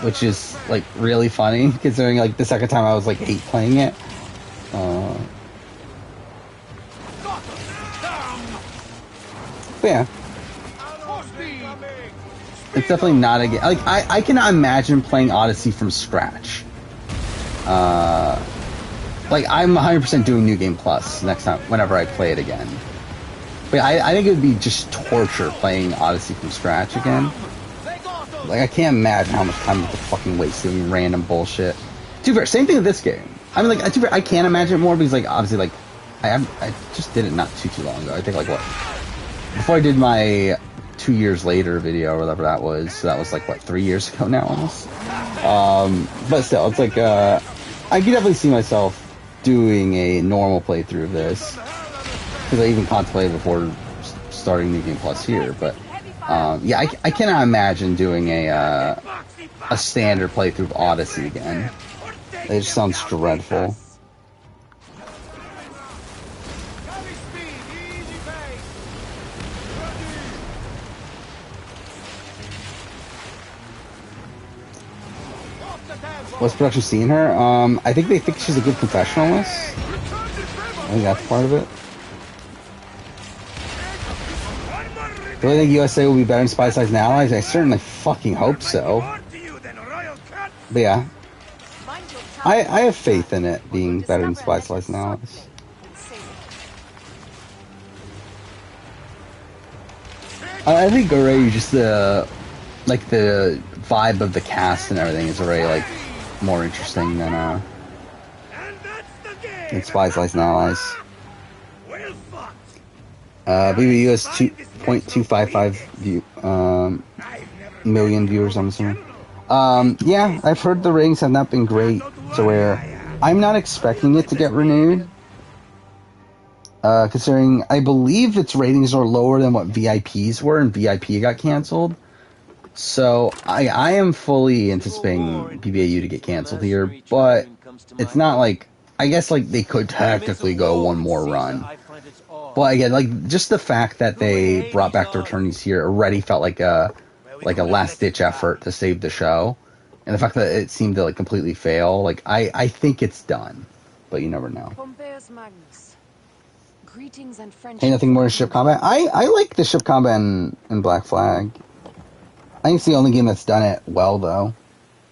Which is, like, really funny, considering, like, the second time I was, like, hate playing it. But yeah. It's definitely not a game. Like, I cannot imagine playing Odyssey from scratch. Like, I'm 100% doing New Game Plus next time, whenever I play it again. But I think it would be just torture playing Odyssey from scratch again. Like, I can't imagine how much time you have to fucking waste doing random bullshit. To be fair, same thing with this game. I mean, like, to be fair, I can't imagine it more because, like, obviously, like, I just did it not too long ago. I think, like, what? Before I did my 2 years later video or whatever that was like, what, 3 years ago now almost? But still, it's like, I can definitely see myself doing a normal playthrough of this. Because I even contemplated before starting New Game Plus here, but, yeah, I cannot imagine doing a standard playthrough of Odyssey again. It just sounds dreadful. What's production seeing her? I think they think she's a good professionalist. I think that's part of it. Do I think USA will be better in Spice Lies and Allies? I certainly fucking hope so. But yeah. I have faith in it being better than Spice Lies and Allies. I think already just like the vibe of the cast and everything is already like more interesting than Spies, Lies, and Allies. BBU has 2.255 million viewers, I'm assuming. Yeah, I've heard the ratings have not been great, to where I'm not expecting it to get renewed. Considering I believe its ratings are lower than what VIP's were, and VIP got canceled. So I am fully anticipating PBAU to get canceled here, but it's not like, I guess like they could technically go one more run. But again, like just the fact that they brought back the returnees here already felt like a last ditch effort to save the show, and the fact that it seemed to like completely fail, like I think it's done, but you never know. Hey, nothing more than ship combat. I like the ship combat in Black Flag. I think it's the only game that's done it well, though.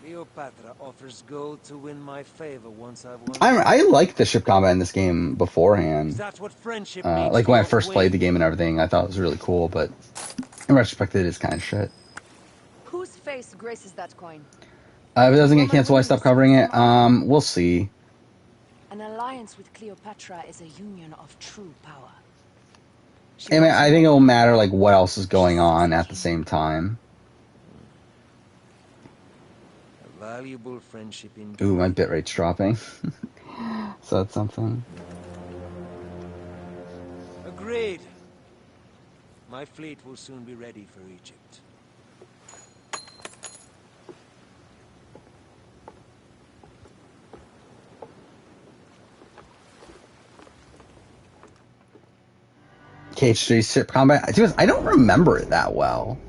Cleopatra offers gold to win my favor once I've won. I liked the ship combat in this game beforehand. Like when I first played the game and everything, I thought it was really cool, but in retrospect, it is kind of shit. Whose face graces that coin? If it doesn't get canceled, I stop covering it. We'll see. An alliance with Cleopatra is a union of true power. I mean, I think it will matter like what else is going on at the same time. A valuable friendship indeed. Ooh, my bitrate's dropping. So that's something. Agreed. My fleet will soon be ready for Egypt. KH3 ship combat. I don't remember it that well.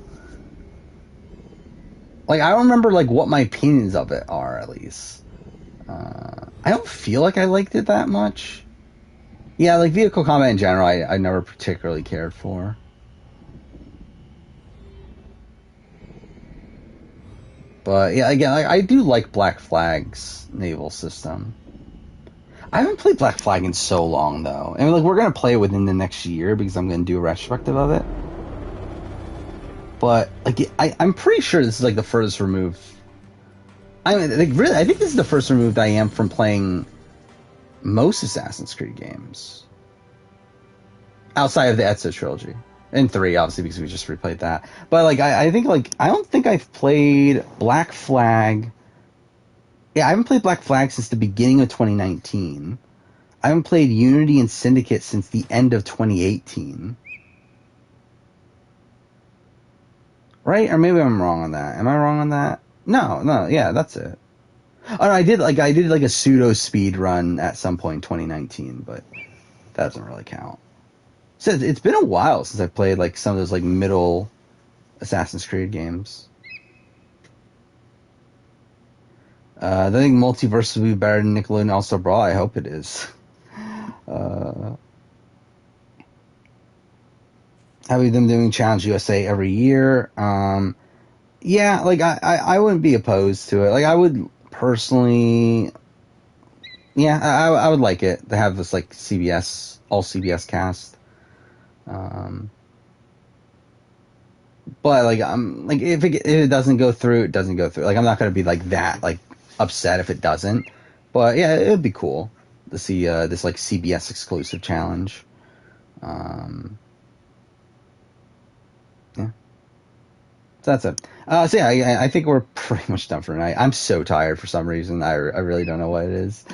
Like, I don't remember like what my opinions of it are, at least. I don't feel like I liked it that much. Yeah, like vehicle combat in general, I never particularly cared for. But yeah, again, I do like Black Flag's naval system. I haven't played Black Flag in so long, though. I mean, like, we're gonna play it within the next year because I'm gonna do a retrospective of it. But like, I'm pretty sure this is like the furthest removed. I mean, like, really, I think this is the first removed I am from playing most Assassin's Creed games outside of the Ezio trilogy and 3, obviously, because we just replayed that. But like, I think like I don't think I've played Black Flag. Yeah, I haven't played Black Flag since the beginning of 2019. I haven't played Unity and Syndicate since the end of 2018. Right? Or maybe I'm wrong on that. Am I wrong on that? No, yeah, that's it. Oh, no, I did like a pseudo speed run at some point in 2019, but that doesn't really count. So it's been a while since I played like some of those like middle Assassin's Creed games. I think Multiverse will be better than Nickelodeon All-Star Brawl. I hope it is. Having them doing Challenge USA every year. Yeah, like I wouldn't be opposed to it. Like I would personally, yeah, I would like it to have this like all CBS cast. But like like if it doesn't go through, it doesn't go through. Like I'm not gonna be like that like upset if it doesn't. But yeah, it would be cool to see this like CBS exclusive challenge. Yeah. So that's it. So yeah, I think we're pretty much done for tonight. I'm so tired for some reason. I really don't know what it is.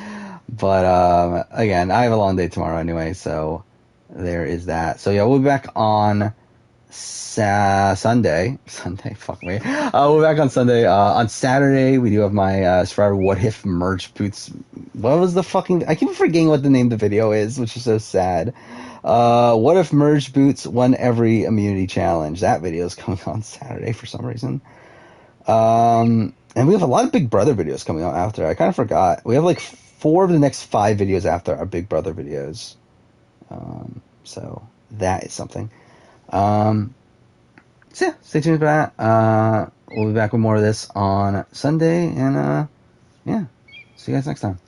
But again, I have a long day tomorrow anyway, so there is that. So yeah, we'll be back on Sunday. Fuck me. We'll be back on Sunday. On Saturday, we do have my Survivor What If merch boots. What was the fucking... I keep forgetting what the name of the video is, which is so sad. What if merge boots won every immunity challenge? That video is coming on Saturday for some reason. And we have a lot of Big Brother videos coming out after. I kind of forgot. We have like 4 of the next 5 videos after our Big Brother videos. So that is something. So yeah, stay tuned for that. We'll be back with more of this on Sunday, and yeah, see you guys next time.